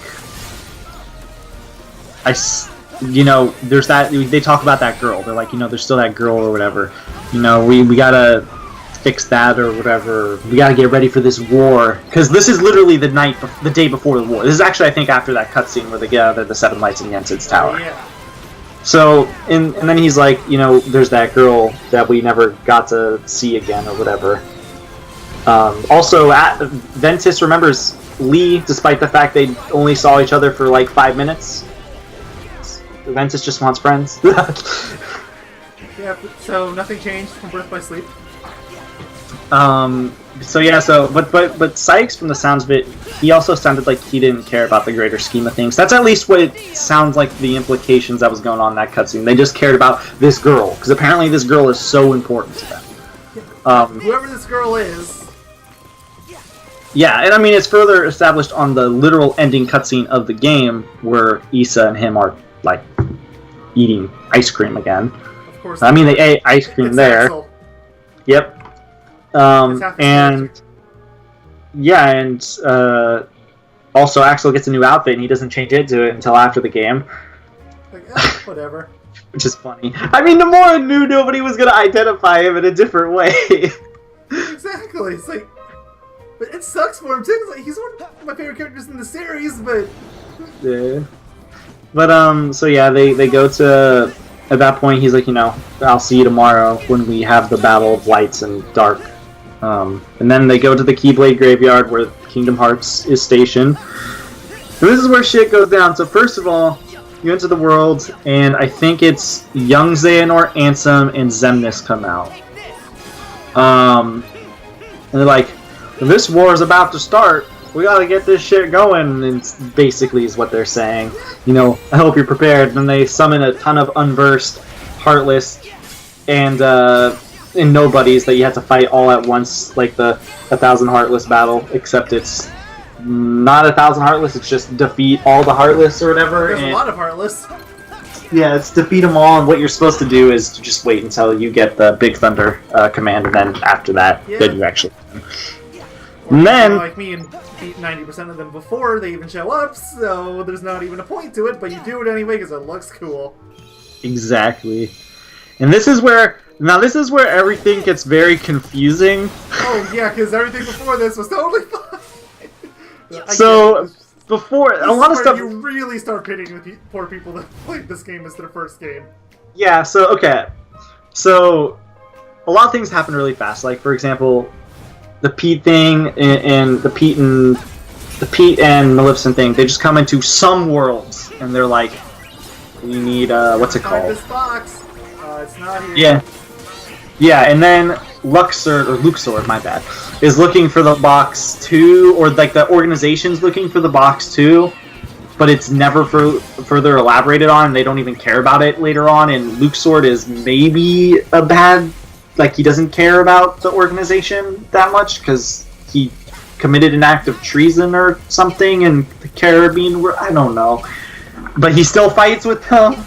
there's that, they talk about that girl. They're like, there's still that girl or whatever. We gotta fix that or whatever. We gotta get ready for this war. Because this is literally the day before the war. This is actually, I think, after that cutscene where they gather the 7 lights in Yensid's tower. Yeah. So, and then he's like, there's that girl that we never got to see again or whatever. Also, Ventus remembers Lee, despite the fact they only saw each other for like 5 minutes. Ventus just wants friends. Yeah, so nothing changed from Birth by Sleep. But Syx, from the sounds of it, he also sounded like he didn't care about the greater scheme of things. That's at least what it sounds like, the implications that was going on in that cutscene. They just cared about this girl, because apparently this girl is so important to them. Whoever this girl is... Yeah, and I mean, it's further established on the literal ending cutscene of the game, where Issa and him are, like, eating ice cream again. Of course. I mean, they ate ice cream there. Axel. Yep. Also Axel gets a new outfit and he doesn't change into it until after the game. Like, whatever. which is funny. I mean, Nomura knew nobody was gonna identify him in a different way. Exactly. It's like, but it sucks for him too. It's like he's one of my favorite characters in the series, but yeah. But so yeah, they go to. At that point, he's like, you know, I'll see you tomorrow when we have the Battle of Lights and Dark. And then they go to the Keyblade Graveyard where Kingdom Hearts is stationed. And this is where shit goes down. So first of all, you enter the world, and I think it's Young Xehanort, Ansem, and Xemnas come out. And they're like, this war is about to start. We gotta get this shit going, and basically is what they're saying. You know, I hope you're prepared. And they summon a ton of unversed, heartless, and nobodies that you have to fight all at once, like the 1,000 Heartless battle, except it's not 1,000 Heartless, it's just defeat all the Heartless or whatever. There's a lot of Heartless. Yeah, it's defeat them all, and what you're supposed to do is to just wait until you get the Big Thunder command, and then after that, then you actually... Or and then... like me and beat 90% of them before they even show up, so there's not even a point to it, but you do it anyway because it looks cool. Exactly. And this is where... Now this is where everything gets very confusing. Oh yeah, because everything before this was totally fine. So, before... A lot of stuff... You really start pitting the poor people that played this game as their first game. Yeah, so, okay. So, a lot of things happen really fast. Like, for example... The Pete thing and the Pete and Maleficent thing, they just come into some worlds and they're like, we need what's it called? This box. It's not here. Yeah. Yeah, and then Luxord, my bad, is looking for the box too, or like the organization's looking for the box too, but it's never further elaborated on, and they don't even care about it later on, and Luxord is maybe a bad... Like, he doesn't care about the organization that much because he committed an act of treason or something in the Caribbean. I don't know. But he still fights with them.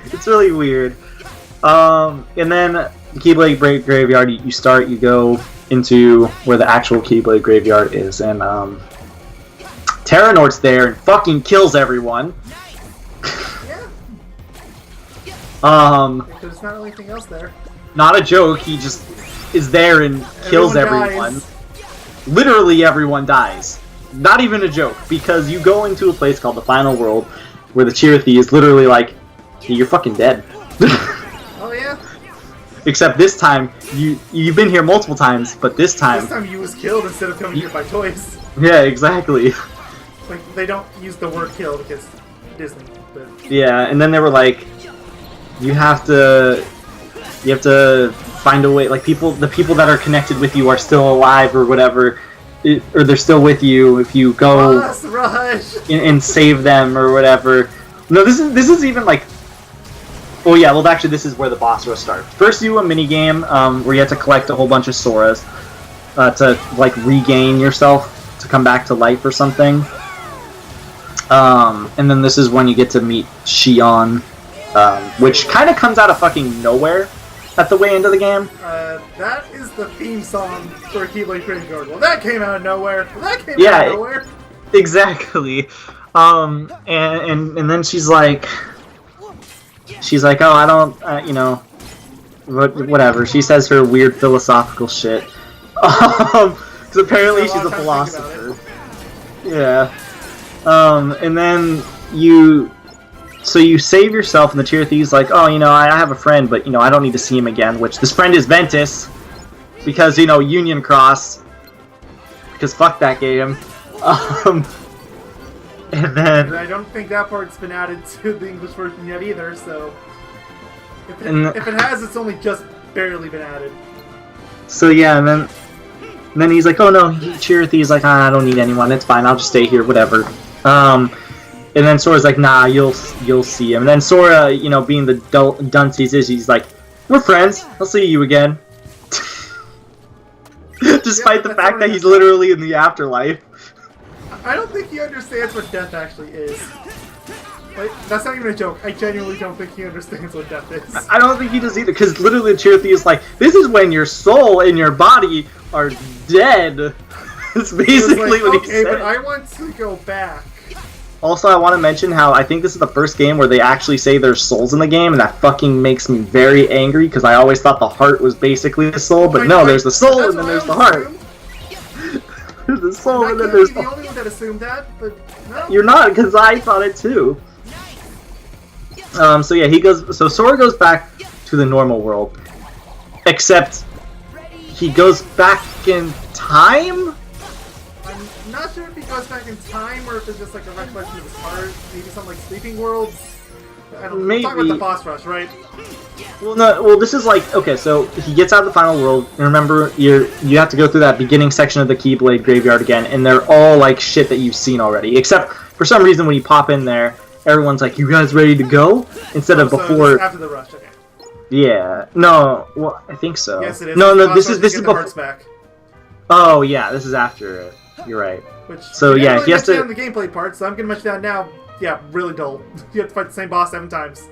It's really weird. And then the Keyblade Graveyard, you go into where the actual Keyblade Graveyard is. And Terranort's there and fucking kills everyone. Yeah. There's not really anything else there. Not a joke, he just is there and kills everyone. Literally everyone dies. Not even a joke, because you go into a place called the Final World, where the Chirithy is literally like, hey, you're fucking dead. Oh yeah? Except this time, you've been here multiple times, but this time... This time you was killed instead of coming here by toys. Yeah, exactly. Like, they don't use the word kill because Disney, but... Yeah, and then they were like, you have to find a way, like, the people that are connected with you are still alive or whatever, or they're still with you if you go and save them or whatever. No, this is even like, oh yeah, well actually this is where the boss rush starts. First you do a mini game where you have to collect a whole bunch of Soras to like regain yourself to come back to life or something. And then this is when you get to meet Xion, which kind of comes out of fucking nowhere at the way into the game. That is the theme song for Keyblade Graveyard. Well, that came out of nowhere. Well, that came out of nowhere. Exactly. And then she's like, oh, I don't, you know, whatever. She says her weird philosophical shit. Because apparently she's a philosopher. Yeah. And then So you save yourself, and the Chirithy's like, oh, you know, I have a friend, but, you know, I don't need to see him again, which this friend is Ventus, because, you know, Union Cross, because fuck that game. And then... I don't think that part's been added to the English version yet either, so... If it has, it's only just barely been added. So yeah, and then he's like, oh no, Chirithy's like, I don't need anyone, it's fine, I'll just stay here, whatever. And then Sora's like, nah, you'll see him. And then Sora, you know, being the dunce he is, he's like, we're friends, I'll see you again. Despite the fact that he's literally in the afterlife. I don't think he understands what death actually is. Like, that's not even a joke. I genuinely don't think he understands what death is. I don't think he does either, because literally Chirithy is like, this is when your soul and your body are dead. It's basically like, what he said. Okay, said. but I want to go back. Also, I want to mention how I think this is the first game where they actually say there's souls in the game, and that fucking makes me very angry because I always thought the heart was basically the soul, but no, there's the soul and then there's the heart. There's the soul and then there's the only one that assumed that, but no. You're not, because I thought it too. So yeah, he goes. So Sora goes back to the normal world, except he goes back in time. I'm not sure if he goes back in time or if it's just like a recollection of his heart. Maybe something like Sleeping Worlds. I don't know. Maybe. We're talking about the boss rush, right? Well, no. Well, this is like okay. So he gets out of the final world. And remember, you have to go through that beginning section of the Keyblade graveyard again, and they're all like shit that you've seen already. Except for some reason, when you pop in there, everyone's like, "You guys ready to go?" Instead of before. After the rush, okay. Yeah. No. Well, I think so. Yes, it is. No. This is before. before. Back. Oh yeah, this is after it. You're right. Which, so yeah, really he has to. On the gameplay part, so I'm gonna mention that now. Yeah, really dull. You have to fight the same boss 7 times.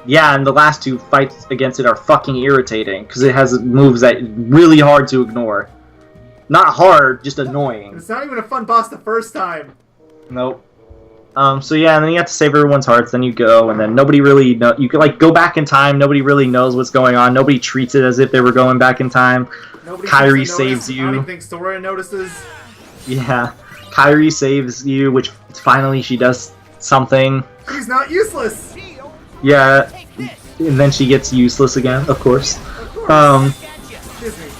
Yeah, and the last 2 fights against it are fucking irritating because it has moves that really hard to ignore. Not hard, just annoying. It's not even a fun boss the first time. Nope. So yeah, and then you have to save everyone's hearts. Then you go, and then nobody really know. You can like go back in time. Nobody really knows what's going on. Nobody treats it as if they were going back in time. Nobody Kairi saves you. I don't even think Sora notices. Yeah, Kairi saves you, which finally she does something. She's not useless. Yeah, and then she gets useless again, of course. Of course. Disney.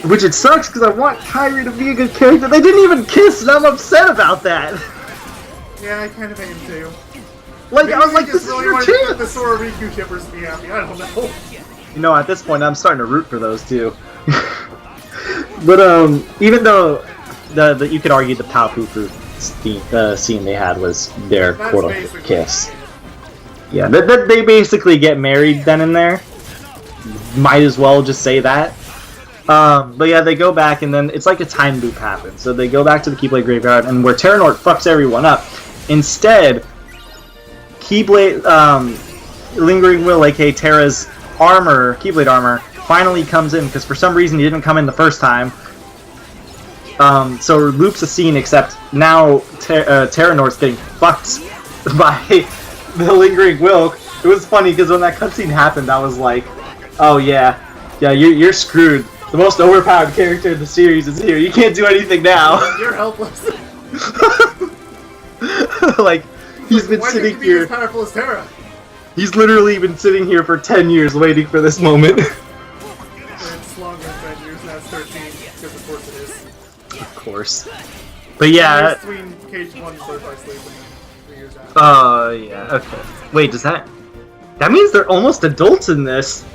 Which it sucks because I want Kairi to be a good character. They didn't even kiss, and I'm upset about that. Yeah, I kind of am too. Like Maybe I was like, this really is your wanted chance. The Sora Riku shippers to be happy. I don't know. You know, at this point, I'm starting to root for those too. But even though you could argue the Pao Fufu scene they had was their quote-unquote kiss. Yeah, they basically get married then and there. Might as well just say that. But yeah, they go back and then it's like a time loop happens. So they go back to the Keyblade graveyard and where Terranort fucks everyone up. Instead, Keyblade, Lingering Will, aka Terra's armor, Keyblade armor, finally comes in because for some reason he didn't come in the first time. So it loops a scene, except now Terranort's getting fucked by the Lingering Will. It was funny because when that cutscene happened, I was like, "Oh yeah, you're screwed. The most overpowered character in the series is here. You can't do anything now." You're helpless. Like he's been sitting be here. As powerful as Terra? He's literally been sitting here for 10 years waiting for this moment. It's longer than 10 years. Now it's 13 because of course it is. Of course. But yeah. Between Cage 1 and Birth by Sleep and 3 years after. Yeah, okay. Wait, does that... That means they're almost adults in this.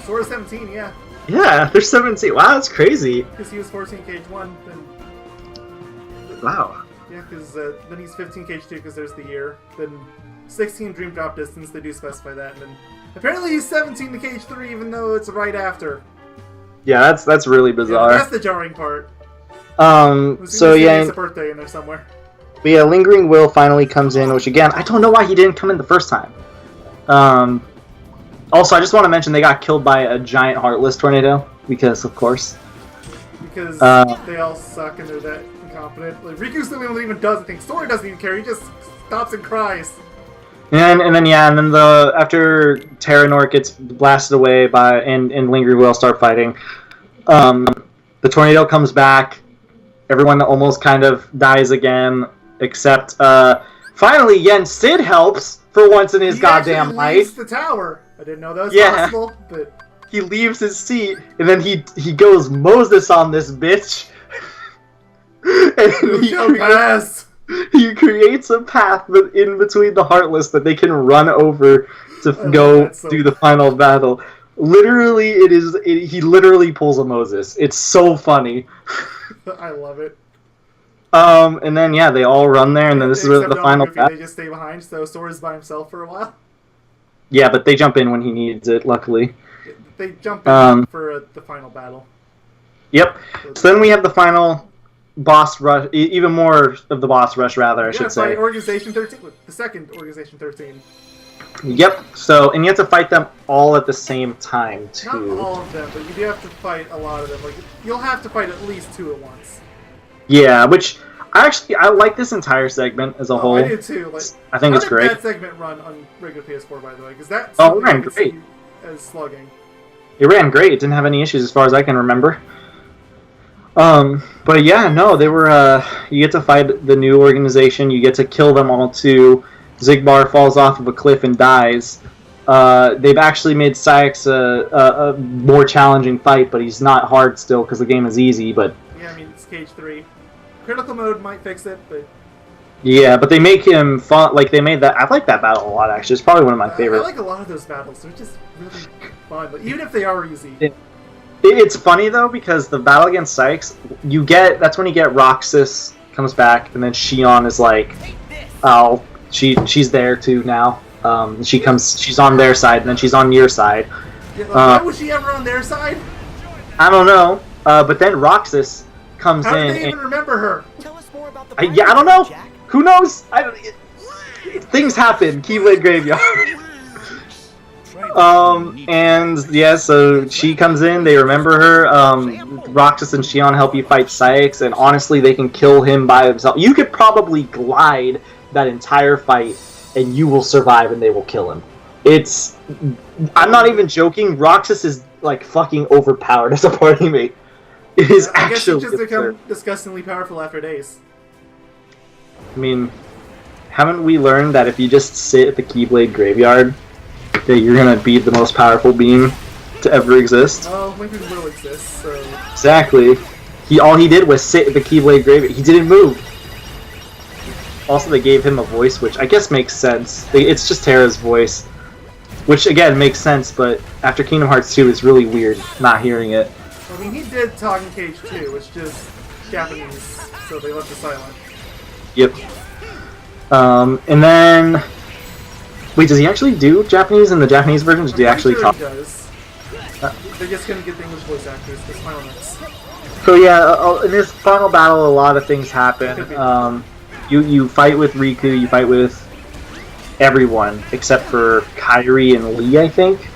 Sora's 17, yeah. Yeah, they're 17. Wow, that's crazy. Because he was 14 Cage 1, then... Wow. Yeah, because then he's 15 Cage 2 because there's the year. Then 16 Dream Drop Distance, they do specify that. And then apparently he's 17 to Cage 3 even though it's right after. Yeah, that's really bizarre. Yeah, that's the jarring part. So yeah... It's a birthday in there somewhere. But yeah, Lingering Will finally comes in, which again, I don't know why he didn't come in the first time. Also, I just want to mention they got killed by a giant Heartless tornado, because of course. Because they all suck and they're that incompetent. Like, Riku's the only one that even does anything. Sora doesn't even care, he just stops and cries. And then after Terranort gets blasted away and Lingering Will start fighting, the tornado comes back, everyone almost kind of dies again, except finally Yen Sid helps for once in his goddamn life. The tower. I didn't know that was possible, but he leaves his seat and then he goes Moses on this bitch. And he creates a path in between the Heartless that they can run over to go do the final battle. Literally, he literally pulls a Moses. It's so funny. I love it. And then yeah, they all run there, and then this is the final battle. They just stay behind, so Sora's by himself for a while. Yeah, but they jump in when he needs it. Luckily, they jump in for the final battle. Yep. So then we have the final boss rush, even more of the boss rush, rather, I should say. Organization 13, the second Organization 13. Yep. So, and you have to fight them all at the same time too. Not all of them, but you do have to fight a lot of them. Like you'll have to fight at least 2 at once. Yeah, which I like this entire segment as a whole. I do too. Like, I think it's how great. did that segment run on regular PS4, by the way? Because that's it ran great. As slugging. It ran great. It didn't have any issues as far as I can remember. But yeah, no, they were. You get to fight the new organization. You get to kill them all too. Zigbar falls off of a cliff and dies. They've actually made Sykes a more challenging fight, but he's not hard still because the game is easy. But yeah, I mean it's Cage 3. Critical mode might fix it, but yeah, but they make him fun. Like they made that. I like that battle a lot. Actually, it's probably one of my favorite. I like a lot of those battles. They're just really fun, but even if they are easy. It's funny though because the battle against Sykes, that's when you get Roxas comes back, and then Shion is like, oh, she's there too now. She's on their side, and then she's on your side. Yeah, why was she ever on their side? I don't know. But then Roxas comes in. How do they even remember her? Tell us more about the I don't know. Jack. Who knows? Things happen. Keyblade Graveyard. And yeah, so she comes in, they remember her, Roxas and Shion help you fight Sykes, and honestly, they can kill him by themselves. You could probably glide that entire fight, and you will survive, and they will kill him. I'm not even joking, Roxas is, like, fucking overpowered as a party mate. It is I guess actually she just become disgustingly powerful after days. I mean, haven't we learned that if you just sit at the Keyblade Graveyard, that you're gonna be the most powerful being to ever exist? Oh, Lincoln will exist, so... Exactly. All he did was sit at the Keyblade Graveyard. He didn't move. Also, they gave him a voice, which I guess makes sense. It's just Terra's voice. Which, again, makes sense, but after Kingdom Hearts 2, it's really weird not hearing it. I mean, he did talk in Cage 2, it's just Japanese, so they left it silent. Yep. And then... Wait, does he actually do Japanese in the Japanese version? Does he actually talk? He does. They're just gonna get the English voice actors, because final notes. So yeah, in this final battle, a lot of things happen. You fight with Riku, you fight with everyone, except for Kairi and Lee, I think.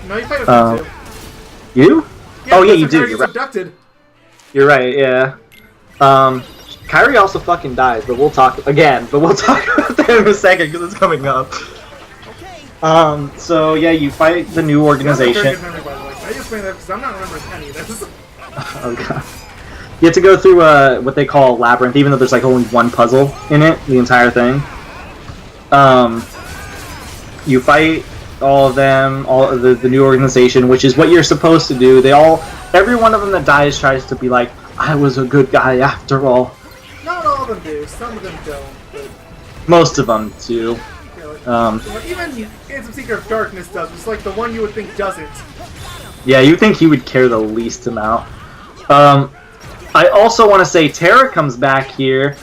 No, you fight with them too. You? Yeah, oh yeah, you do. Kairi You're gets right. abducted. You're right, yeah. Kairi also fucking dies, but we'll talk about that in a second because it's coming up. So yeah, you fight the new organization. That's a very good memory, by the way. I just made that because I'm not remembering any of this. Oh god. You have to go through what they call a labyrinth, even though there's like only one puzzle in it, the entire thing. You fight all of them, all of the new organization, which is what you're supposed to do. Every one of them that dies tries to be like, I was a good guy after all. Not all of them do, some of them don't, but... Most of them do. Even Phantom Seeker of Darkness does, it's like the one you would think doesn't. Yeah, you think he would care the least amount. I also want to say Terra comes back here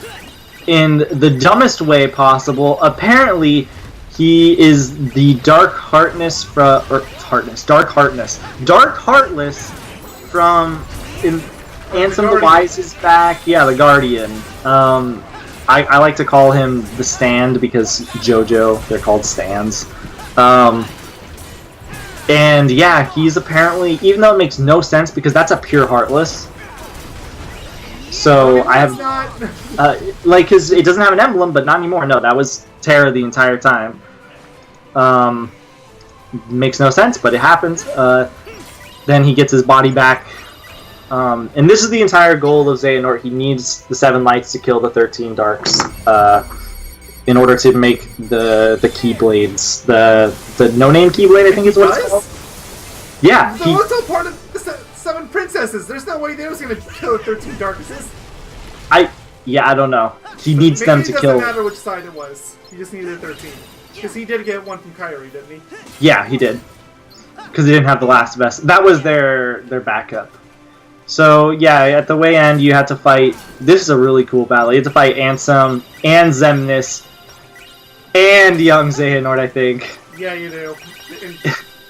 in the dumbest way possible. Apparently, he is the Dark Heartless from Ansem the Wise is back. Yeah, the Guardian. I like to call him the Stand because JoJo, they're called stands. And yeah, he's apparently, even though it makes no sense because that's a pure Heartless. So I have, like, cause it doesn't have an emblem, but not anymore. No, that was Terra the entire time. Makes no sense, but it happens. Then he gets his body back. And this is the entire goal of Xehanort. He needs the 7 lights to kill the 13 darks, in order to make the Keyblades. The no-name Keyblade, I think is what it's called. Yeah. So what's all part of the 7 princesses? There's no way they was gonna kill the 13 darknesses. I don't know. He needs them to kill. It doesn't matter which side it was. He just needed 13. Because he did get one from Kairi, didn't he? Yeah, he did. Because he didn't have the last vest. That was their backup. So, yeah, at the way end, you had to fight... This is a really cool battle. You had to fight Ansem, and Xemnas, and young Xehanort, I think. Yeah, you do.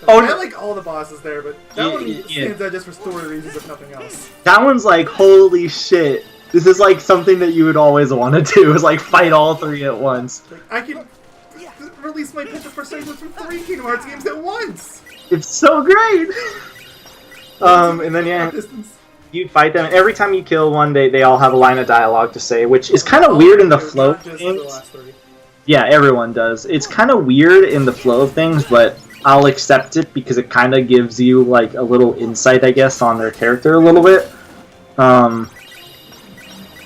Oh, I like all the bosses there, but that one stands out just for story reasons, if nothing else. That one's like, holy shit. This is like something that you would always want to do, is like fight all 3 at once. Like, I could release my picture for segments from 3 Kingdom Hearts games at once! It's so great! And then, yeah... you fight them, and every time you kill one, they all have a line of dialogue to say, which is kind of weird in the flow of things. Yeah, everyone does. It's kind of weird in the flow of things, but I'll accept it because it kind of gives you like a little insight, I guess, on their character a little bit.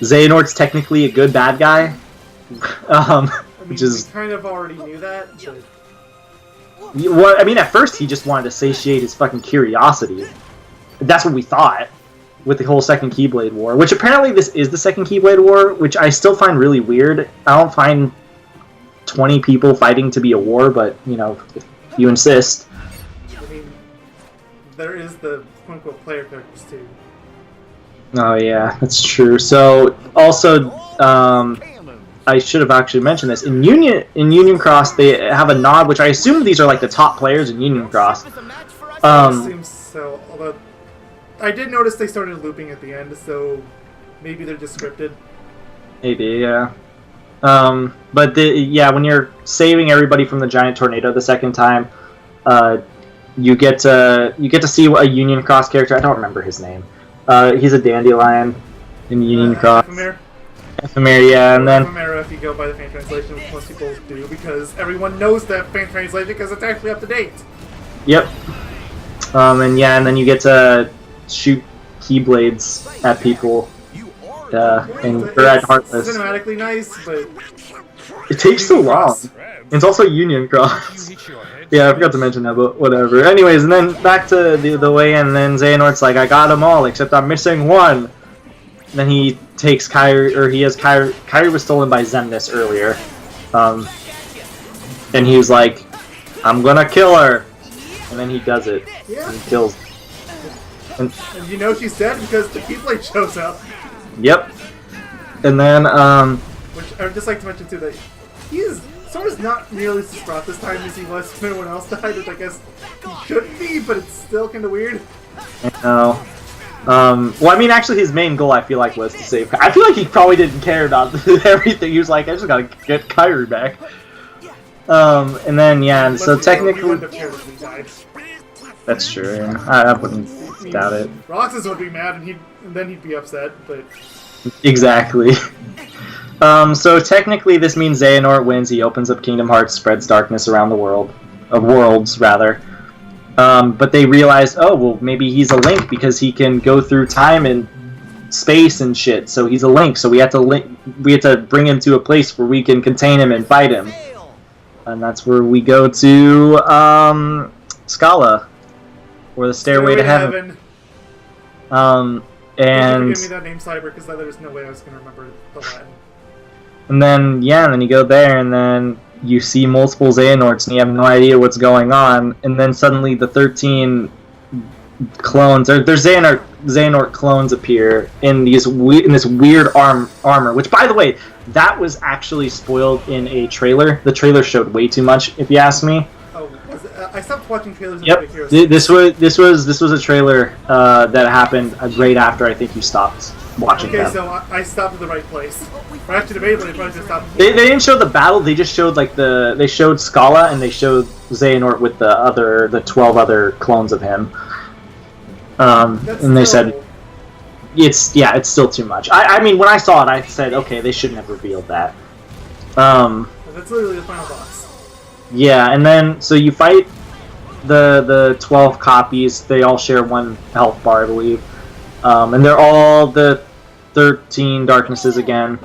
Xehanort's technically a good bad guy, which is we kind of already knew that. But... Well, I mean, at first he just wanted to satiate his fucking curiosity. That's what we thought with the whole Second Keyblade War, which apparently this is the Second Keyblade War, which I still find really weird. I don't find 20 people fighting to be a war, but, you know, if you insist. I mean, there is the quote-unquote player characters, too. Oh, yeah, that's true. So, also, I should have actually mentioned this. In Union Cross, they have a nod, which I assume these are, like, the top players in Union Cross. It seems so, although I did notice they started looping at the end, so maybe they're just scripted. Maybe, yeah. But yeah, when you're saving everybody from the giant tornado the second time, you get to see a Union Cross character. I don't remember his name. He's a dandelion in Union Cross. Ephemer, yeah, and then Ephemer, if you go by the fan translation, which most people do, because everyone knows that fan translation because it's actually up to date. Yep. And yeah, and then you get to shoot keyblades at people. And they're at Heartless. Cinematically nice, but it takes so long. It's also Union Cross. Yeah, I forgot to mention that, but whatever. Anyways, and then back to the way in, and then Xehanort's like, I got them all, except I'm missing one. And then he takes Kyrie, or he has Kyrie. Kyrie was stolen by Xemnas earlier. And he was like, I'm gonna kill her. And then he does it. Yeah. And he kills. And you know she's dead because the Keyblade shows up. Yep. And then, which I would just like to mention too that Sora's not nearly as distraught this time as he was when everyone else died, which I guess he should be, but it's still kind of weird. I know. Well, I mean, actually, his main goal, I feel like, was to save Kyrie. I feel like he probably didn't care about everything. He was like, I just gotta get Kyrie back. And then, yeah, and so technically... That's true, yeah. I wouldn't doubt it. Roxas would be mad, and then he'd be upset, but... Exactly. So technically this means Xehanort wins. He opens up Kingdom Hearts, spreads darkness around the world. Worlds, rather. But they realized, oh, well, maybe he's a Link because he can go through time and space and shit. So he's a Link, so we have to bring him to a place where we can contain him and fight him. And that's where we go to, Scala. Or the Stairway to Heaven. And... Give me that name, Cyber, because there's no way I was going to remember the Latin. And then, yeah, and then you go there, and then you see multiple Xehanorts, and you have no idea what's going on, and then suddenly the 13 clones, or there's Xehanort clones appear in this weird armor, which, by the way, that was actually spoiled in a trailer. The trailer showed way too much, if you ask me. Oh, I stopped watching trailers. Yep, this was a trailer that happened right after I think you stopped watching them. Okay, so I stopped at the right place. Or actually, debatably, I probably just stopped. They didn't show the battle. They just showed they showed Scala and they showed Xehanort with the 12 other clones of him. And they said it's still too much. I mean, when I saw it, I said, okay, they shouldn't have revealed that. That's literally the final boss. Yeah, and then so you fight the 12 copies. They all share one health bar, I believe, and they're all the 13 darknesses again,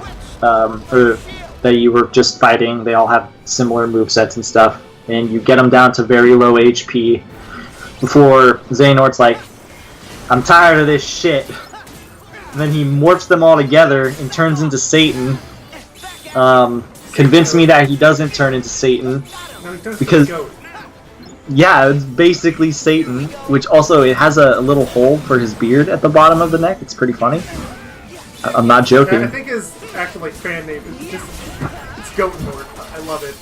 or that you were just fighting. They all have similar movesets and stuff, and you get them down to very low HP before Xehanort's like, I'm tired of this shit. And then he morphs them all together and turns into Satan. Convince me that he doesn't turn into Satan. No, because, yeah, it's basically Satan, which also, it has a little hole for his beard at the bottom of the neck. It's pretty funny. I'm not joking. I think his actual fan name is it's Goatnort. I love it.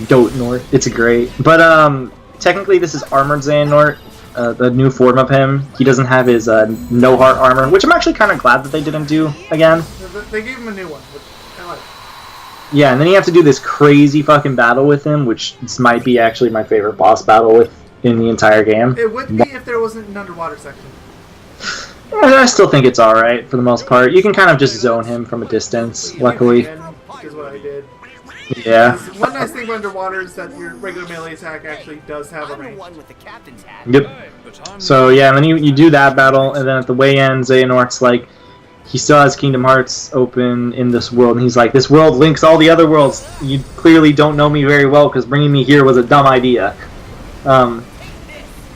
Goatnort. It's great. But, technically this is Armored Xehanort, the new form of him. He doesn't have his no-heart armor, which I'm actually kind of glad that they didn't do again. They gave him a new one, which I like. Yeah, and then you have to do this crazy fucking battle with him, which might be actually my favorite boss battle in the entire game. It would be if there wasn't an underwater section. I still think it's alright for the most part. You can kind of just zone him from a distance, luckily. Which is what I did. Yeah. One nice thing about underwater is that your regular melee attack actually does have a range. Yep. So yeah, and then you do that battle, and then at the way end, Xehanort's like, he still has Kingdom Hearts open in this world, and he's like, this world links all the other worlds. You clearly don't know me very well, because bringing me here was a dumb idea. And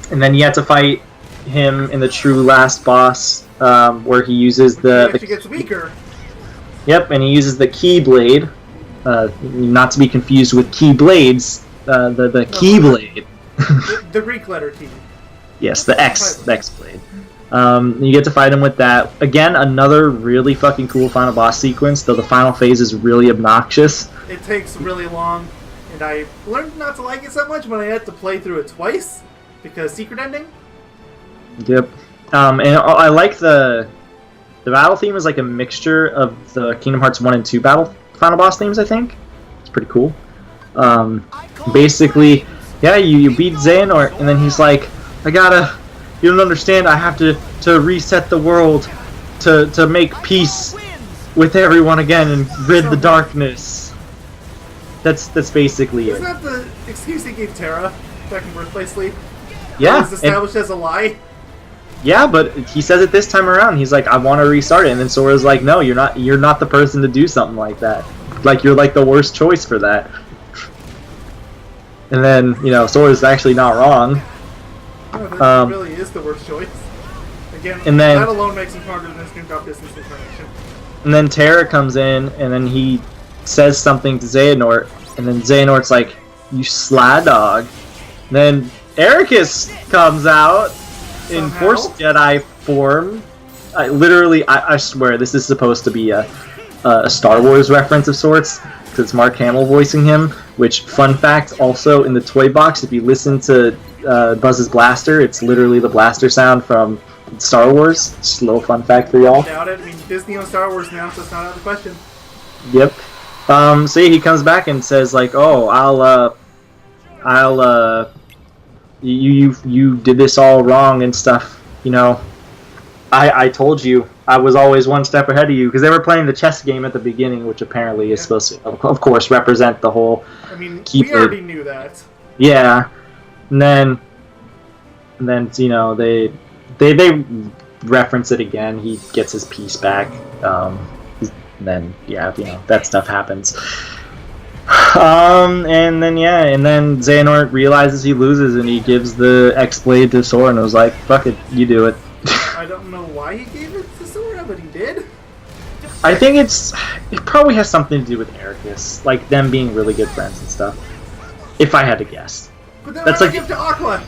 then you have to fight him in the true last boss, where he uses the... He actually gets weaker. Yep, and he uses the Keyblade. Not to be confused with Keyblades, the Keyblade. The Greek letter T. Yes, the X blade. You get to fight him with that. Again, another really fucking cool final boss sequence, though the final phase is really obnoxious. It takes really long, and I learned not to like it so much when I had to play through it twice, because secret ending. Yep. And I like the battle theme is like a mixture of the Kingdom Hearts 1 and 2 final boss themes, I think. It's pretty cool. Basically, yeah, you beat Xehanort, and then he's like, you don't understand, I have to reset the world to make peace with everyone again and rid the darkness. That's basically it. Isn't that the excuse he gave Terra back in Birthplace Sleep? Yeah. It was established as a lie? Yeah, but he says it this time around. He's like, I want to restart it, and then Sora's like, no, you're not the person to do something like that. Like, you're like the worst choice for that. And then, Sora's actually not wrong. No, that really is the worst choice. Again, and then, that alone makes him harder than Screen Drop Distance Information. And then Terra comes in, and then he says something to Xehanort, and then Xehanort's like, you sly dog. And then Ericus comes out in Force Jedi form. I swear, this is supposed to be a Star Wars reference of sorts, because it's Mark Hamill voicing him, which, fun fact, also in the toy box, if you listen to Buzz's blaster, it's literally the blaster sound from Star Wars. Just a little fun fact for y'all. I doubt it. I mean, Disney owns Star Wars now, so it's not out of the question. Yep. So yeah, he comes back and says like, "Oh, you did this all wrong and stuff. I told you I was always one step ahead of you," because they were playing the chess game at the beginning, which apparently is supposed to, of course, represent the whole. I mean, we already knew that. Yeah, and then they reference it again. He gets his piece back. And then that stuff happens. And then Xehanort realizes he loses and he gives the X-Blade to Sora and was like, fuck it, you do it. I don't know why he gave it to Sora, but he did. I think it probably has something to do with Ericus, like them being really good friends and stuff. If I had to guess. But then why give it to Aqua?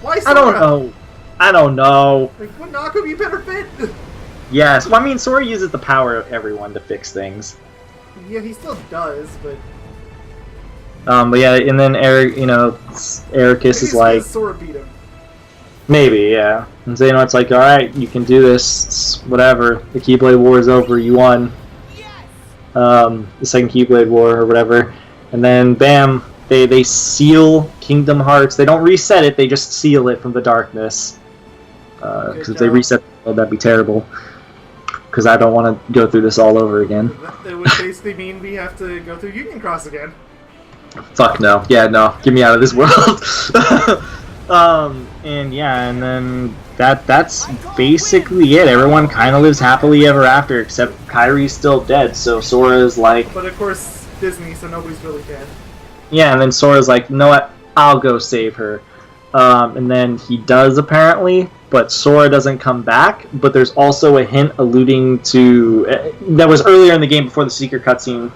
Why Sora? I don't know. Like, wouldn't Aqua be a better fit? Yes, well, I mean, Sora uses the power of everyone to fix things. Yeah, he still does, but... But yeah, and then Ericus is like... Sora beat him. Maybe, yeah. And Xehanort's like, alright, you can do this, it's whatever. The Keyblade War is over, you won. The second Keyblade War, or whatever. And then, bam, they seal Kingdom Hearts. They don't reset it, they just seal it from the darkness. Because if they reset the world, that'd be terrible. Because I don't want to go through this all over again. That would basically mean we have to go through Union Cross again. Fuck no. Yeah, no. Get me out of this world. And then that's basically it. Everyone kind of lives happily ever after, except Kairi's still dead, so Sora's like... But of course, Disney, so nobody's really dead. Yeah, and then Sora's like, you know what? I'll go save her. And then he does, apparently, but Sora doesn't come back. But there's also a hint alluding to... that was earlier in the game before the secret cutscene,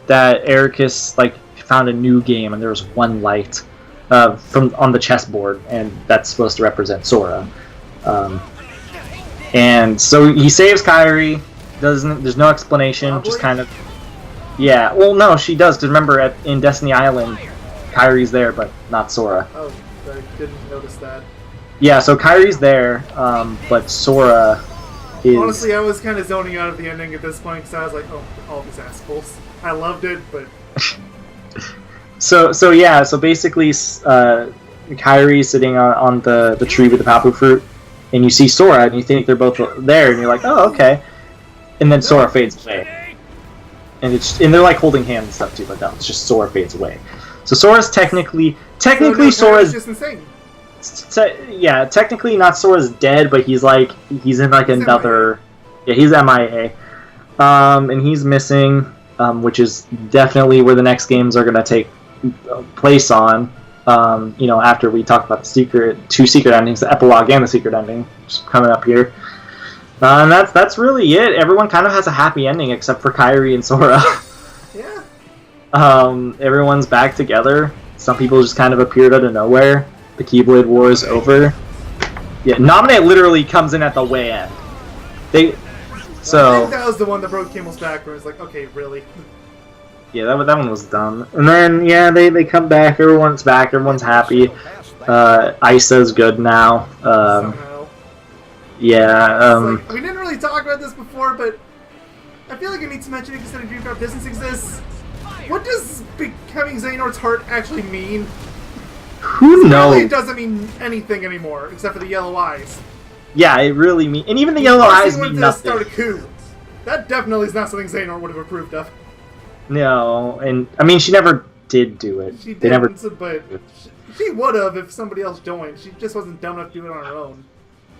that Ericus, found a new game, and there was one light from on the chessboard, and that's supposed to represent Sora. And so he saves Kairi. There's no explanation, Probably. just kind of... Yeah, well, no, she does, because remember, in Destiny Island, Kairi's there, but not Sora. Oh, I didn't notice that. Yeah, so Kairi's there, but Sora is... Honestly, I was kind of zoning out of the ending at this point, because I was like, oh, all these assholes. I loved it, but... So basically, Kairi's sitting on the tree with the Papu fruit, and you see Sora, and you think they're both there, and you're like, oh, okay. And then Sora fades away. And they're like holding hands and stuff too, but no, it's just Sora fades away. So Sora's technically Sora's just insane. Yeah, technically not Sora's dead, but he's in like another. Yeah, he's MIA. And he's missing, which is definitely where the next games are gonna take place on. After we talk about the two secret endings, the epilogue and the secret ending, just coming up here. And that's really it. Everyone kind of has a happy ending except for Kairi and Sora. Yeah. Everyone's back together. Some people just kind of appeared out of nowhere. The Keyblade War is over. Yeah, Nominate literally comes in at the way end. I think that was the one that broke Kimmel's back where it's like, okay, really? Yeah, that one was dumb. And then, yeah, they come back, everyone's happy. Isa's good now. Somehow. Yeah, we didn't really talk about this before, but I feel like I need to mention it considering Dreamcraft Distance exists. What does becoming Xehanort's heart actually mean? Who knows? It doesn't mean anything anymore, except for the yellow eyes. Yeah, it really means... And even the yellow eyes mean nothing. Start a coup. That definitely is not something Xehanort would have approved of. No, and... I mean, she never did do it. She didn't, but she would have if somebody else joined. She just wasn't dumb enough to do it on her own.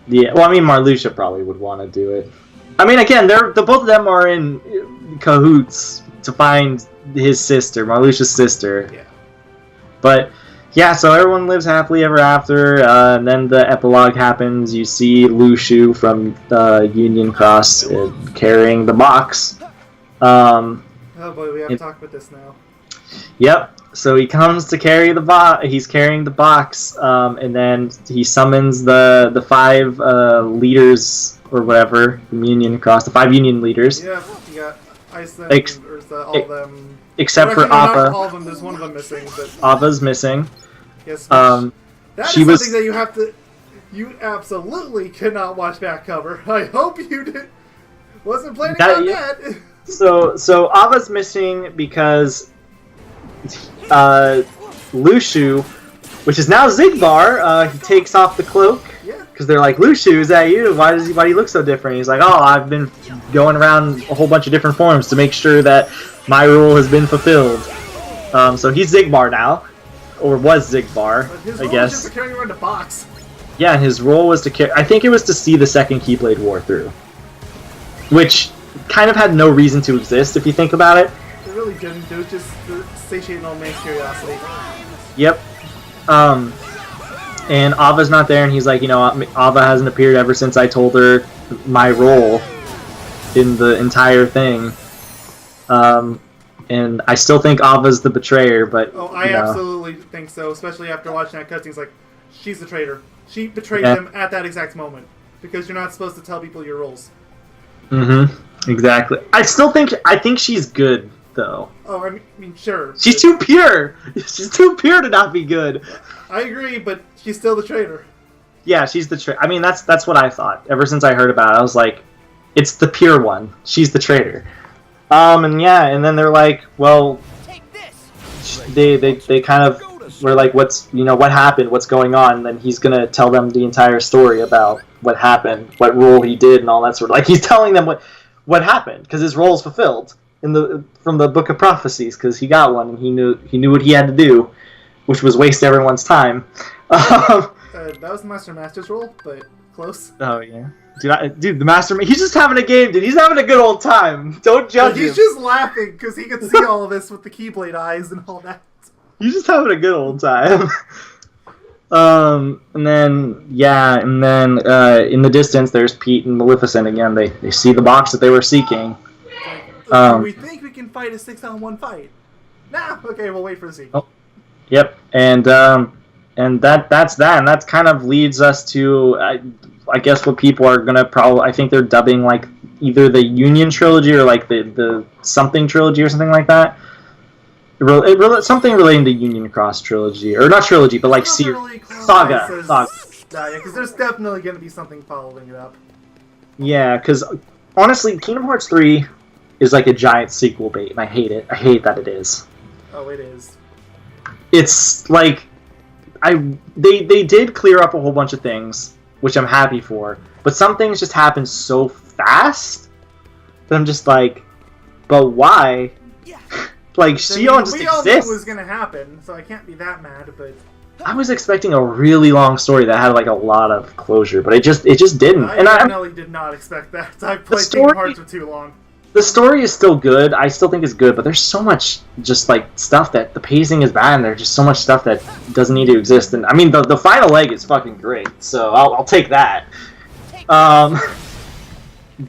Yeah, well, I mean, Marluxia probably would want to do it. I mean, again, both of them are in cahoots to find his sister, Marluxia's sister. Yeah. But... yeah, so everyone lives happily ever after, and then the epilogue happens. You see Lushu from Union Cross carrying the box. Oh boy, we have to talk about this now. Yep, so he comes to carry the box. He's carrying the box, and then he summons the 5 leaders, or whatever, from Union Cross, the 5 Union leaders. Yeah, you got Isa and Ursa, all of them. Except for Ava. Not all of them, there's one of them missing. But Ava's missing. Yes, that is something that you absolutely cannot watch back cover. I hope you wasn't planning on that. So Ava's missing because Lushu, which is now Zigbar, he takes off the cloak. Yeah. Because they're like, Lushu, is that you? Why do you look so different? He's like, oh, I've been going around a whole bunch of different forms to make sure that my rule has been fulfilled. So he's Zigbar now. Or was Zigbar, I guess. Was just to carry around a box. Yeah, his role was to carry... I think it was to see the second Keyblade War through. Which kind of had no reason to exist, if you think about it. It really didn't. It was just satiating old man's curiosity. Yep. And Ava's not there, and he's like, Ava hasn't appeared ever since I told her my role in the entire thing. And I still think Ava's the betrayer, but... Oh, I absolutely think so, especially after watching that cutscene. It's like, she's the traitor. She betrayed them at that exact moment. Because you're not supposed to tell people your roles. Mm-hmm. Exactly. I think she's good, though. Oh, I mean, sure. She's too pure! She's too pure to not be good! I agree, but she's still the traitor. Yeah, she's the traitor. I mean, that's what I thought. Ever since I heard about it, I was like, it's the pure one. She's the traitor. And then they're like, well, they kind of were like, what happened, what's going on, and then he's gonna tell them the entire story about what happened, what role he did, and all that sort of, like, he's telling them what happened, because his role is fulfilled from the Book of Prophecies, because he got one, and he knew what he had to do, which was waste everyone's time. That was the Master's role, but close. Oh, yeah. Dude, the Master... He's just having a game, dude. He's having a good old time. Don't judge him. He's just laughing, because he can see all of this with the Keyblade eyes and all that. He's just having a good old time. And then in the distance, there's Pete and Maleficent again. They see the box that they were seeking. We think we can fight a 6-on-1 fight. Nah, okay, we'll wait for the sequel. Oh, yep, and that's that, and that kind of leads us to, I guess what people are gonna I think they're dubbing like either the Union trilogy or like the something trilogy or something like that. Something relating to Union Cross trilogy, or not trilogy, but like saga. Yeah, because there's definitely gonna be something following it up. Yeah, because honestly, Kingdom Hearts 3 is like a giant sequel bait, and I hate it. I hate that it is. Oh, it is. It's like they did clear up a whole bunch of things which I'm happy for. But some things just happen so fast that I'm just like, but why? Like, Shion just we all knew it was exists. gonna happen, so I can't be that mad. But I was expecting a really long story that had like a lot of closure, but it just didn't. I And definitely did not expect that. I played Kingdom Hearts for too long. the story is still good. I still think it's good, but there's so much just like stuff that the pacing is bad, and there's just so much stuff that doesn't need to exist. And I mean, the final leg is fucking great, so I'll take that.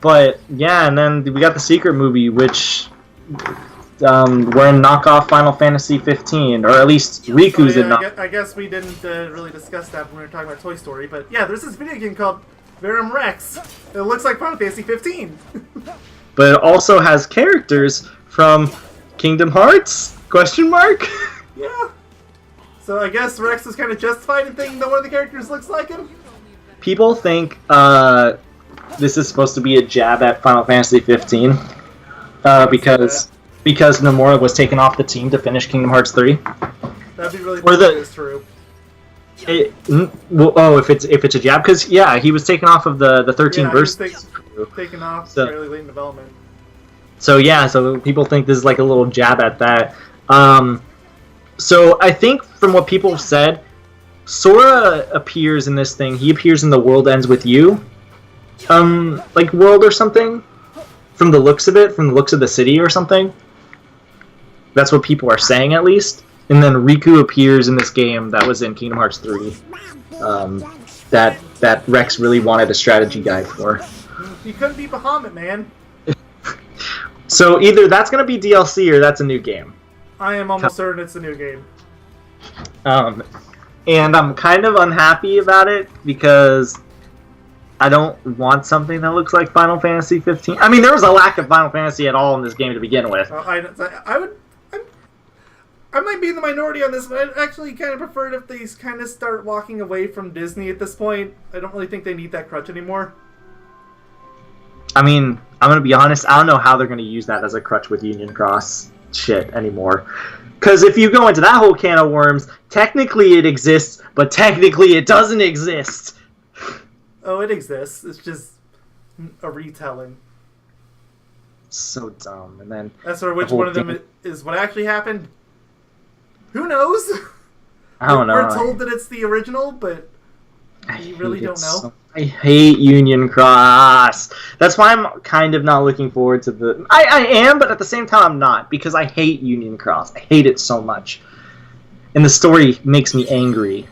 But yeah, and then we got the Secret movie, which we're in knockoff Final Fantasy 15, or at least Riku's in knockoff. I guess we didn't really discuss that when we were talking about Toy Story, but yeah, there's this video game called Verum Rex. It looks like Final Fantasy 15. But it also has characters from Kingdom Hearts? Question mark? Yeah. So I guess Rex is kind of justified in thinking that one of the characters looks like him. People think this is supposed to be a jab at Final Fantasy 15 because Nomura was taken off the team to finish Kingdom Hearts 3. That'd be really funny if it was true. If it's a jab, because yeah, he was taken off of the 13 verse. Taken off fairly late in development. So yeah, so people think this is like a little jab at that. So I think from what people have said, Sora appears in this thing. He appears in The World Ends With You, like world or something. From the looks of it, from the looks of the city or something. That's what people are saying, at least. And then Riku appears in this game that was in Kingdom Hearts 3. That Rex really wanted a strategy guide for. You couldn't beat Bahamut, man. So either that's going to be DLC or that's a new game. I am almost certain it's a new game. And I'm kind of unhappy about it because I don't want something that looks like Final Fantasy 15. I mean, there was a lack of Final Fantasy at all in this game to begin with. I might be in the minority on this, but I'd actually kind of prefer it if they kind of start walking away from Disney at this point. I don't really think they need that crutch anymore. I mean, I'm going to be honest, I don't know how they're going to use that as a crutch with Union Cross shit anymore. Because if you go into that whole can of worms, technically it exists, but technically it doesn't exist. Oh, it exists. It's just a retelling. So dumb. And then as for which one of them is what actually happened, who knows? I don't know. We're told that it's the original, but we really don't know. I hate Union Cross. That's why I'm kind of not looking forward to the... I am, but at the same time I'm not, because I hate Union Cross. I hate it so much. And the story makes me angry.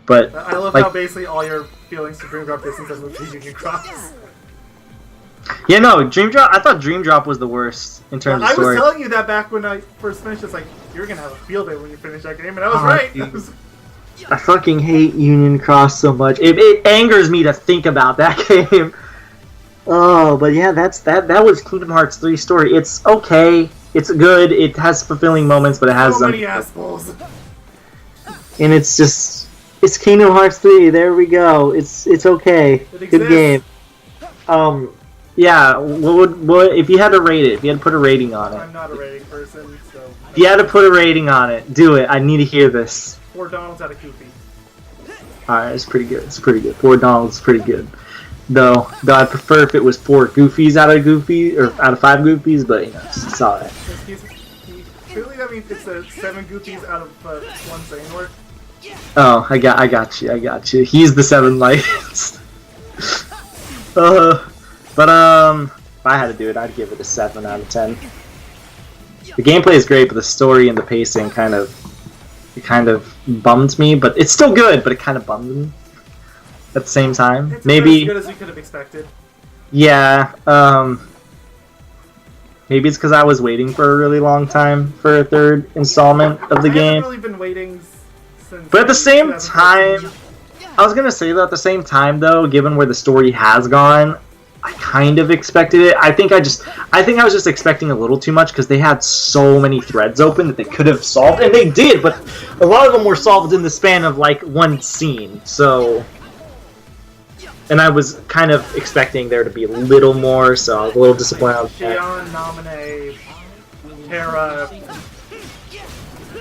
But I love how basically all your feelings to Dream Drop distance has moved to Union Cross. Yeah, no, Dream Drop. I thought Dream Drop was the worst in terms of story. I was telling you that back when I first finished. It's like, you're going to have a field day when you finish that game, and I was right. I fucking hate Union Cross so much. It angers me to think about that game. Oh, but yeah, that was Kingdom Hearts 3 story. It's okay. It's good. It has fulfilling moments, but it has so many assholes. And it's Kingdom Hearts 3. There we go. It's okay. Good game. Yeah. What if you had to rate it? If you had to put a rating on it? I'm not a rating person, so. If you had to put a rating on it, do it. I need to hear this. 4 Donalds out of Goofy. Alright, it's pretty good. It's pretty good. 4 Donalds is pretty good. Though I'd prefer if it was 4 Goofies out of 5 Goofies, but you know, it's alright. Excuse me. Clearly that means it's 7 Goofies out of 1 Xehanort. Oh, I got you. He's the 7 lights. But if I had to do it, I'd give it a 7 out of 10. The gameplay is great, but the story and the pacing kind of bummed me. But it's still good, but it kind of bummed me at the same time. It's maybe as good as we could have expected. Yeah. Maybe it's because I was waiting for a really long time for a 3rd installment of the game. I haven't really been waiting since. But at the same time, I was gonna say that at the same time, though, given where the story has gone, I kind of expected it. I think I was just expecting a little too much because they had so many threads open that they could have solved, and they did, but a lot of them were solved in the span of like 1 scene. So, and I was kind of expecting there to be a little more, so I was a little disappointed. Shion, Naminé, Terra.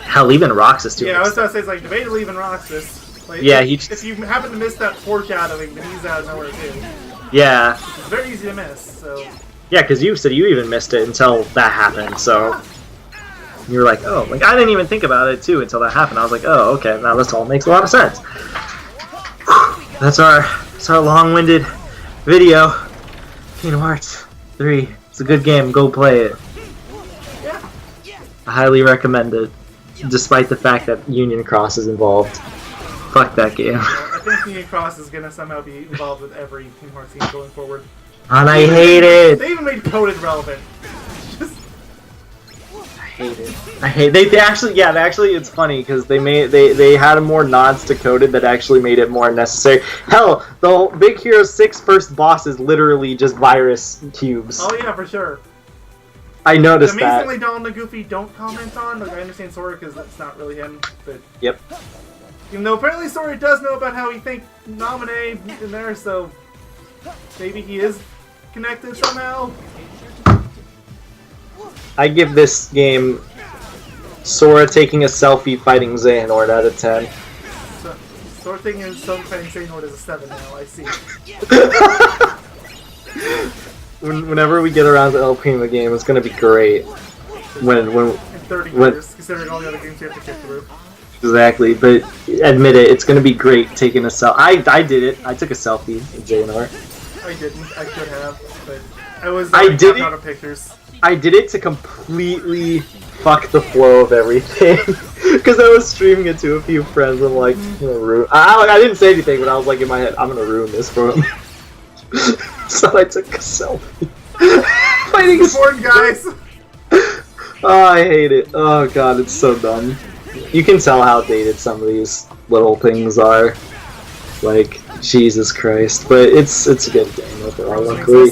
Hell, even Roxas too. Yeah, I was about to say it's like debatably even Roxas. Like, Yeah, if you happen to miss that foreshadowing, then he's out of nowhere too. Yeah. It's very easy to miss, so... Yeah, because you said you even missed it until that happened, so... You were like, oh, like, I didn't even think about it, too, until that happened. I was like, oh, okay, now this all makes a lot of sense. That's our long-winded video. Kingdom Hearts 3. It's a good game. Go play it. Yeah. I highly recommend it, despite the fact that Union Cross is involved. Fuck that game. Well, I think Union Cross is gonna somehow be involved with every Kingdom Hearts game going forward. And I hate it! They even made coded relevant. I hate it. I hate they actually it's funny because they had more nods to coded that actually made it more necessary. Hell, the whole Big Hero 6 first boss is literally just virus cubes. Oh yeah, for sure. I noticed Amazingly, that. Donald and Goofy don't comment on. Like I understand Sora because that's not really him, but Yep. even though apparently Sora does know about how he thanked Naminé in there, so maybe he is connected somehow. I give this game Sora taking a selfie fighting Xehanort out of 10. So, Sora thinking is so fighting Xehanort is a 7 now. I see. Whenever we get around to El Primo game, it's gonna be great. When In 30 years, considering all the other games you have to get through. Exactly, but admit it, it's gonna be great taking a selfie. I did it. I took a selfie with Xehanort. I didn't. I could have, but I was I did out it. of pictures. I did it to completely fuck the flow of everything. Because I was streaming it to a few friends. I'm like, I'm gonna ruin. I didn't say anything, but I was like in my head, I'm gonna ruin this for them. So I took a selfie. Fighting Important guys. Oh, I hate it. Oh god, it's so dumb. You can tell how dated some of these little things are. Like, Jesus Christ. But it's a good game overall, luckily.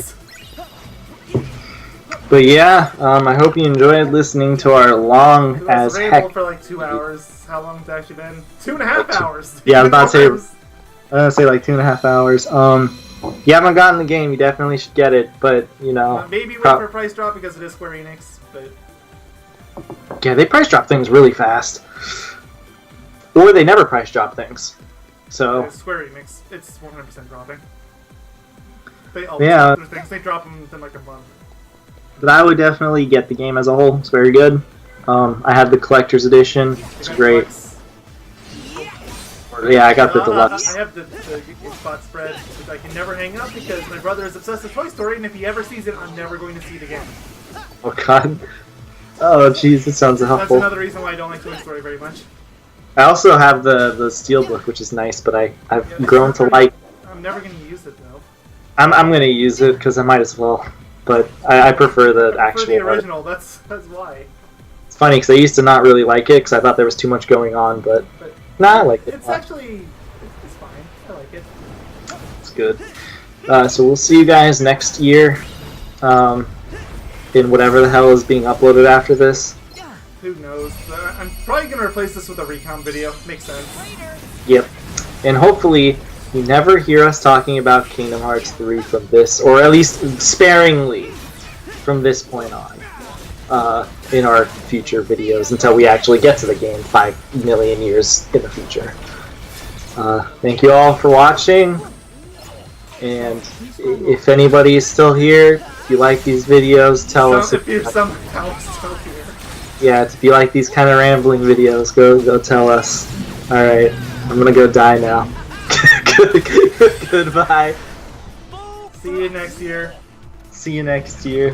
But yeah, I hope you enjoyed listening to our long It was as available heck. for like 2 hours. How long has it actually been? 2.5 hours. Yeah, I was about to say like 2.5 hours. You haven't gotten the game, you definitely should get it. But you know, maybe wait for a price drop because it is Square Enix. But yeah, they price drop things really fast, or they never price drop things. So Square Enix, it's 100% dropping. They always drop their things. They drop them within like a month. But I would definitely get the game as a whole. It's very good. I have the collector's edition. It's great. Deluxe. Yeah, I got the deluxe. I have the spot spread, which I can never hang up because my brother is obsessed with Toy Story, and if he ever sees it, I'm never going to see it again. Oh god. Oh jeez, it sounds That's awful. another reason why I don't like Toy Story very much. I also have the steelbook, which is nice, but I've grown to like. I'm never going to use it though. I'm gonna use it because I might as well. But I prefer the actual. the original. That's why. It's funny because I used to not really like it because I thought there was too much going on, but nah, I like it. It's actually it's fine. I like it. It's good. So we'll see you guys next year, in whatever the hell is being uploaded after this. Who knows? I'm probably gonna replace this with a recon video. Makes sense. Yep. And hopefully you never hear us talking about Kingdom Hearts 3 from this, or at least sparingly from this point on, in our future videos until we actually get to the game 5 million years in the future. Thank you all for watching, and if anybody is still here, if you like these videos, tell us. If you're somehow still here. Yeah, if you like these kind of rambling videos, go tell us. Alright, I'm gonna go die now. Goodbye. See you next year. See you next year.